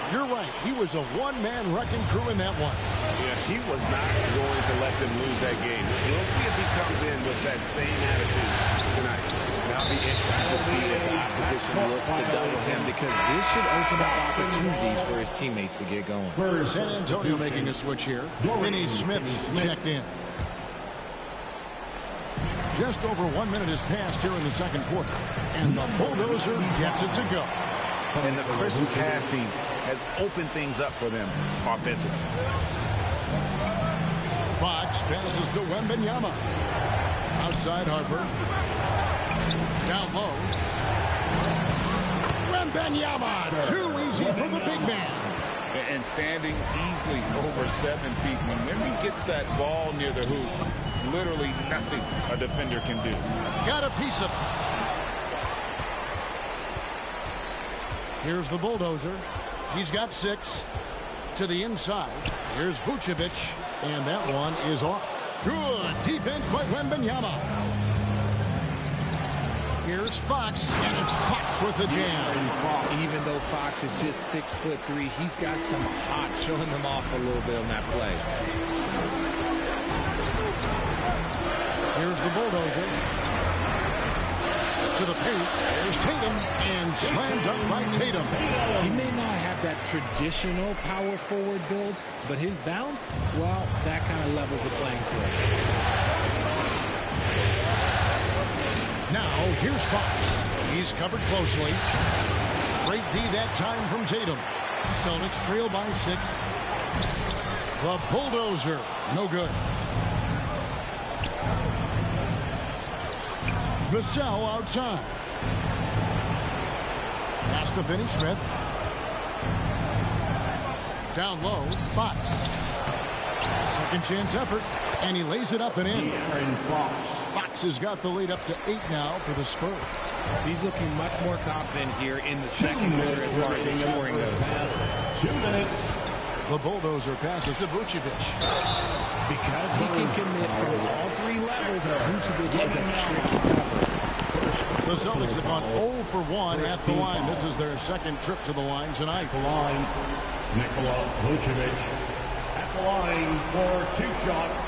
You're right. He was a one-man wrecking crew in that one. Yeah, he was not going to let them lose that game. We'll see if he comes in with that same attitude tonight. And I'll be interested to see if the opposition looks to double him, because this should open up opportunities for his teammates to get going. San Antonio making a switch here. Finney Smith checked in. Just over 1 minute has passed here in the second quarter. And the bulldozer gets it to go. And the crisp passing has opened things up for them offensively. Fox passes to Wembanyama. Outside Harper. Down low. Wembanyama. Too easy for the big man. And standing easily over 7 feet. When he gets that ball near the hoop, literally nothing a defender can do. Got a piece of it. Here's the bulldozer. He's got 6 to the inside. Here's Vucevic, and that one is off. Good defense by Wembanyama. Here's Fox, and it's Fox with the jam. Even though Fox is just 6'3", he's got some hot, showing them off a little bit on that play. Here's the bulldozer. To the paint. There's Tatum, and slam dunk by Tatum. He may not have that traditional power forward build, but his bounce, well, that kind of levels the playing field. Now, here's Fox. He's covered closely. Great D that time from Tatum. Celtics trail by 6. The bulldozer, no good. Vassell outside. Pass to Finney Smith. Down low, Fox. Second chance effort, and he lays it up and in. Fox has got the lead up to 8 now for the Spurs. He's looking much more confident here in the second quarter as far as his scoring goes. 2 minutes. The bulldozer passes to Vucevic. Because he can commit from all 3 levels, Vucevic is a tricky cover. The Celtics have gone 0 for 1 at the line. This is their second trip to the line tonight. The line, Nikola Vucevic at the line for 2 shots.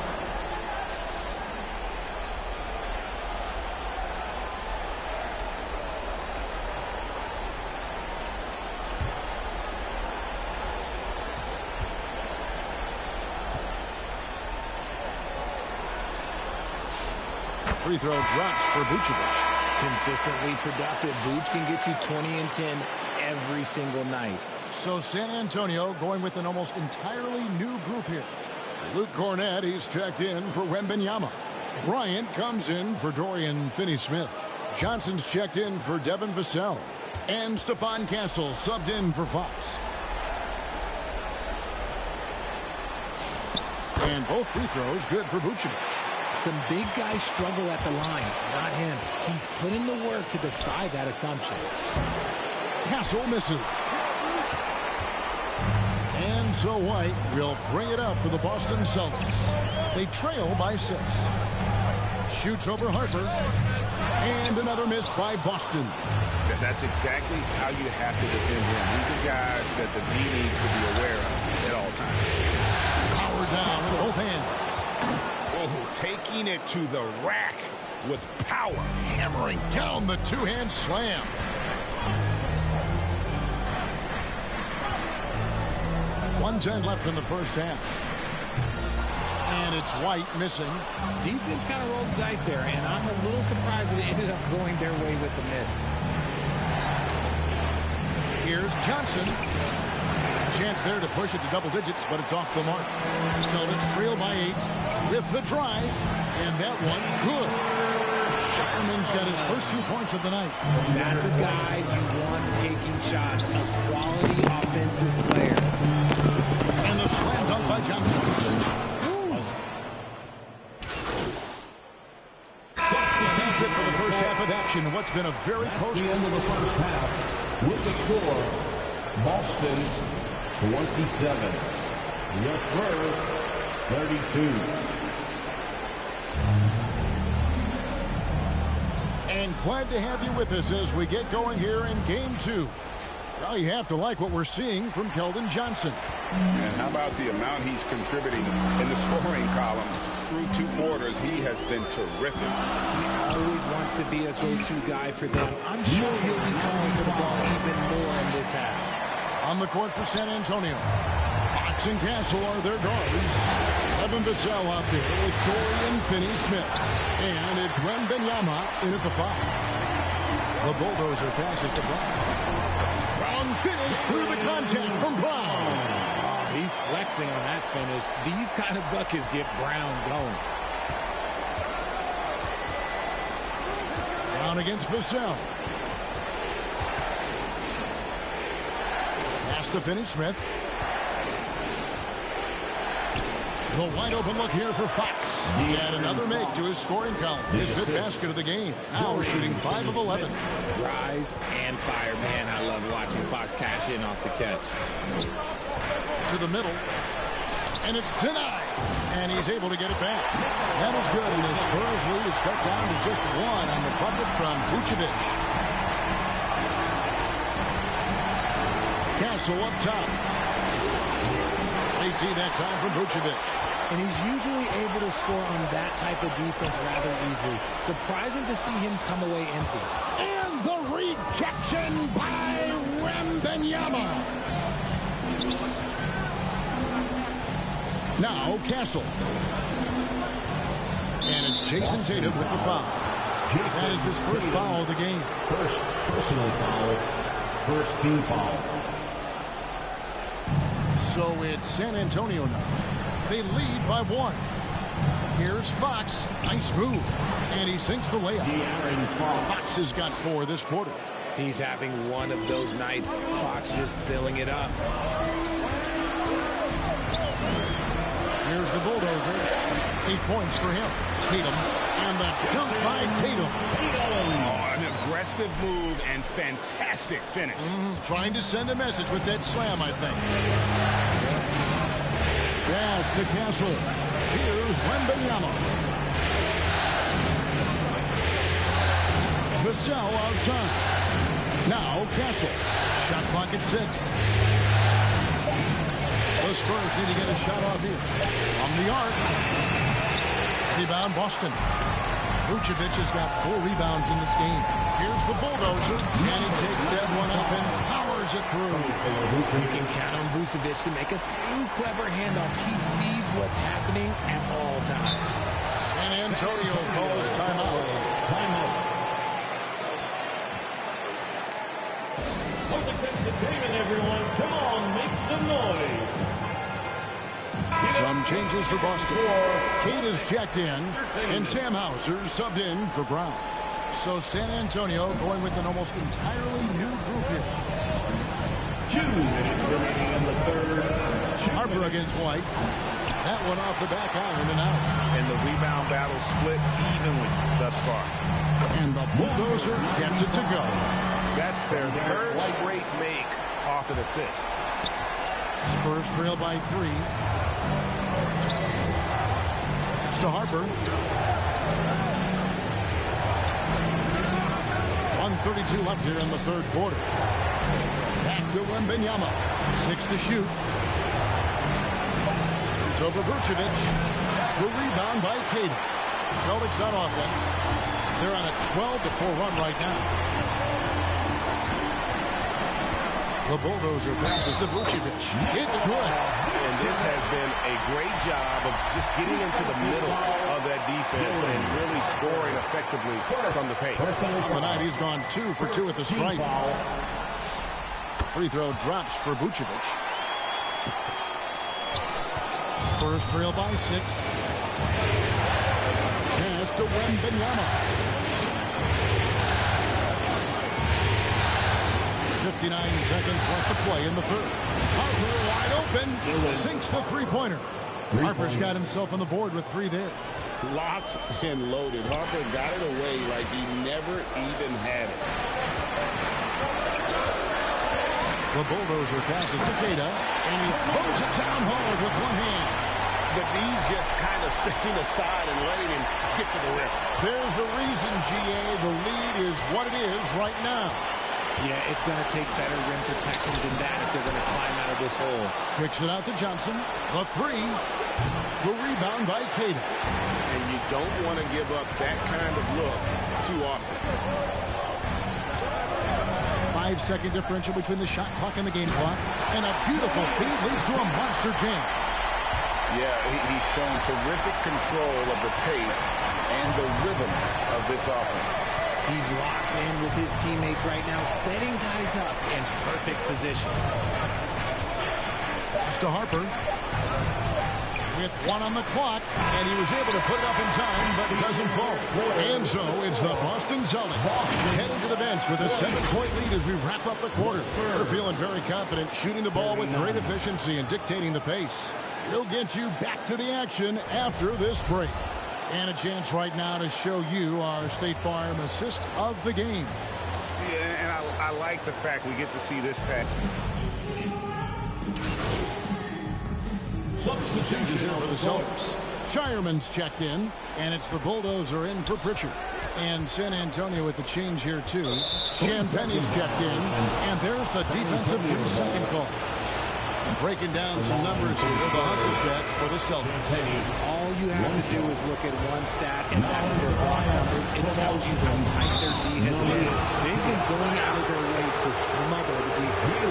free throw drops for Vucevic. Consistently productive. Vuce can get you 20 and 10 every single night. So San Antonio going with an almost entirely new group here. Luke Cornett, he's checked in for Wembanyama. Bryant comes in for Dorian Finney-Smith. Johnson's checked in for Devin Vassell. And Stephon Castle subbed in for Fox. And both free throws good for Vucevic. Some big guys struggle at the line. Not him. He's put in the work to defy that assumption. Castle misses. And so White will bring it up for the Boston Celtics. They trail by 6. Shoots over Harper. And another miss by Boston. That's exactly how you have to defend him. He's a guy that the D needs to be aware of at all times. Power down with both hands. Oh, taking it to the rack with power. Hammering down the two-hand slam. .110 left in the first half. And it's White missing. Defense kind of rolled the dice there, and I'm a little surprised that it ended up going their way with the miss. Here's Johnson. Chance there to push it to double digits, but it's off the mark. Celtics trail by 8 with the drive, and that one good. Shireman's got his first 2 points of the night. That's a guy you want taking shots, a quality offensive player. And the slam dunk by Johnson. That's it for the first half of action in what's been a very close end of the first half with the score, Boston 27, the Spurs 32. And glad to have you with us as we get going here in Game 2. Well, you have to like what we're seeing from Keldon Johnson. And how about the amount he's contributing in the scoring column? Through 2 quarters, he has been terrific. He always wants to be a go-to guy for them. I'm sure he'll be calling for the ball even more in this half. On the court for San Antonio, Fox and Castle are their guards. Devin Vassell out there with Dorian Finney-Smith. And it's Wembanyama in at the 5. The bulldozer passes to Brown. Brown finish through the contact from Brown. Oh, he's flexing on that finish. These kind of buckets get Brown going. Brown against Vassell. To Finney-Smith. The wide open look here for Fox. He had another make to his scoring column. His 5th basket of the game. Now shooting 5 of 11. Rise and fire. Man, I love watching Fox cash in off the catch. To the middle. And it's denied. And he's able to get it back. That is good. And the Spurs lead is cut down to just 1 on the bucket from Vucevic. Castle up top. 18 that time for Vucevic. And he's usually able to score on that type of defense rather easily. Surprising to see him come away empty. And the rejection by Wembanyama. Now Castle. And it's Jason Tatum with the foul. That is his first foul of the game. First personal foul. First team foul. So it's San Antonio now. They lead by 1. Here's Fox. Nice move. And he sinks the layup. Fox has got 4 this quarter. He's having one of those nights. Fox just filling it up. Here's the bulldozer. 8 points for him. Tatum. And the dunk by Tatum. Oh, an aggressive move and fantastic finish. Trying to send a message with that slam, I think. Pass to Castle. Here's Wembanyama. Vassell outside. Now Castle. Shot clock at 6. The Spurs need to get a shot off here. From the arc. Rebound Boston. Vucevic has got 4 rebounds in this game. Here's the bulldozer. And he takes that one up and powers it through. You can count on Vucevic to make a few clever handoffs. He sees what's happening at all times. San Antonio calls timeout. entertainment, everyone. Come on, make some noise. Some changes for Boston. Kate is checked in, and Sam Hauser subbed in for Brown. So San Antonio going with an almost entirely new group here. 2 minutes remaining in the third. Harper against White. That one off the back iron and out. And the rebound battle split evenly thus far. And the bulldozer gets it to go. That's their third straight make off an assist. Spurs trail by 3. It's to Harper. 1:32 left here in the third quarter. Back to Wembanyama. 6 to shoot. Shoots over Vucevic. The rebound by Cade. Celtics on offense. They're on a 12-4 run right now. The bulldozer passes to Vucevic. It's good. And this has been a great job of just getting into the middle of that defense and really scoring effectively from the paint. On the night, he's gone 2 for 2 at the stripe. Free throw drops for Vucevic. Spurs trail by 6. Pass to Wembanyama. 59 seconds left to play in the third. Harper wide open. Sinks the three-pointer. Harper's got himself on the board with 3 there. Locked and loaded. Harper got it away like he never even had it. The bulldozer passes to Queta, and he throws it down hard with one hand. The D just kind of staying aside and letting him get to the rim. There's a reason, GA. The lead is what it is right now. Yeah, it's going to take better rim protection than that if they're going to climb out of this hole. Kicks it out to Johnson. The 3. The rebound by Queta. And you don't want to give up that kind of look too often. 5-second differential between the shot clock and the game clock. And a beautiful feed leads to a monster jam. Yeah, he's shown terrific control of the pace and the rhythm of this offense. He's locked in with his teammates right now, setting guys up in perfect position. Pass to Harper. With 1 on the clock, and he was able to put it up in time, but it doesn't fall. And so it's the Boston Celtics heading to the bench with a 7-point lead as we wrap up the quarter. They're feeling very confident, shooting the ball with great efficiency and dictating the pace. We'll get you back to the action after this break. And a chance right now to show you our State Farm assist of the game. Yeah, and I like the fact we get to see this pass. Substitutions here for the Celtics. Shireman's checked in, and it's the bulldozer in for Pritchard. And San Antonio with the change here, too. Champagne's checked in, and there's the defensive 3-second call. Breaking down some numbers here, the hustle stats for the Celtics. All you have to do is look at one stat, and that's their block numbers. It tells you how tight their D has been. They've been going out of their way to smother the defense.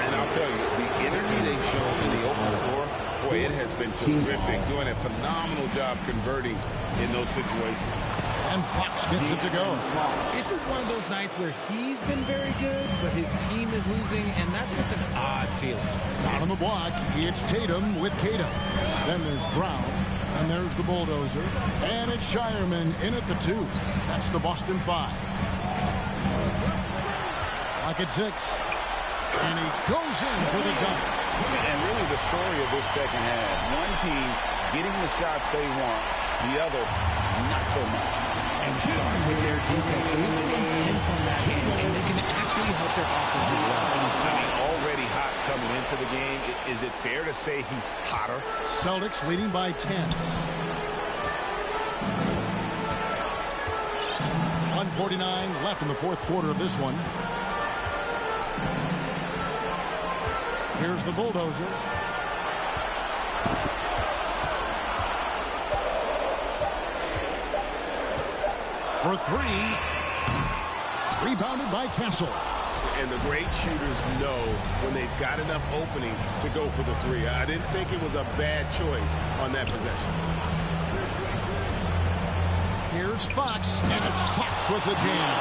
And I'll tell you, the energy they've shown in the open floor, boy, it has been terrific. Doing a phenomenal job converting in those situations. And Fox gets it to go. This is one of those nights where he's been very good, but his team is losing, and that's just an odd feeling. Out on the block, it's Tatum with Queta. Then there's Brown, and there's the bulldozer. And it's Shireman in at the 2. That's the Boston 5. Lock at 6. And he goes in for the dunk. And really the story of this second half. One team getting the shots they want, the other not so much. And start with their defense. They've been intense on that end, and they can actually help their offense as well. I mean, already hot coming into the game. Is it fair to say he's hotter? Celtics leading by 10. 1:49 left in the fourth quarter of this one. Here's the bulldozer. For 3. Rebounded by Castle. And the great shooters know when they've got enough opening to go for the 3. I didn't think it was a bad choice on that possession. Here's Fox, and it's Fox with the jam.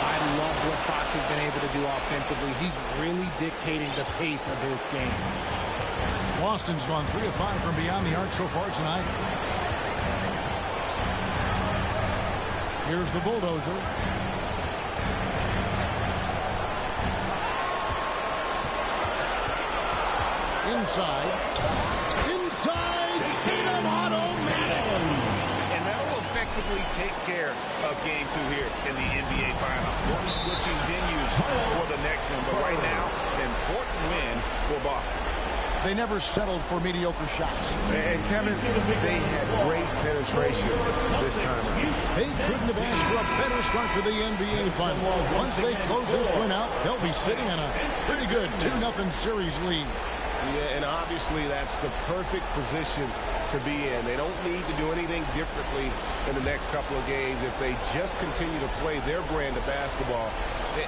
I I love what Fox has been able to do offensively. He's really dictating the pace of his game. Boston's gone 3 of 5 from beyond the arc so far tonight. Here's the bulldozer. Inside. Tatum automatic. And that will effectively take care of game 2 here in the NBA Finals. We'll be switching venues for the next one, but right now, an important win for Boston. They never settled for mediocre shots. And Kevin, they had great penetration this time around. They couldn't have asked for a better start to the NBA Finals. Once they close this one out, they'll be sitting on a pretty good 2-0 series lead. Yeah, and obviously that's the perfect position to be in. They don't need to do anything differently in the next couple of games if they just continue to play their brand of basketball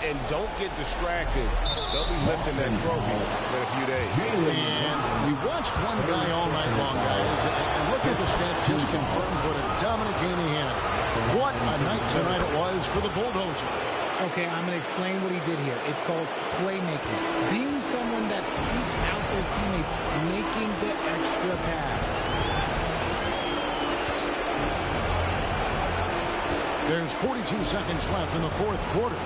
and don't get distracted. They'll be lifting that trophy in a few days. And we watched one guy all night long, guys, and looking at the stats just confirms what a dominant game he had. What a night tonight it was for the bulldozer. Okay, I'm going to explain what he did here. It's called playmaking. Being someone that seeks out their teammates, making the extra pass. There's 42 seconds left in the fourth quarter.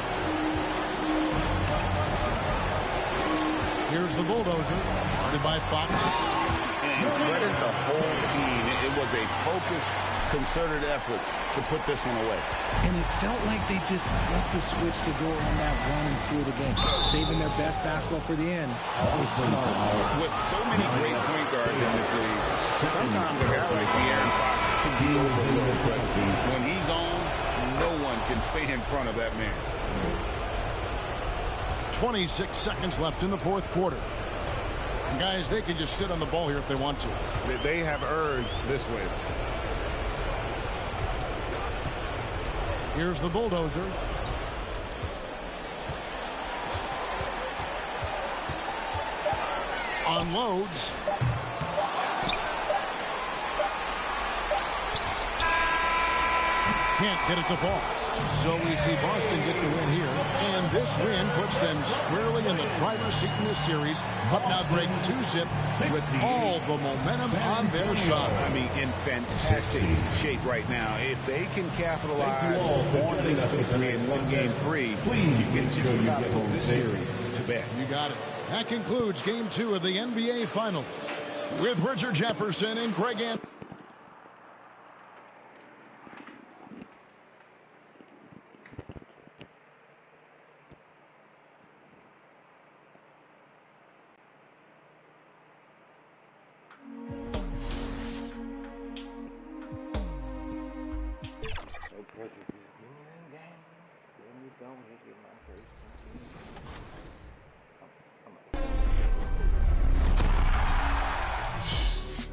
Here's the bulldozer, guarded by Fox. And credit the whole team. It was a focused, concerted effort to put this one away. And it felt like they just flipped the switch to go on that run and seal the game. Saving their best basketball for the end. Always smart. With so many great point guards in this league, sometimes a guy like De'Aaron Fox can be overlooked. But when he's on, no one can stay in front of that man. 26 seconds left in the fourth quarter. And guys, they can just sit on the ball here if they want to. They have earned this win. Here's the bulldozer. Unloads. Can't get it to fall. So we see Boston get the win here. And this win puts them squarely in the driver's seat in this series. Up now break 2-zip with all the momentum on their side. I mean, in fantastic shape right now. If they can capitalize on this victory and win game 3, you can just about put this series to bed. You got it. That concludes game 2 of the NBA Finals. With Richard Jefferson and Greg Anthony.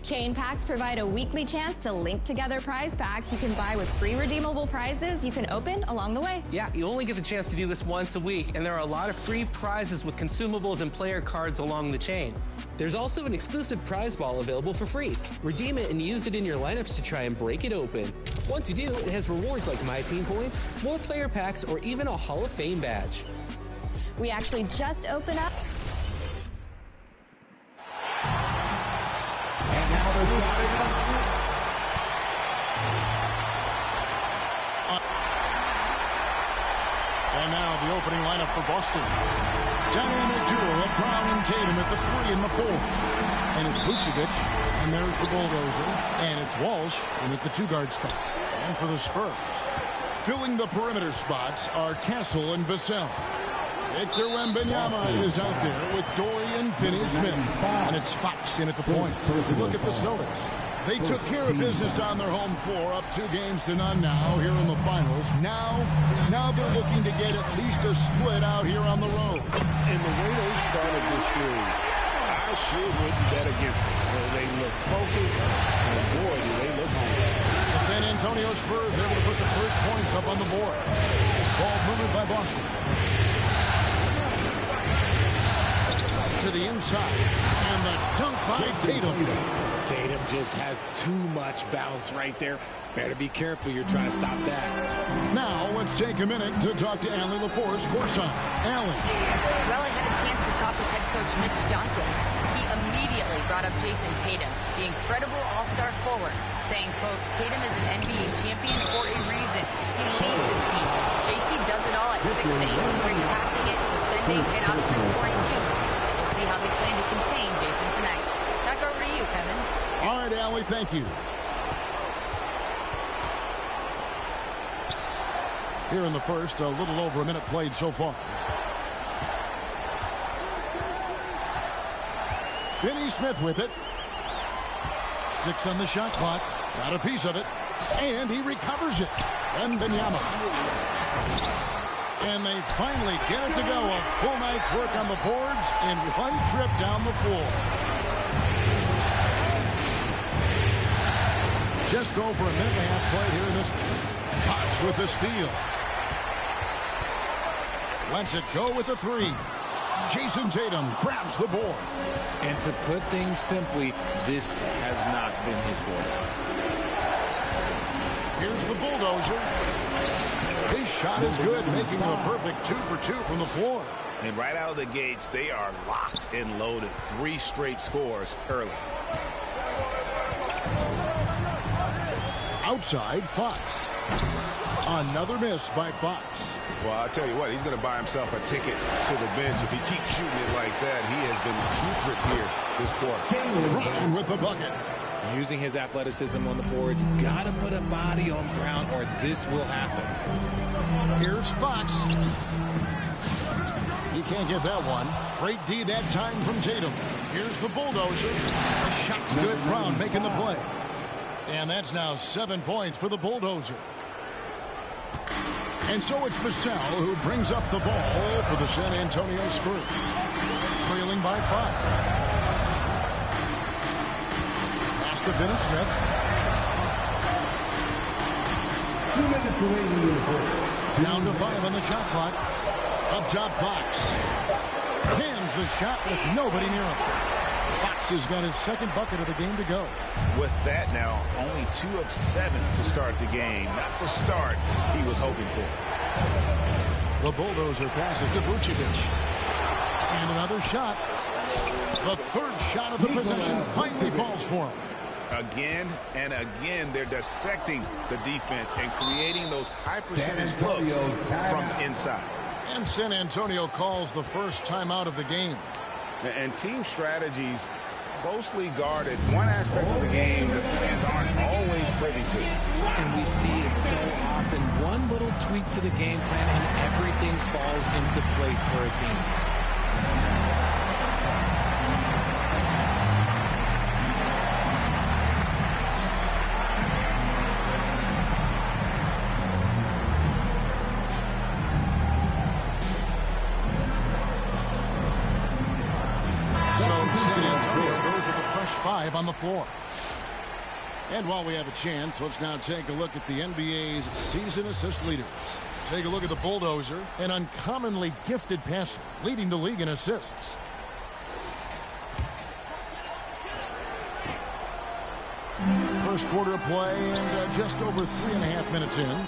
Chain packs provide a weekly chance to link together prize packs you can buy with free redeemable prizes you can open along the way. Yeah, you only get the chance to do this once a week, and there are a lot of free prizes with consumables and player cards along the chain. There's also an exclusive prize ball available for free. Redeem it and use it in your lineups to try and break it open. Once you do, it has rewards like My Team points, more player packs, or even a Hall of Fame badge. We actually just opened up. And now the opening lineup for Boston. Dynamic duo of Brown and Tatum at the 3 and the 4. And it's Vucevic, and there's the bulldozer. And it's Walsh in at the 2-guard spot. And for the Spurs, filling the perimeter spots are Castle and Vassell. Victor Wembanyama is out there with Dorian Finney-Smith. And it's Fox in at the point. Look at the Celtics. They took care of business on their home floor, up 2-0 now here in the finals. Now they're looking to get at least a split out here on the road. And the way they've started this series, I sure wouldn't bet against them. They look focused, and boy, do they look hungry. The San Antonio Spurs able to put the first points up on the board. This ball moved by Boston. To the inside, and the dunk by Tatum. Tatum just has too much bounce right there. Better be careful, you're trying to stop that. Now it's Let's take a minute to talk to Allie LaForce, courtside. Allie. Well, I had a chance to talk with head coach Mitch Johnson. He immediately brought up Jason Tatum, the incredible all-star forward, saying, quote, Tatum is an NBA champion for a reason. He leads his team. JT does it all at 6'8", great passing it, defending, and obviously scoring too. We'll see how they plan to contain Jason tonight. Back over to you, Kevin. All right, Allie, thank you. Here in the first, a little over a minute played so far. Finney Smith with it. 6 on the shot clock. Got a piece of it. And he recovers it. Wembanyama. And they finally get it to go. A full night's work on the boards in one trip down the floor. Just over a minute and a half played here in this one. Fox with the steal. Lets it go with the 3. Jason Tatum grabs the board. And to put things simply, this has not been his board. Here's the bulldozer. His shot is good, making a perfect 2 for 2 from the floor. And right out of the gates, they are locked and loaded. 3 straight scores early. Outside, Fox. Another miss by Fox. Well, I'll tell you what, he's going to buy himself a ticket to the bench. If he keeps shooting it like that, he has been putrid here this quarter. Brown with the bucket. Using his athleticism on the boards, got to put a body on Brown or this will happen. Here's Fox. He can't get that one. Great D that time from Tatum. Here's the bulldozer. The shot's good. Brown making the play. And that's now 7 points for the bulldozer. And so it's Vassell who brings up the ball for the San Antonio Spurs. Trailing by 5. Pass to Finney Smith. 2 minutes remaining in the fourth. Down to 5 on the shot clock. Up top, Fox. Hands the shot with nobody near him. Fox has got his second bucket of the game to go. With that now, only 2 of 7 to start the game. Not the start he was hoping for. The bulldozer passes to Vucevic. And another shot. The third shot of the possession finally falls for him. Again and again, they're dissecting the defense and creating those high percentage looks from inside. And San Antonio calls the first timeout of the game. And team strategies closely guarded. One aspect of the game the fans aren't always privy to. And we see it so often. One little tweak to the game plan and everything falls into place for a team. On the floor. And while we have a chance, let's now take a look at the NBA's season assist leaders. Take a look at the bulldozer, an uncommonly gifted passer, leading the league in assists. First quarter of play and just over 3.5 minutes in.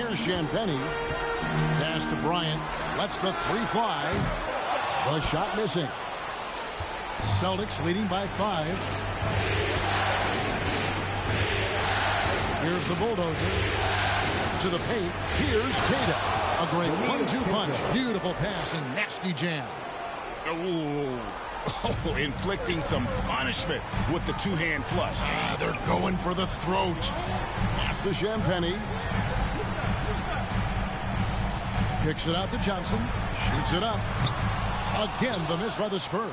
Here's Champagny. Pass to Bryant. Lets the three fly. The shot missing. Celtics leading by 5. Here's the bulldozer. To the paint. Here's Cada. A great 1-2 punch. Beautiful pass and nasty jam. Oh, inflicting some punishment with the two-hand flush. They're going for the throat. Pass to Champagny. Kicks it out to Johnson. Shoots it up. Again, the miss by the Spurs.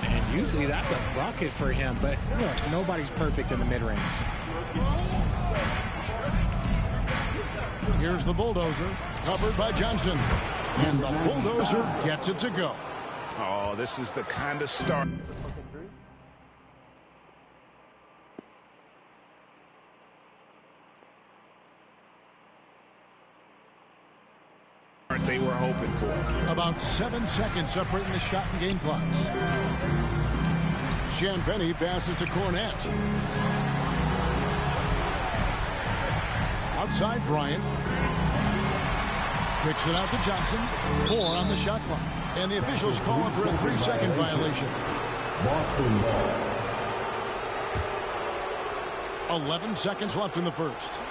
And usually that's a bucket for him, but look, nobody's perfect in the mid-range. Here's the bulldozer, covered by Johnson. And the bulldozer gets it to go. Oh, this is the kind of start. They were hoping for. About 7 seconds separating the shot and game clocks. Champagny passes to Cornette. Outside Bryant. Kicks it out to Johnson. 4 on the shot clock. And the officials call him for a 3-second violation. Boston ball. 11 seconds left in the first.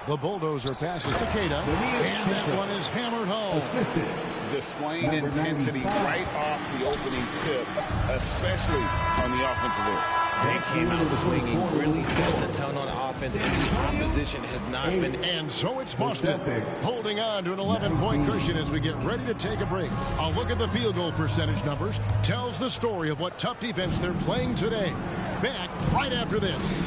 The bulldozer passes to Cada. And that one is hammered home. Assisted. Displaying intensity right off the opening tip, especially on the offensive end. They came out swinging, really setting the tone on offense, and the opposition has not been. And so it's Boston holding on to an 11-point cushion as we get ready to take a break. A look at the field goal percentage numbers tells the story of what tough defense they're playing today. Back right after this.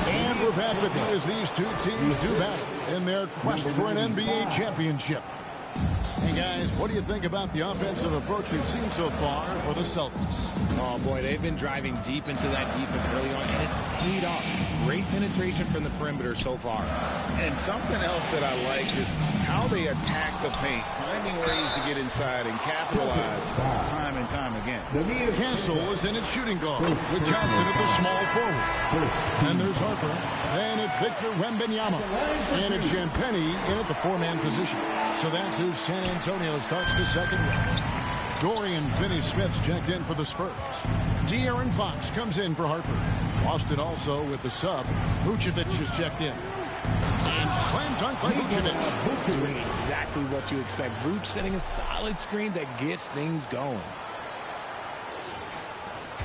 And we're back with you as these two teams do battle in their quest for an NBA championship. Hey guys, what do you think about the offensive approach we've seen so far for the Celtics? Oh boy, they've been driving deep into that defense early on, and it's paid off. Great penetration from the perimeter so far. And something else that I like is how they attack the paint, finding ways to get inside and capitalize time and time again. Cancel is in its shooting guard with Johnson at the small forward. And there's Harper. Then it's Victor Wembanyama. And it's Champagny in at the 4-man position. So that's who San Antonio starts the second round. Dorian Finney-Smith's checked in for the Spurs. De'Aaron Fox comes in for Harper. Boston also with the sub. Vucevic is checked in. And slam dunk by Vucevic. Doing exactly what you expect. Vuce setting a solid screen that gets things going.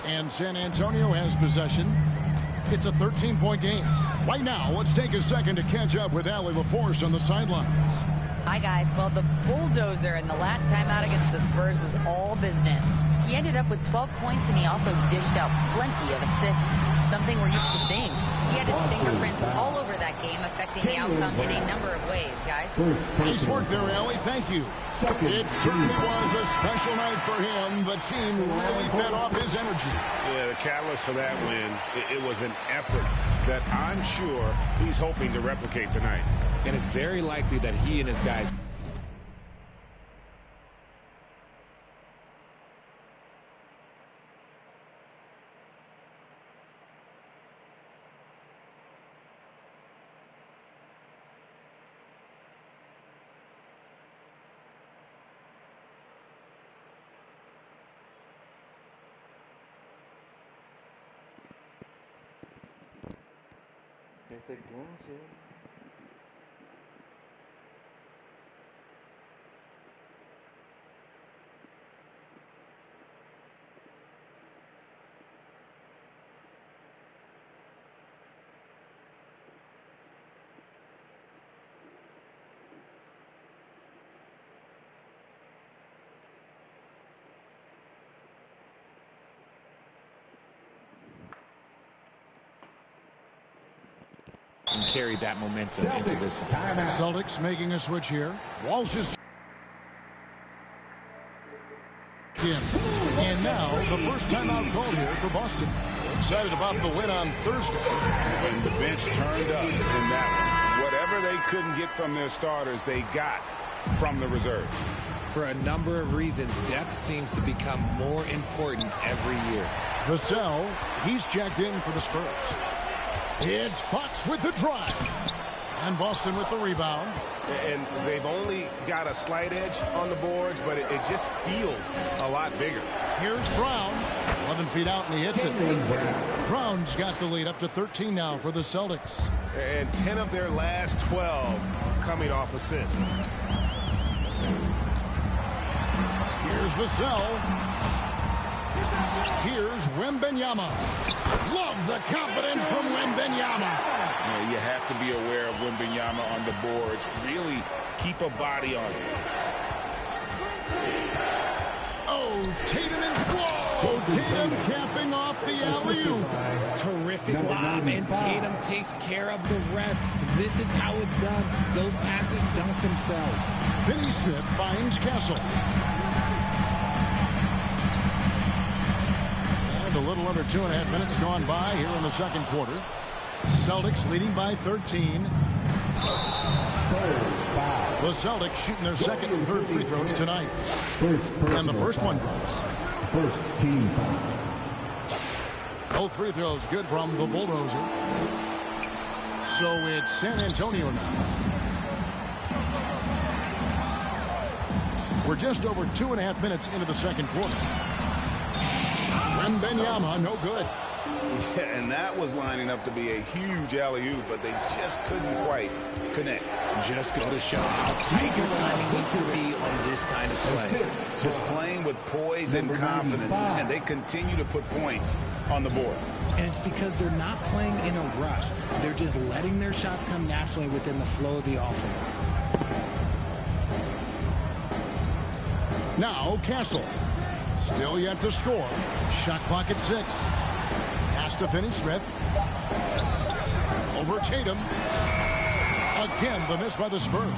And San Antonio has possession. It's a 13-point game. Right now, let's take a second to catch up with Allie LaForce on the sidelines. Hi, guys. Well, the bulldozer in the last time out against the Spurs was all business. He ended up with 12 points, and he also dished out plenty of assists, something we're used to seeing. He had his fingerprints all over that game, affecting the outcome in a number of ways, guys. Nice work there, Allie. Thank you. It certainly was a special night for him. The team really fed off his energy. Yeah, the catalyst for that win, it was an effort that I'm sure he's hoping to replicate tonight. And it's very likely that he and his guys... and carried that momentum into this one. Celtics making a switch here. Walsh is in. And now the first timeout called here for Boston. Excited about the win on Thursday. When the bench turned up in that one, whatever they couldn't get from their starters, they got from the reserves. For a number of reasons, depth seems to become more important every year. Vassell, he's checked in for the Spurs. It's Fox with the drive. And Boston with the rebound. And they've only got a slight edge on the boards, but it just feels a lot bigger. Here's Brown. 11 feet out, and he hits it. Brown's got the lead up to 13 now for the Celtics. And 10 of their last 12 coming off assists. Here's Vassell. Here's Wembanyama. Love the confidence from Wembanyama. You have to be aware of Wembanyama on the boards. Really keep a body on it. Oh, Tatum and whoa! Tatum capping off the alley-oop. Terrific lob, and Tatum takes care of the rest. This is how it's done. Those passes dunk themselves. Finney Smith finds Castle. And a little under 2.5 minutes gone by here in the second quarter. Celtics leading by 13. The Celtics shooting their second and third free throws tonight. And the first one drops. First team foul. Both free throws good from the Bulldozer. So it's San Antonio now. We're just over 2.5 minutes into the second quarter. Wembanyama, no good. Yeah, and that was lining up to be a huge alley-oop, but they just couldn't quite connect. Just go to show how tight your timing needs to be on this kind of play. Just playing with poise and confidence, and they continue to put points on the board. And it's because they're not playing in a rush. They're just letting their shots come naturally within the flow of the offense. Now Castle. Still yet to score. Shot clock at 6. Pass to Finney Smith. Over Tatum. Again, the miss by the Spurs.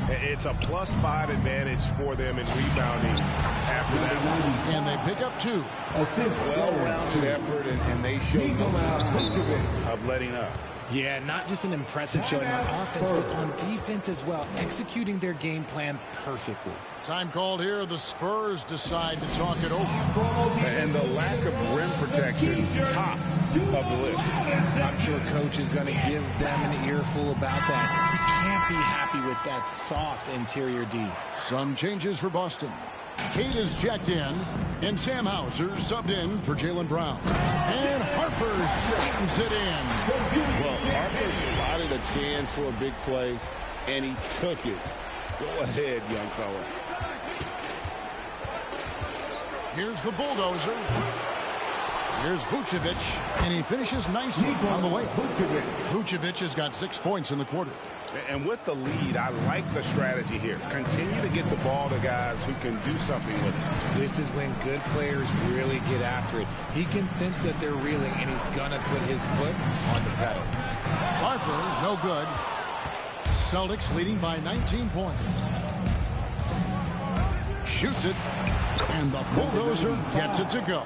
It's a +5 advantage for them in rebounding after that one. And they pick up 2. Well-rounded effort, and they show no signs of letting up. Yeah, not just an impressive showing on offense, but on defense as well, executing their game plan perfectly. Time called here. The Spurs decide to talk it over. And the lack of rim protection, top of the list. I'm sure coach is going to give them an earful about that. You can't be happy with that soft interior D. Some changes for Boston. Kate is checked in, and Sam Hauser subbed in for Jaylen Brown. And Harper straightens it in. Well, Harper spotted a chance for a big play, and he took it. Go ahead, young fella. Here's the Bulldozer. Here's Vucevic, and he finishes nicely on the way. Vucevic has got 6 points in the quarter. And with the lead, I like the strategy here. Continue to get the ball to guys who can do something with it. This is when good players really get after it. He can sense that they're reeling, and he's going to put his foot on the pedal. Harper, no good. Celtics leading by 19 points. Shoots it, and the Bulldozer gets it to go.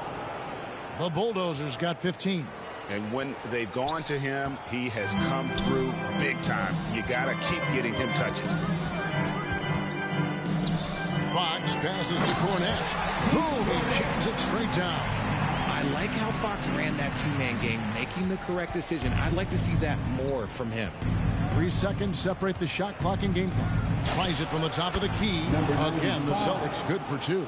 The Bulldozer's got 15. And when they've gone to him, he has come through big time. You got to keep getting him touches. Fox passes to Cornette. Boom, he jams it straight down. I like how Fox ran that two-man game, making the correct decision. I'd like to see that more from him. 3 seconds separate the shot clock and game clock. Tries it from the top of the key. Again, the Celtics good for 2.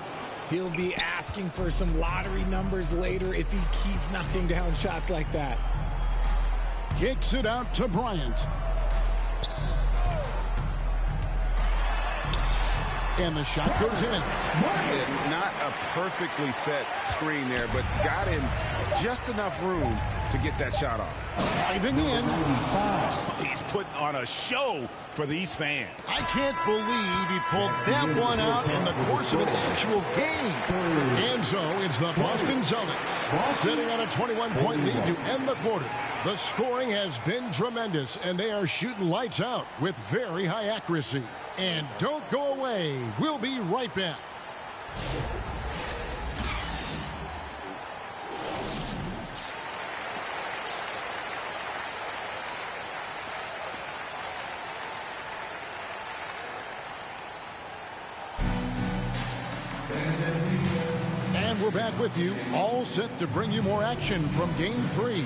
He'll be asking for some lottery numbers later if he keeps knocking down shots like that. Kicks it out to Bryant. And the shot goes in. Not a perfectly set screen there, but got him just enough room to get that shot off. Driving in. He's putting on a show for these fans. I can't believe he pulled that one out in the course of an actual game. And so it's the Boston Celtics sitting on a 21-point lead to end the quarter. The scoring has been tremendous, and they are shooting lights out with very high accuracy. And don't go away. We'll be right back. we're back with you, all set to bring you more action from Game 3.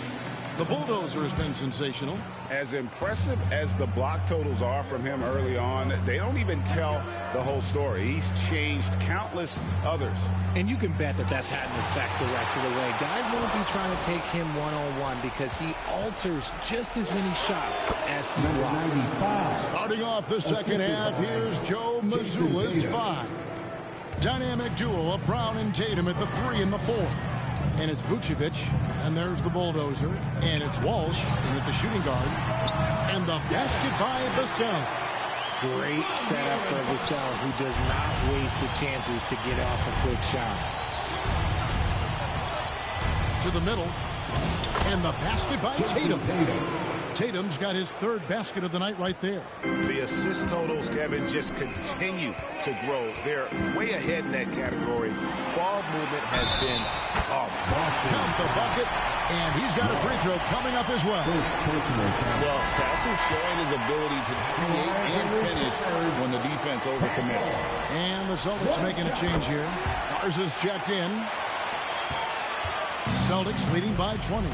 The bulldozer has been sensational. As impressive as the block totals are from him early on, they don't even tell the whole story. He's changed countless others. And you can bet that that's had an effect the rest of the way. Guys won't be trying to take him one-on-one because he alters just as many shots as he blocks. Starting off the second half, here's Joe Mazzulla's 5. Dynamic duo of Brown and Tatum at the 3 and the 4. And it's Vucevic, and there's the bulldozer, and it's Walsh, and at the shooting guard, and the basket by Vassell. Great setup for Vassell, who does not waste the chances to get off a quick shot. To the middle, and the basket by Tatum. Tatum's got his 3rd basket of the night right there. The assist totals, Kevin, just continue to grow. They're way ahead in that category. Ball movement has been Count the bucket, and he's got a free throw coming up as well. Well, Tassel's showing his ability to create and finish when the defense overcommits. And the Celtics making a change here. Garza's checked in. Celtics leading by 20.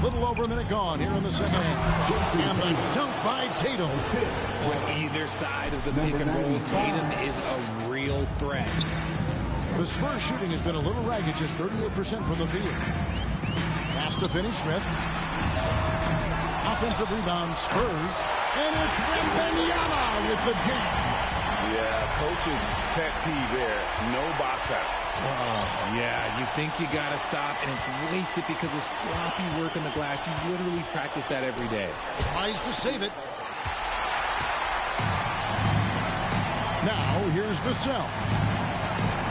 Little over a minute gone here in the second half. And the dunk by Tatum. On either side of the pick and roll, Tatum is a real threat. The Spurs shooting has been a little ragged, just 38% from the field. Pass to Finney-Smith. Offensive rebound, Spurs. And it's Wembanyama with the jam. Yeah, coach's pet peeve there. No box out. Yeah, you think you got to stop, and it's wasted because of sloppy work on the glass. You literally practice that every day. Tries to save it. Now, here's Vassell.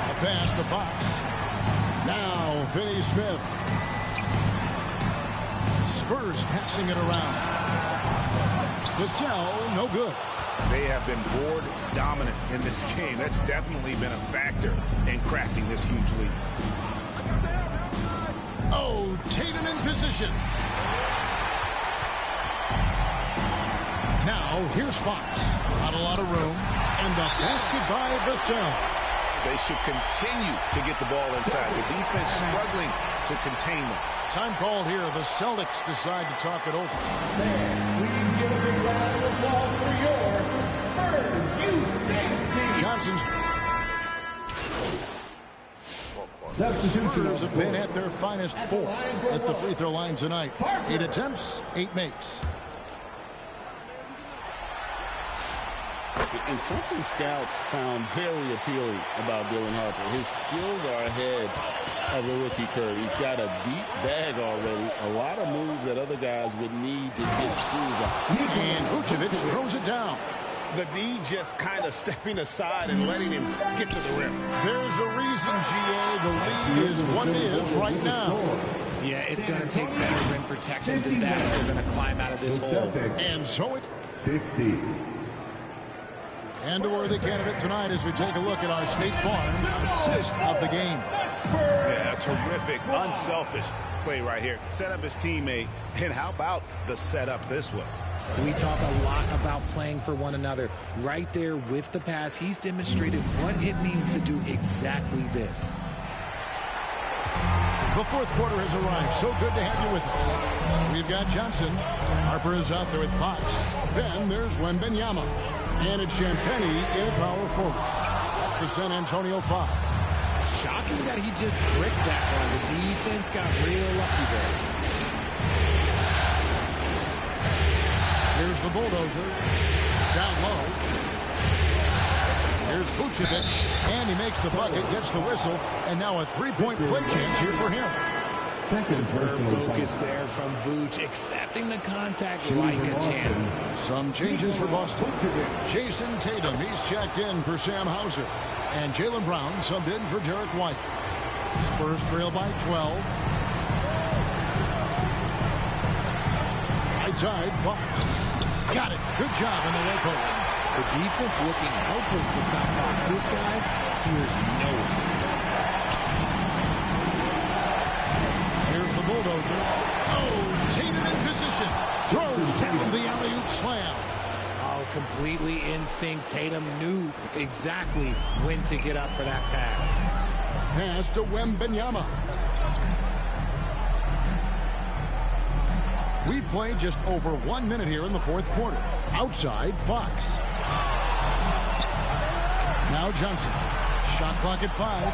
A pass to Fox. Now, Finney-Smith. Spurs passing it around. Vassell, no good. They have been board dominant in this game. That's definitely been a factor in crafting this huge lead. Oh, Tatum in position. Now, here's Fox. Not a lot of room. And the basket by Vassell. They should continue to get the ball inside. The defense struggling to contain them. Time called here. The Celtics decide to talk it over. Please give a big round of applause for your Johnson's substitution have been at their finest 4 at the free throw line tonight. 8 attempts, 8 makes. And something scouts found very appealing about Dylan Harper. His skills are ahead of the rookie curve. He's got a deep bag already. A lot of moves that other guys would need to get screwed on. And Vucevic throws it down. The D just kind of stepping aside and letting him get to the rim. There's a reason, GA, the lead is what it is right now. Yeah, it's going to take better rim protection than that if they're going to climb out of this hole. And so it 60. And a worthy candidate tonight as we take a look at our State Farm assist of the game. Yeah, terrific, unselfish play right here. Set up his teammate. And how about the setup this was? We talk a lot about playing for one another. Right there with the pass, he's demonstrated what it means to do exactly this. The fourth quarter has arrived. So good to have you with us. We've got Johnson. Harper is out there with Fox. Then there's Wembanyama. And it's Champagnie in at power forward. That's the San Antonio 5. Shocking that he just bricked that one. The defense got real lucky there. Here's the bulldozer. Down low. Here's Vucevic. And he makes the bucket, gets the whistle. And now a three-point play chance here for him. Superb focus there from Vooch, accepting the contact like a champ. Some changes for Boston. Jason Tatum, he's checked in for Sam Hauser. And Jaylen Brown subbed in for Derek White. Spurs trail by 12. Right side, Fox. Got it. Good job in the low post. The defense looking helpless to stop Fox. This guy fears no one. Here's the bulldozer. Oh, Tatum in position. Throws down the alley-oop slam. Oh, completely in sync. Tatum knew exactly when to get up for that pass. Pass to Wembanyama. We've played just over 1 minute here in the fourth quarter. Outside, Fox. Now Johnson. Shot clock at 5.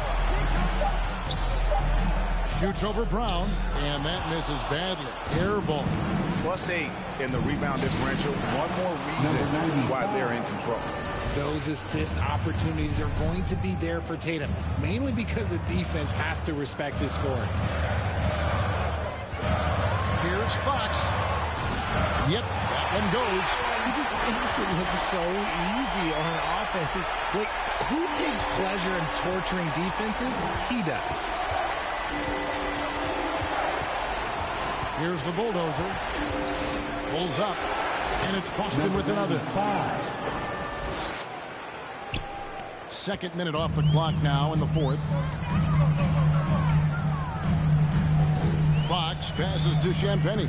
Shoots over Brown, and that misses badly. Air ball. +8 in the rebound differential. One more reason why they're in control. Those assist opportunities are going to be there for Tatum, mainly because the defense has to respect his scoring. Here's Fox. Yep, that one goes. He just makes it look so easy on offense. Like, who takes pleasure in torturing defenses? He does. Here's the bulldozer. Pulls up, and it's Boston with another. 2nd minute off the clock now in the fourth. Fox passes to Champagnie.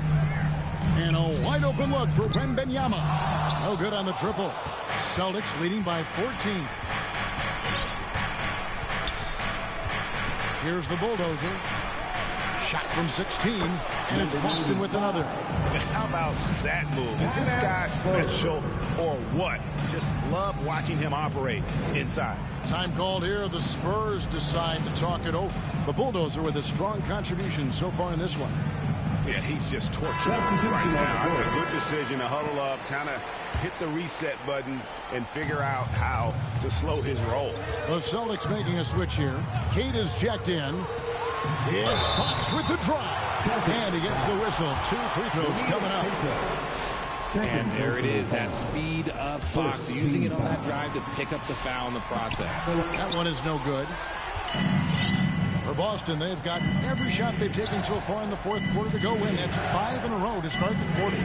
And a wide open look for Wembanyama. No good on the triple. Celtics leading by 14. Here's the bulldozer. Shot from 16, and it's Boston with another. How about that move? Is this guy special or what? Just love watching him operate inside. Time called here. The Spurs decide to talk it over. The bulldozer with a strong contribution so far in this one. Yeah, he's just torturing right now. A good decision to huddle up, kind of hit the reset button, and figure out how to slow his roll. The Celtics making a switch here. Kate is checked in. It's Fox with the drive. And he gets the whistle. 2 free throws coming up. And there it is, that speed of Fox, using it on that drive to pick up the foul in the process. That one is no good. For Boston, they've got every shot they've taken so far in the fourth quarter to go in. That's 5 in a row to start the quarter.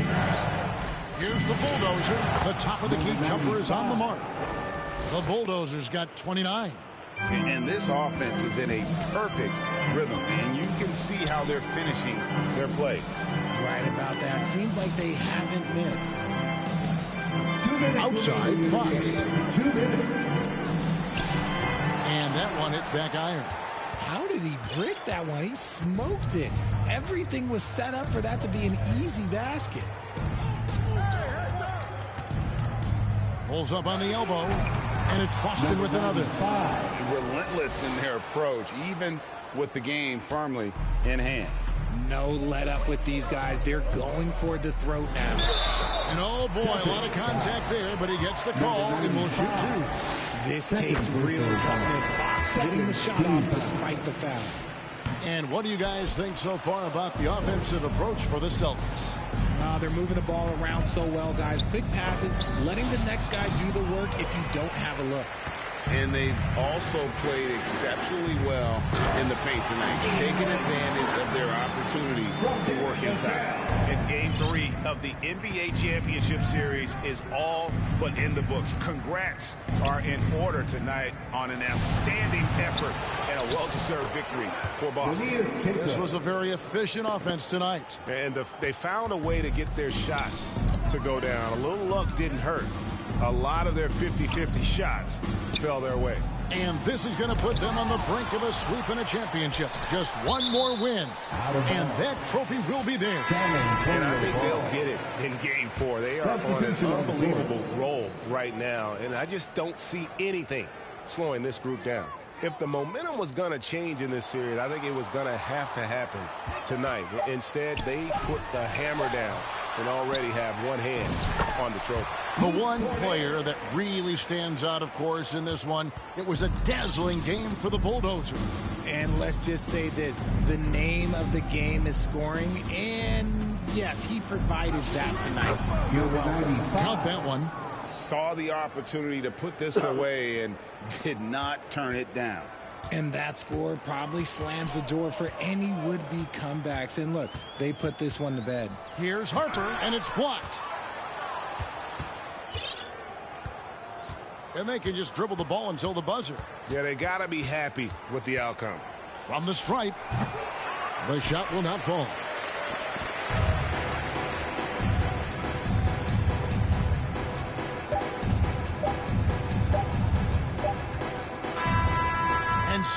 Here's the bulldozer. The top of the key jumper is on the mark. The bulldozer's got 29. And this offense is in a perfect rhythm, and you can see how they're finishing their play. Right about that. Seems like they haven't missed. Outside, Fox. 2 minutes. And that one hits back iron. How did he brick that one? He smoked it. Everything was set up for that to be an easy basket. Pulls up on the elbow, and it's Boston with another. Relentless in their approach, even with the game firmly in hand. No let up with these guys. They're going for the throat now. And oh boy, a lot of contact there, but he gets the call and will shoot 2. This takes real toughness. Fox getting the shot off despite the foul. And what do you guys think so far about the offensive approach for the Celtics? They're moving the ball around so well, guys. Quick passes, letting the next guy do the work if you don't have a look. And they've also played exceptionally well in the paint tonight, taking advantage of their opportunity to work inside. And Game 3 of the NBA Championship Series is all but in the books. Congrats are in order tonight on an outstanding effort and a well-deserved victory for Boston. This was a very efficient offense tonight. And they found a way to get their shots to go down. A little luck didn't hurt. A lot of their 50-50 shots fell their way. And this is going to put them on the brink of a sweep and a championship. Just one more win, and that trophy will be theirs. And I think they'll get it in Game 4. They are on an unbelievable roll right now, and I just don't see anything slowing this group down. If the momentum was going to change in this series, I think it was going to happen tonight. Instead, they put the hammer down and already have one hand on the trophy. The one player that really stands out, of course, in this one, it was a dazzling game for the bulldozer. And let's just say this, the name of the game is scoring, and yes, he provided that tonight. You're welcome. Got that one. Saw the opportunity to put this away and did not turn it down. And that score probably slams the door for any would-be comebacks. And look, they put this one to bed. Here's Harper, and it's blocked. And they can just dribble the ball until the buzzer. Yeah, they got to be happy with the outcome. From the stripe, the shot will not fall.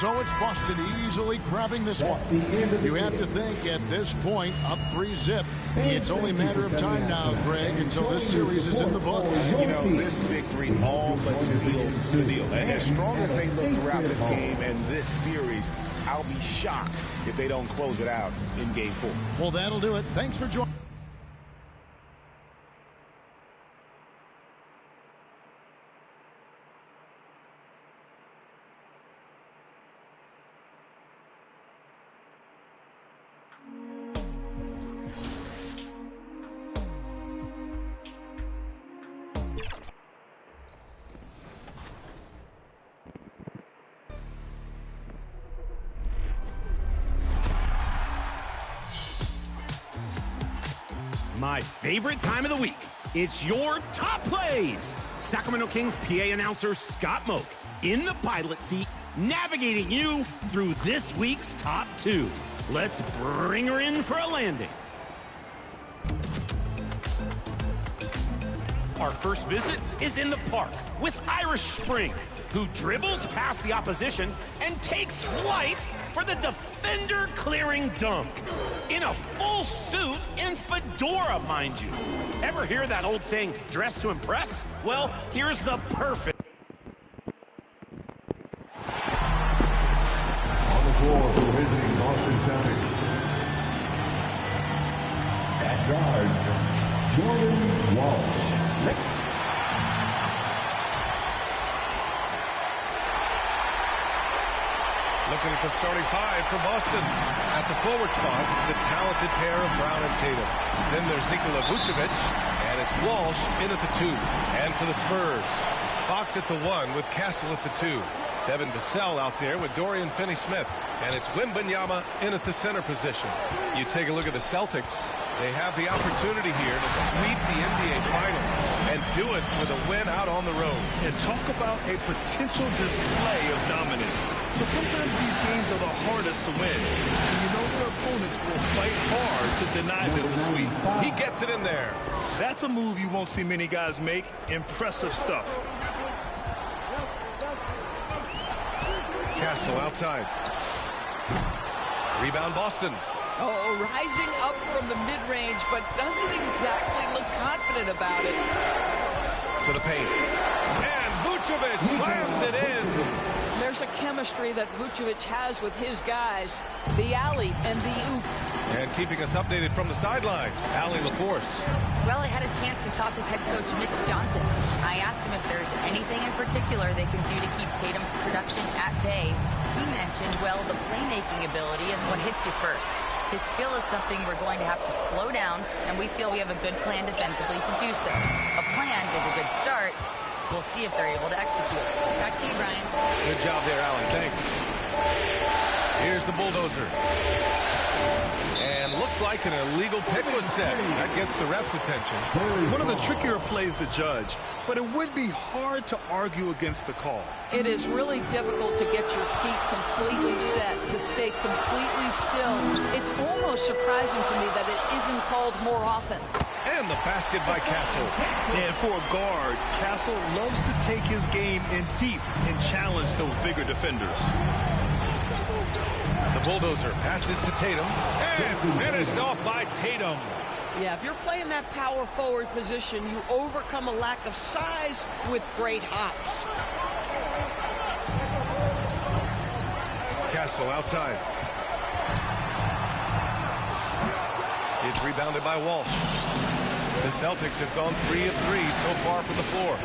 so it's Boston easily grabbing this one. You have to think at this point, up 3-zip. It's only a matter of time now, Greg, until this series is in the books. You know, this victory all but seals the deal. As strong as they look throughout this game and this series, I'll be shocked if they don't close it out in Game 4. Well, that'll do it. Thanks for joining. My favorite time of the week. It's your top plays. Sacramento Kings PA announcer Scott Moak in the pilot seat, navigating you through this week's top 2. Let's bring her in for a landing. Our first visit is in the park with Irish Spring, who dribbles past the opposition and takes flight for the defender-clearing dunk. In a full suit and fedora, mind you. Ever hear that old saying, dress to impress? Well, here's the perfect. On the floor for the visiting Boston Celtics. At guard, Jordan Walsh. Looking at the starting 5 for Boston. At the forward spots, the talented pair of Brown and Tatum. Then there's Nikola Vucevic, and it's Walsh in at the 2. And for the Spurs, Fox at the 1 with Castle at the 2. Devin Vassell out there with Dorian Finney-Smith. And it's Wembanyama in at the center position. You take a look at the Celtics. They have the opportunity here to sweep the NBA Finals and do it with a win out on the road. And talk about a potential display of dominance. But sometimes these games are the hardest to win. And you know their opponents will fight hard to deny them the sweep. He gets it in there. That's a move you won't see many guys make. Impressive stuff. Castle outside. Rebound Boston. Oh, rising up from the mid-range, but doesn't exactly look confident about it. To the paint. And Vucevic slams it in. There's a chemistry that Vucevic has with his guys. The alley and the oop. And keeping us updated from the sideline, Allie LaForce. Well, I had a chance to talk with head coach Mitch Johnson. I asked him if there's anything in particular they can do to keep Tatum's production at bay. He mentioned, well, the playmaking ability is what hits you first. His skill is something we're going to have to slow down, and we feel we have a good plan defensively to do so. A plan is a good start. We'll see if they're able to execute. Back to you, Brian. Good job there, Allie. Thanks. Here's the bulldozer. And looks like an illegal pick was set. That gets the ref's attention. One of the trickier plays to judge, but it would be hard to argue against the call. It is really difficult to get your feet completely set, to stay completely still. It's almost surprising to me that it isn't called more often. And the basket by Castle. And for a guard, Castle loves to take his game in deep and challenge those bigger defenders. The bulldozer passes to Tatum and finished off by Tatum. Yeah, if you're playing that power forward position, you overcome a lack of size with great hops. Castle outside. It's rebounded by Walsh. The Celtics have gone 3 of 3 so far from the floor.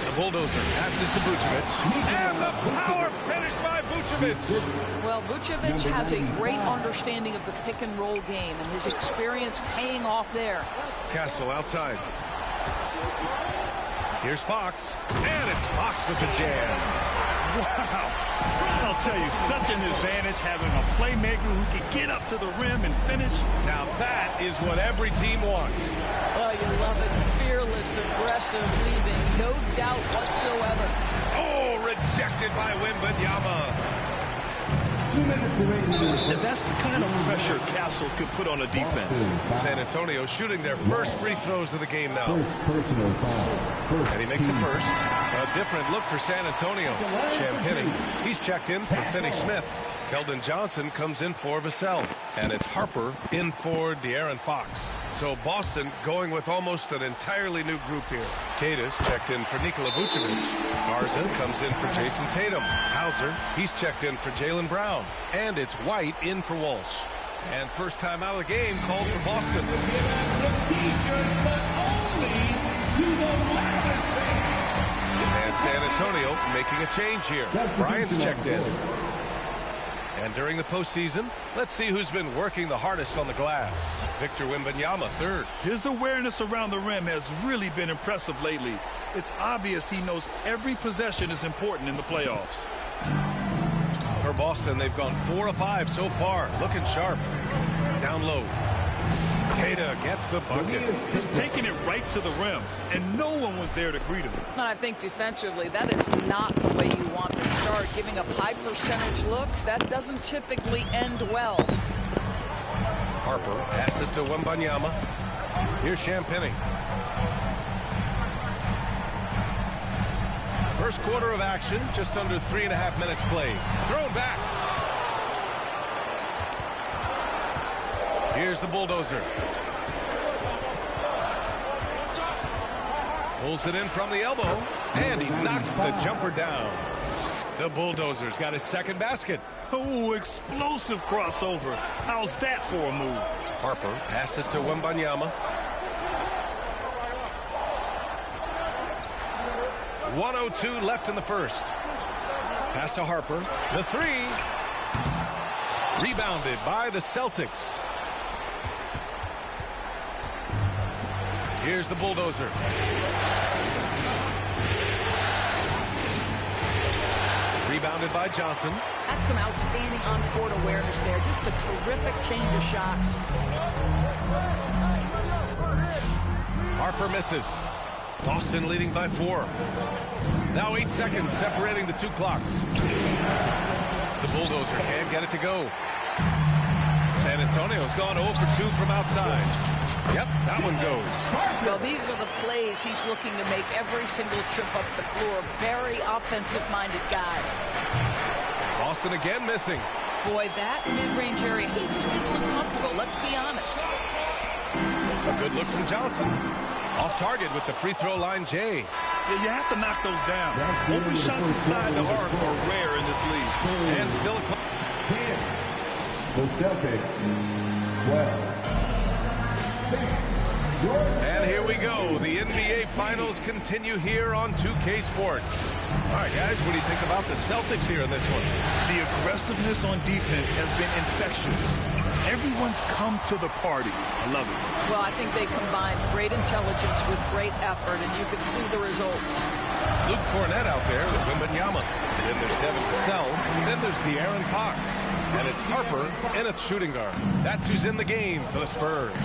The bulldozer passes to Vucevic. And the power finish by Vucevic. Well, Vucevic has a great understanding of the pick and roll game, and his experience paying off there. Castle outside. Here's Fox. And it's Fox with the jam. Wow. I'll tell you, such an advantage having a playmaker who can get up to the rim and finish. Now that is what every team wants. Oh, you love it. Fearless, aggressive, leaving. No doubt whatsoever. Oh, rejected by Wembanyama. And that's the kind of pressure Castle could put on a defense. San Antonio shooting their first free throws of the game now. Personal foul. And he makes it first. A different look for San Antonio. Champagny, he's checked in for Finney Smith. Keldon Johnson comes in for Vassell. And it's Harper in for De'Aaron Fox. So Boston going with almost an entirely new group here. Kadis checked in for Nikola Vucevic. Garza comes in for Jason Tatum. Hauser, he's checked in for Jaylen Brown. And it's White in for Walsh. And first time out of the game called for Boston. And San Antonio making a change here. Bryant's checked in. And during the postseason, let's see who's been working the hardest on the glass. Victor Wembanyama, third. His awareness around the rim has really been impressive lately. It's obvious he knows every possession is important in the playoffs. For Boston, they've gone 4 of 5 so far. Looking sharp. Down low. Queta gets the bucket. He's taking it right to the rim, and no one was there to greet him. I think defensively, that is not the way you want to start. Giving up high percentage looks, that doesn't typically end well. Harper passes to Wembanyama. Here's Champagny. First quarter of action, just under 3.5 minutes played. Thrown back. Here's the bulldozer. Pulls it in from the elbow, and he knocks the jumper down. The bulldozer's got his second basket. Oh, explosive crossover. How's that for a move? Harper passes to Wembanyama. 1:02 left in the first. Pass to Harper. The three. Rebounded by the Celtics. Here's the bulldozer. Rebounded by Johnson. That's some outstanding on-court awareness there. Just a terrific change of shot. Harper misses. Boston leading by 4. Now 8 seconds separating the two clocks. The bulldozer can't get it to go. San Antonio's gone 0 for 2 from outside. Yep, that one goes. Well, these are the plays he's looking to make every single trip up the floor. Very offensive-minded guy. Boston again missing. Boy, that mid-range area, he just didn't look comfortable, let's be honest. A good look from Johnson. Off target with the free throw line, Jay. Yeah, you have to knock those down. Open shots inside the arc are rare in this league. And still a 10. The Celtics. 12. And here we go. The NBA Finals continue here on 2K Sports. All right, guys, what do you think about the Celtics here in this one? The aggressiveness on defense has been infectious. Everyone's come to the party. I love it. Well, I think they combined great intelligence with great effort, and you can see the results. Luke Cornett out there with Wembanyama. Then there's Devin Vassell. Then there's De'Aaron Fox. And it's Harper and it's shooting guard. That's who's in the game for the Spurs.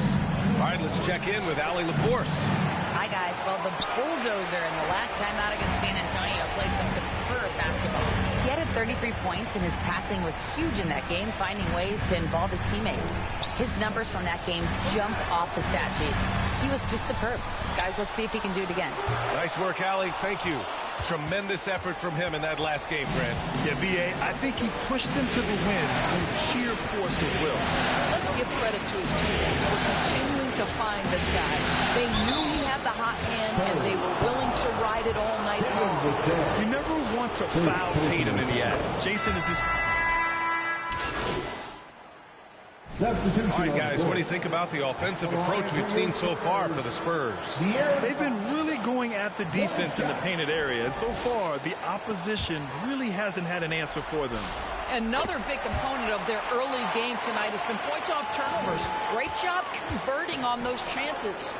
All right, let's check in with Allie LaForce. Hi, guys. Well, the bulldozer in the last time out against San Antonio played some superb basketball. He had 33 points, and his passing was huge in that game, finding ways to involve his teammates. His numbers from that game jump off the stat sheet. He was just superb. Guys, let's see if he can do it again. Nice work, Allie. Thank you. Tremendous effort from him in that last game, Grant. Yeah, B.A., I think he pushed them to the win through sheer force of will. Let's give credit to his teammates for continuing to find this guy. They knew he had the hot hand, and they were willing to ride it all night long. You never want to foul Tatum in the act. Jason is his... All right, guys, what do you think about the offensive approach we've seen so far for the Spurs? They've been really going at the defense in the painted area, and so far, the opposition really hasn't had an answer for them. Another big component of their early game tonight has been points off turnovers. Great job converting on those chances.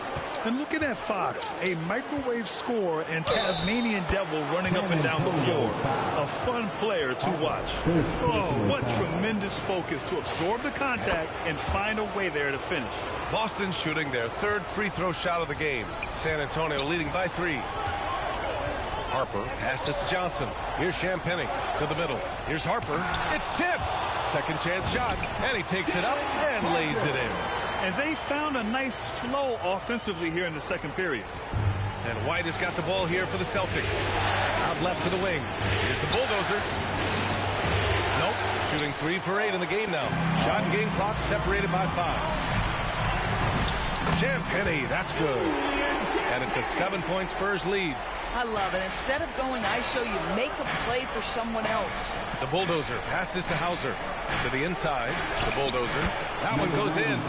And looking at Fox, a microwave scorer and Tasmanian devil running up and down the floor. A fun player to watch. Oh, what tremendous focus to absorb the contact and find a way there to finish. Boston shooting their third free throw shot of the game. San Antonio leading by 3. Harper passes to Johnson. Here's Champagny. To the middle. Here's Harper. It's tipped. Second chance shot. And he takes it up and lays it in. And they found a nice flow offensively here in the second period. And White has got the ball here for the Celtics. Out left to the wing. Here's the bulldozer. Nope. Shooting 3 for 8 in the game now. Shot and game clock separated by 5. Champagny, that's good. And it's a 7-point Spurs lead. I love it. Instead of going ISO, you make a play for someone else. The bulldozer passes to Hauser. To the inside. The bulldozer. That one goes in.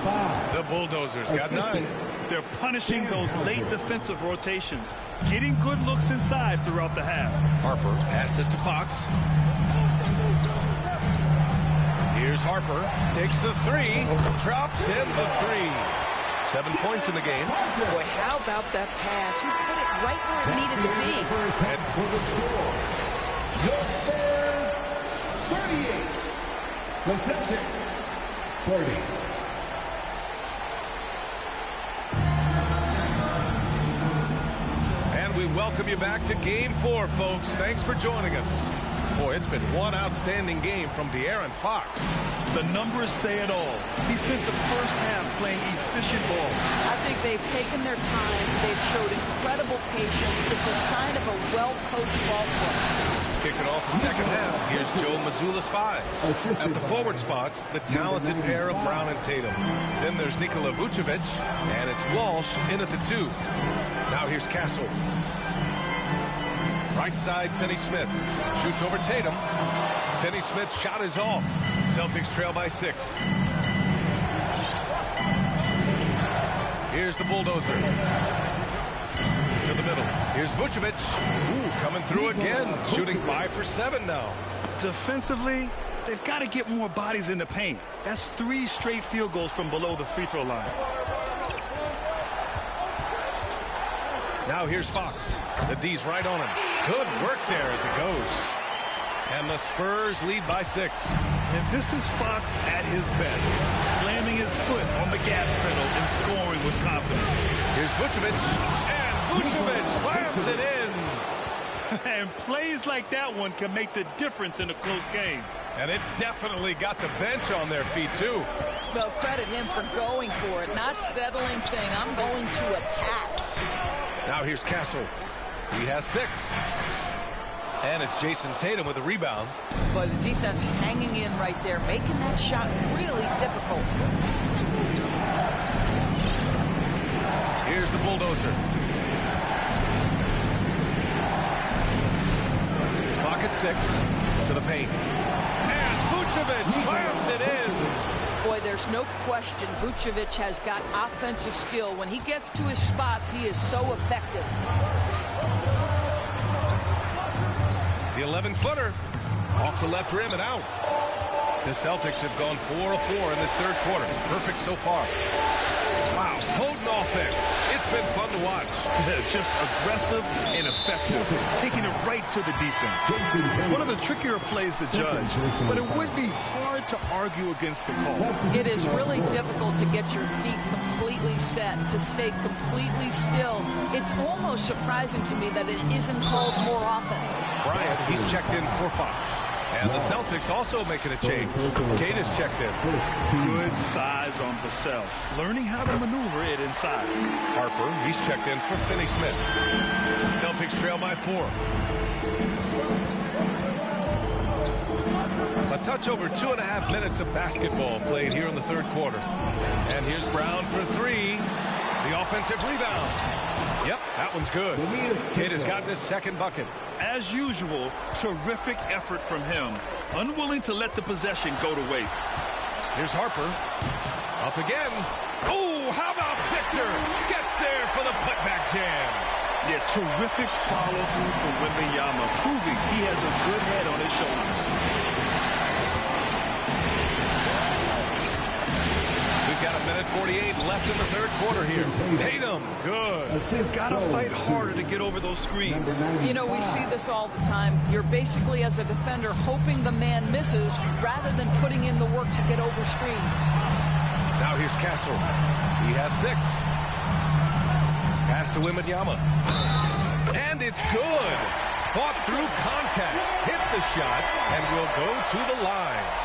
The bulldozer's got 9. They're punishing those late defensive rotations, getting good looks inside throughout the half. Harper passes to Fox. Here's Harper. Takes the 3. Drops in the 3. 7 points in the game. Boy, how about that pass? He put it right where it needed to be. Your Spurs 38. The Celtics 30. And we welcome you back to Game 4, folks. Thanks for joining us. Boy, it's been one outstanding game from De'Aaron Fox. The numbers say it all. He spent the first half playing efficient ball. I think they've taken their time. They've showed incredible patience. It's a sign of a well-coached ball club. Kicking off the second half, here's Joe Mazzulla's 5. At the forward spots, the talented pair of Brown and Tatum. Then there's Nikola Vucevic, and it's Walsh in at the 2. Now here's Castle. Right side, Finney-Smith. Shoots over Tatum. Finney-Smith's shot is off. Celtics trail by 6. Here's the bulldozer. To the middle. Here's Vucevic. Ooh, coming through again. Shooting 5 for 7 now. Defensively, they've got to get more bodies in the paint. That's 3 straight field goals from below the free throw line. Now here's Fox. The D's right on him. Good work there as it goes. And the Spurs lead by 6. And this is Fox at his best, slamming his foot on the gas pedal and scoring with confidence. Here's Vucevic, and Vucevic slams it in. And plays like that one can make the difference in a close game. And it definitely got the bench on their feet, too. Well, credit him for going for it, not settling, saying, I'm going to attack. Now here's Castle. He has 6. And it's Jason Tatum with a rebound. But the defense hanging in right there, making that shot really difficult. Here's the bulldozer. Clock at 6. To the paint. And Vucevic slams it in. Boy, there's no question Vucevic has got offensive skill. When he gets to his spots, he is so effective. The 11-footer off the left rim and out. The Celtics have gone 4 of 4 in this third quarter. Perfect so far. Wow, potent offense. It's been fun to watch. Just aggressive and effective, taking it right to the defense. One of the trickier plays to judge, but it would be hard to argue against the call. It is really difficult to get your feet completely set, to stay completely still. It's almost surprising to me that it isn't called more often. Bryant, he's checked in for Fox. And the Celtics also making a change. Kate is checked in. Good size on Vassell, learning how to maneuver it inside. Harper, he's checked in for Finney-Smith. Celtics trail by 4. A touch over 2.5 minutes of basketball played here in the third quarter. And here's Brown for 3. The offensive rebound. Yep, that one's good. Kate has gotten his second bucket. As usual, terrific effort from him. Unwilling to let the possession go to waste. Here's Harper. Up again. Oh, how about Victor? Gets there for the putback jam. Yeah, terrific follow-through from Wembanyama, proving he has a good head on his shoulders. We've got 1:48 left in the third quarter here. Tatum, good. Gotta fight harder to get over those screens. You know, we see this all the time. You're basically, as a defender, hoping the man misses rather than putting in the work to get over screens. Now here's Castle. He has 6. Pass to Wembanyama. And it's good. fought through contact, hit the shot, and will go to the lines.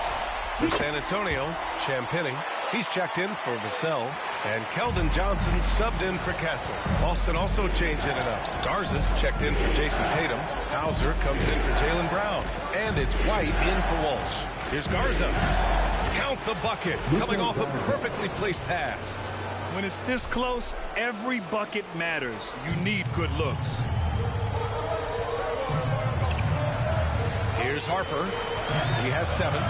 For San Antonio, Champagny. He's checked in for Vassell. And Keldon Johnson subbed in for Castle. Boston also changed in and out. Garza's checked in for Jason Tatum. Hauser comes in for Jaylen Brown. And it's White in for Walsh. Here's Garza. Count the bucket. Coming off a perfectly placed pass. When it's this close, every bucket matters. You need good looks. Here's Harper. He has 7.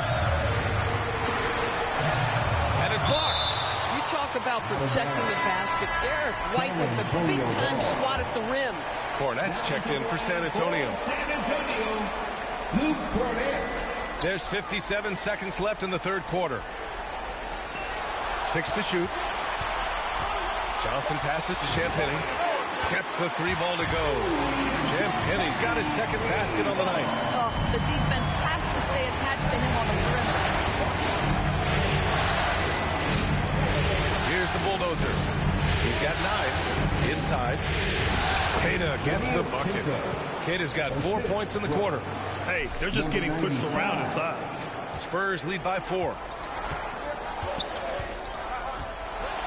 And it's blocked. You talk about protecting the basket. Derek White with the big-time swat at the rim. Cornette's checked in for San Antonio. Luke Cornette. There's 57 seconds left in the third quarter. 6 to shoot. Johnson passes to Champagny. Gets the 3 ball to go. Champagny's got his second basket on the night. Oh, the defense has to stay attached to him on the perimeter. Here's the bulldozer. He's got 9. Inside. Queta gets the bucket. Queta's got 4 points in the quarter. Hey, they're just getting pushed around inside. Spurs lead by 4.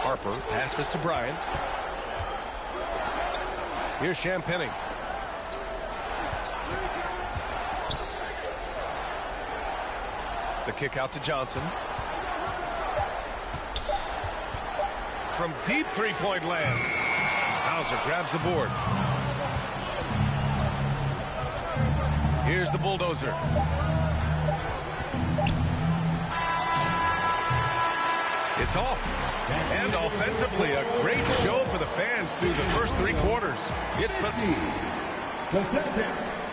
Harper passes to Bryant. Here's Champagny. The kick out to Johnson. From deep three-point land. Hauser grabs the board. Here's the bulldozer. It's off. And offensively, a great show for the fans through the first 3 quarters. It's been... The Celtics,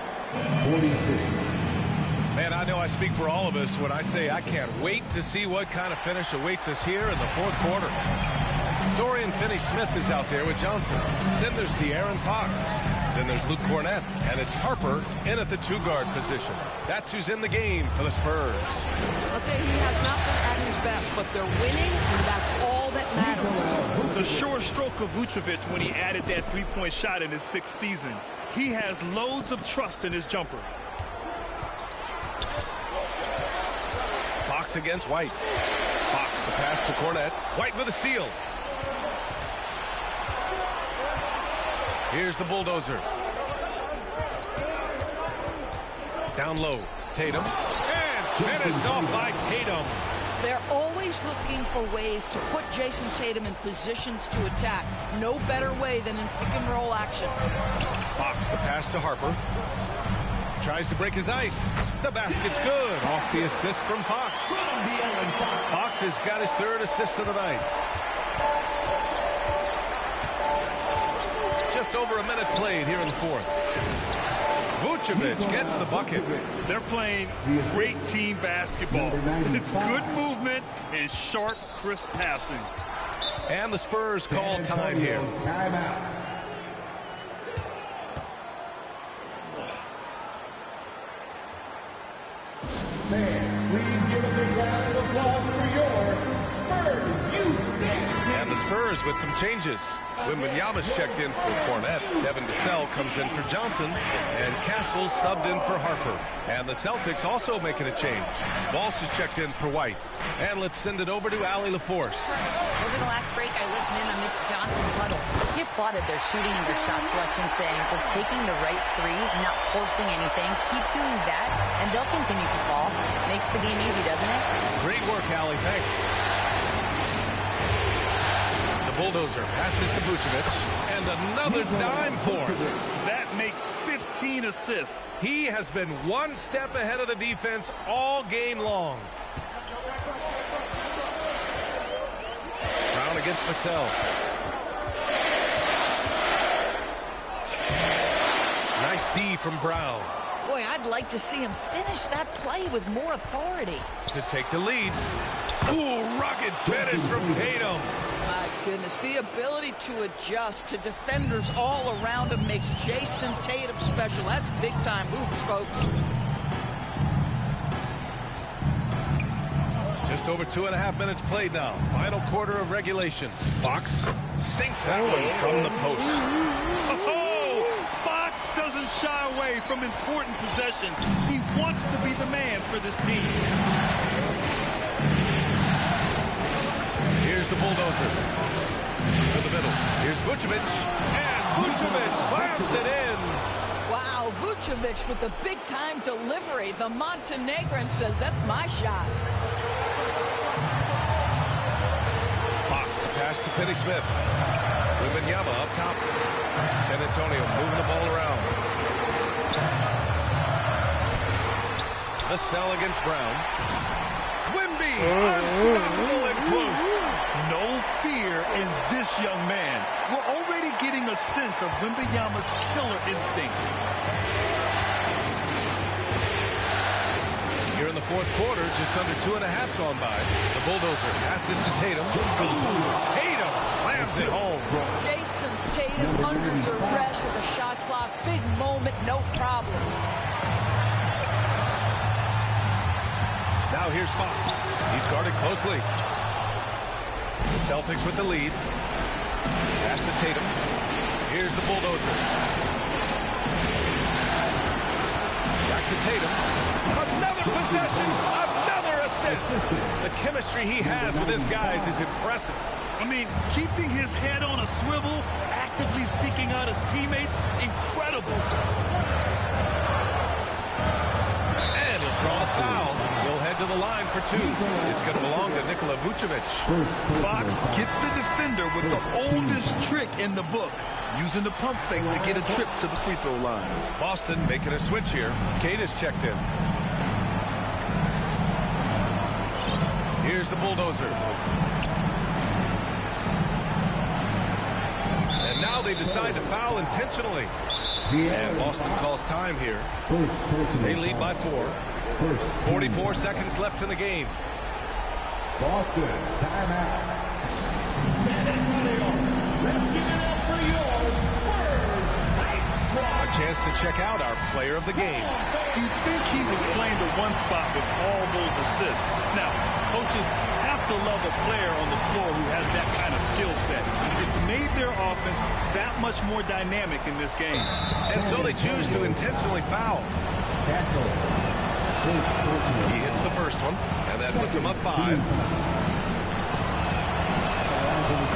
46. Man, I know I speak for all of us when I say I can't wait to see what kind of finish awaits us here in the fourth quarter. Dorian Finney-Smith is out there with Johnson. Then there's De'Aaron Fox. Then there's Luke Cornette. And it's Harper in at the 2-guard position. That's who's in the game for the Spurs. I'll tell you, he has not been at his best, but they're winning, and that's all that matters. The short stroke of Vucevic when he added that 3-point shot in his 6th season. He has loads of trust in his jumper. Fox against White. Fox the pass to Cornette. White with a steal. Here's the bulldozer. Down low. Tatum. And finished off by Tatum. They're always looking for ways to put Jason Tatum in positions to attack. No better way than in pick-and-roll action. Fox the pass to Harper. Tries to break his ice. The basket's good. Off the assist from Fox. Fox has got his 3rd assist of the night. Just over a minute played here in the 4th. Vucevic gets the bucket. They're playing great team basketball. It's good movement and sharp, crisp passing. And the Spurs call time here. Timeout. Man, please give a big round of applause for your Spurs youth team. And the Spurs with some changes. Wembanyama's checked in for Cornette. Devin Vassell comes in for Johnson. And Castle subbed in for Harper. And the Celtics also making a change. Walsh is checked in for White. And let's send it over to Allie LaForce. Over the last break, I listened in on Mitch Johnson's huddle. He applauded their shooting and their shot selection, saying, "We're taking the right threes, not forcing anything. Keep doing that, and they'll continue to fall." Makes the game easy, doesn't it? Great work, Allie. Thanks. Bulldozer passes to Vucevic, and another dime for him. That makes 15 assists. He has been one step ahead of the defense all game long. Brown against Vassell. Nice D from Brown. Boy, I'd like to see him finish that play with more authority. To take the lead. Ooh, rugged finish from Tatum. My goodness, the ability to adjust to defenders all around him makes Jason Tatum special. That's big-time moves, folks. Just over 2.5 minutes played now. Final quarter of regulation. Fox sinks that one from the post. Oh, Fox doesn't to shy away from important possessions. He wants to be the man for this team. Here's the bulldozer. To the middle. Here's Vucevic. And Vucevic slams it in. Wow, Vucevic with the big-time delivery. The Montenegrin says, that's my shot. Fox, the pass to Finney-Smith. Wembanyama up top. San Antonio moving the ball around. The sell against Brown. Wemby, unstoppable and close. No fear in this young man. We're already getting a sense of Wembanyama's killer instinct. Here in the fourth quarter, just under 2.5 gone by. The bulldozer passes to Tatum. Tatum slams it home. Jason Tatum under duress at the shot clock. Big moment, no problem. Now here's Fox. He's guarded closely. The Celtics with the lead. Pass to Tatum. Here's the bulldozer. Back to Tatum. Another possession. Another assist. The chemistry he has with his guys is impressive. I mean, keeping his head on a swivel, actively seeking out his teammates, incredible. And he'll draw a foul. He'll head to the line for 2. It's going to belong to Nikola Vucevic. Fox gets the defender with the oldest trick in the book, using the pump fake to get a trip to the free throw line. Boston making a switch here. Kate is checked in. Here's the bulldozer. And now they decide to foul intentionally. And Boston calls time here. They lead by 4. 44 seconds left in the game. Boston, timeout. San Antonio, let's give it up for your Spurs. A chance to check out our player of the game. You'd think he was playing the one spot with all those assists. Now, coaches have to love a player on the floor who has that kind of skill set. It's made their offense that much more dynamic in this game. And so they choose to intentionally foul. He hits the first one, and that puts him up 5.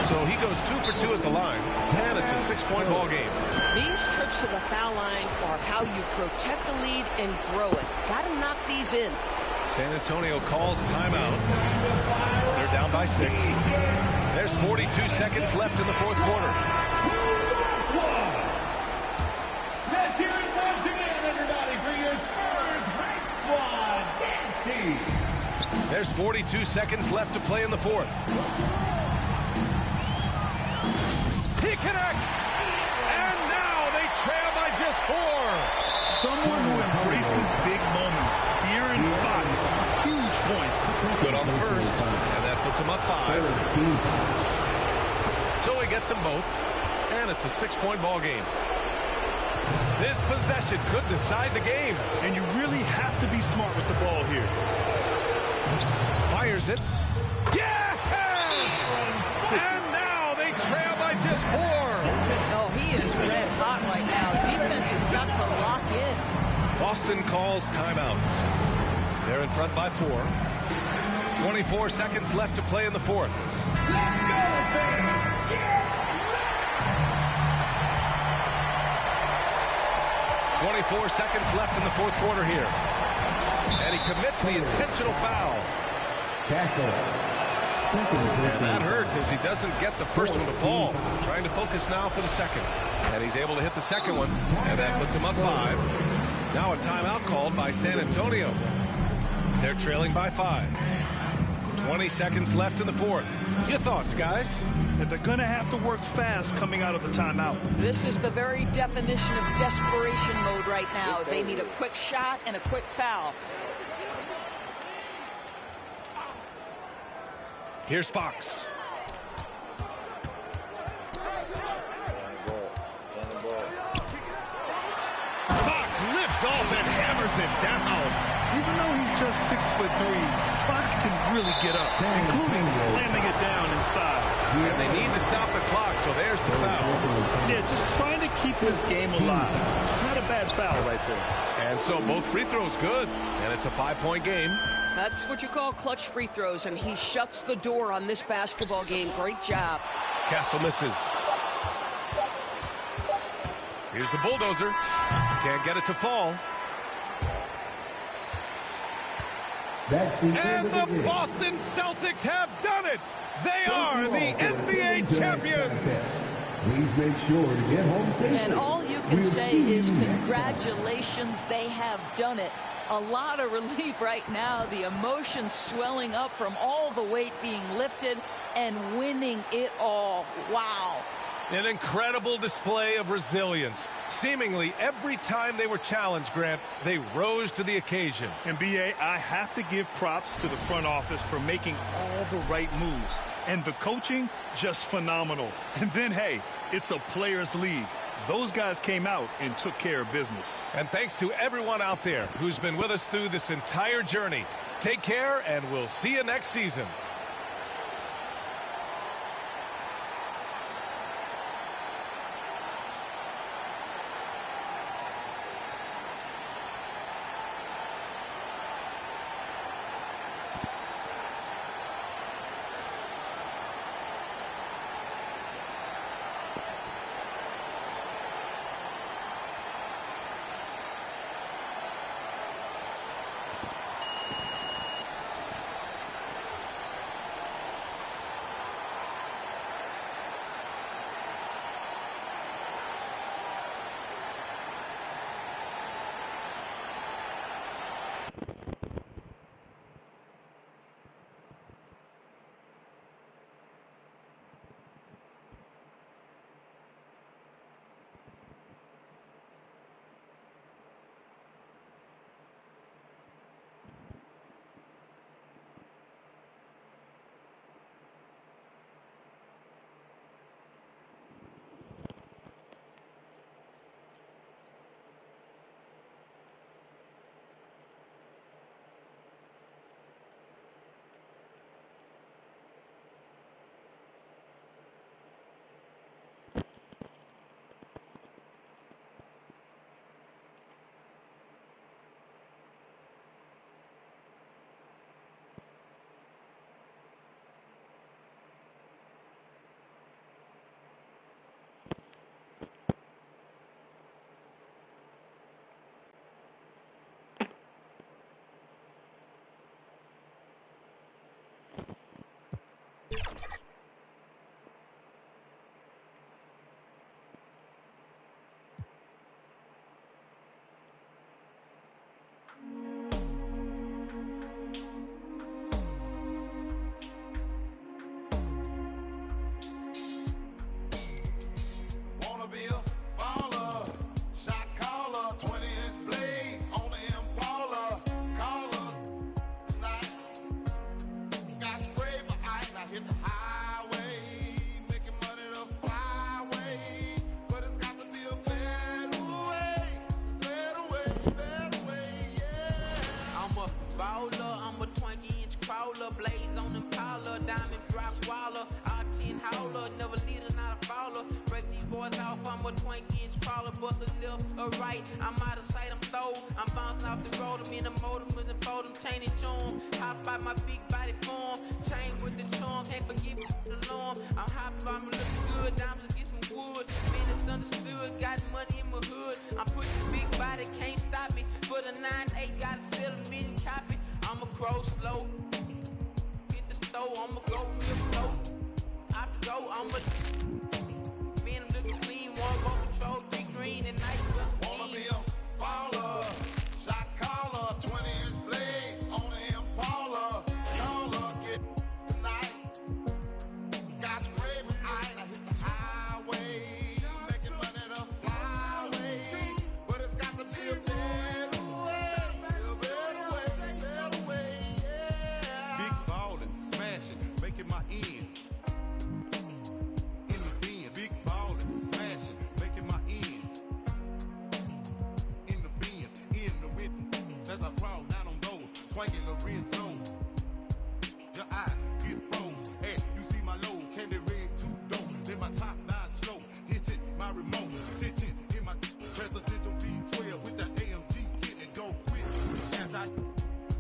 So he goes 2 for 2 at the line, and it's a 6-point ball game. These trips to the foul line are how you protect the lead and grow it. Got to knock these in. San Antonio calls timeout. They're down by 6. There's 42 seconds left in the fourth quarter. Let's hear it once again, everybody, for your Spurs Hype Squad dance team. There's 42 seconds left to play in the fourth. He connects! And now they trail by just 4. Someone who embraces big moments. De'Aaron Fox, huge points. Good on the first, and that puts him up 5. So he gets them both, and it's a 6-point ball game. This possession could decide the game. And you really have to be smart with the ball here. Fires it. Yes! And now they trail by just 4. Oh, he is red hot right now. Defense has got to lock in. Boston calls timeout. They're in front by 4. 24 seconds left to play in the fourth. Let's go, fans! 24 seconds left in the fourth quarter here. And he commits the intentional foul. And that hurts as he doesn't get the first one to fall. Trying to focus now for the second. And he's able to hit the second one. And that puts him up 5. Now a timeout called by San Antonio. They're trailing by 5. 20 seconds left in the fourth. Your thoughts, guys? They're going to have to work fast coming out of the timeout. This is the very definition of desperation mode right now. They need a quick shot and a quick foul. Here's Fox. Fox lifts off and hammers it down. Even though he's just 6'3", Fox can really get up, including slamming it down in style. And they need to stop the clock, so there's the foul. Yeah, just trying to keep this game alive. It's not a bad foul right there. And so both free throws good, and it's a 5-point game. That's what you call clutch free throws, and he shuts the door on this basketball game. Great job. Castle misses. Here's the bulldozer. Can't get it to fall. And the Boston Celtics have done it. They are the NBA champions. Please make sure to get home safely. And all you can say is congratulations, they have done it. A lot of relief right now. The emotions swelling up from all the weight being lifted and winning it all. Wow. An incredible display of resilience. Seemingly every time they were challenged, Grant, they rose to the occasion. And BA, I have to give props to the front office for making all the right moves. And the coaching, just phenomenal. And then, hey, it's a players' league. Those guys came out and took care of business. And thanks to everyone out there who's been with us through this entire journey. Take care, and we'll see you next season. Blaze on them collar, diamond rock waller, R10 howler, never leader, not a fouler. Break these boys off, I'm a 20-inch crawler, bust a left or right. I'm out of sight, I'm throw. I'm bouncing off the road, I'm in the motor with the podium, chain and tune. Hop out my big body form, chain with the charm, can't forget the alarm. I'm hot, I'm looking good, diamonds get some wood. Man, it's understood, got money in my hood. I'm pushing big body, can't stop me. For the 9-8, gotta sell a million copy. I'ma grow slow. I'ma go real low. I go, I'ma man, I'm looking clean, one more control, 3 green and night. Wanna be a baller, shot caller, 20-inch blades on the Impala. Caller, get tonight. Got spray with iron, I hit the highway, making money the flyway, but it's got to be a better way, better way, yeah. Big ballin', smashing, making my ends. In the Benz, big ballin', smashing, making my ends. In the Benz, in the whip, as I crawl down on those, twanking the red zone.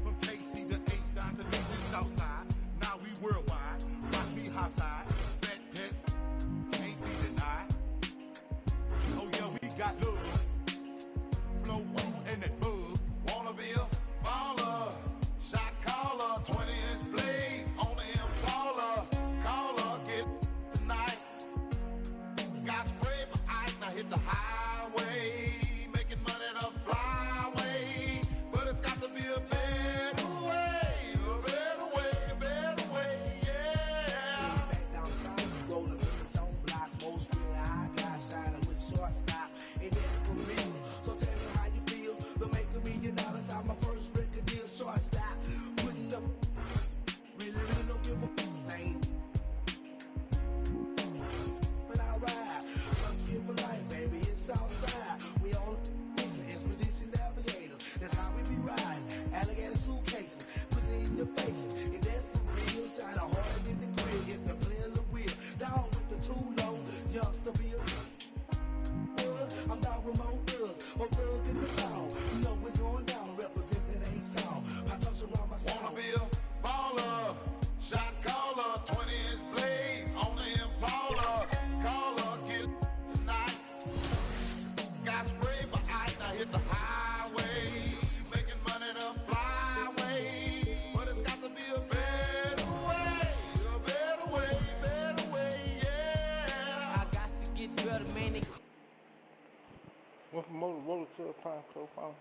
From KC to H down to the Southside. Now we worldwide. Rock me high side. Fat pet. Can't be denied. Oh yeah, we got love. Flow and that bug. Wanna be a baller. Shot caller. 20-inch blades on the Impala. Caller, get tonight. Got spray for ice. Now hit the highway. Making money the flyway. But it's got to be a better way. A better way, a better way, yeah. Back down south, roll up in its own blocks. Most really high guys shining with short stop. And that's for real. So tell me how you feel. The make $1 million out my first record deal. Short stop. Putting up. Really don't give a thing. When I ride, I'm here for life, baby. It's outside. We on expedition navigators. That's how we be riding. Alligator suitcases. Putting it in your faces. And that's for real. Shine harder than the grill. If the player the wheel. Down with the too low. Youngster be a I'm down with my own thug. My thug in the town. You know what's going down. Represent that H-Town. I touch around my sound. Wanna be a baller. Shot caller. 20-inch blades on the Impala. Caller, get tonight. Got spray for ice. Now hit the highway. Making money the flyway. But it's got to be a better way. A better way, yeah. I got to get better, man. Went from Motorola to a Pine Profile.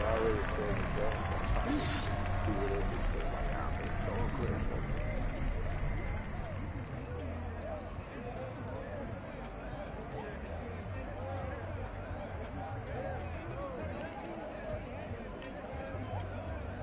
I already said it. Tú eres el que vaya, todo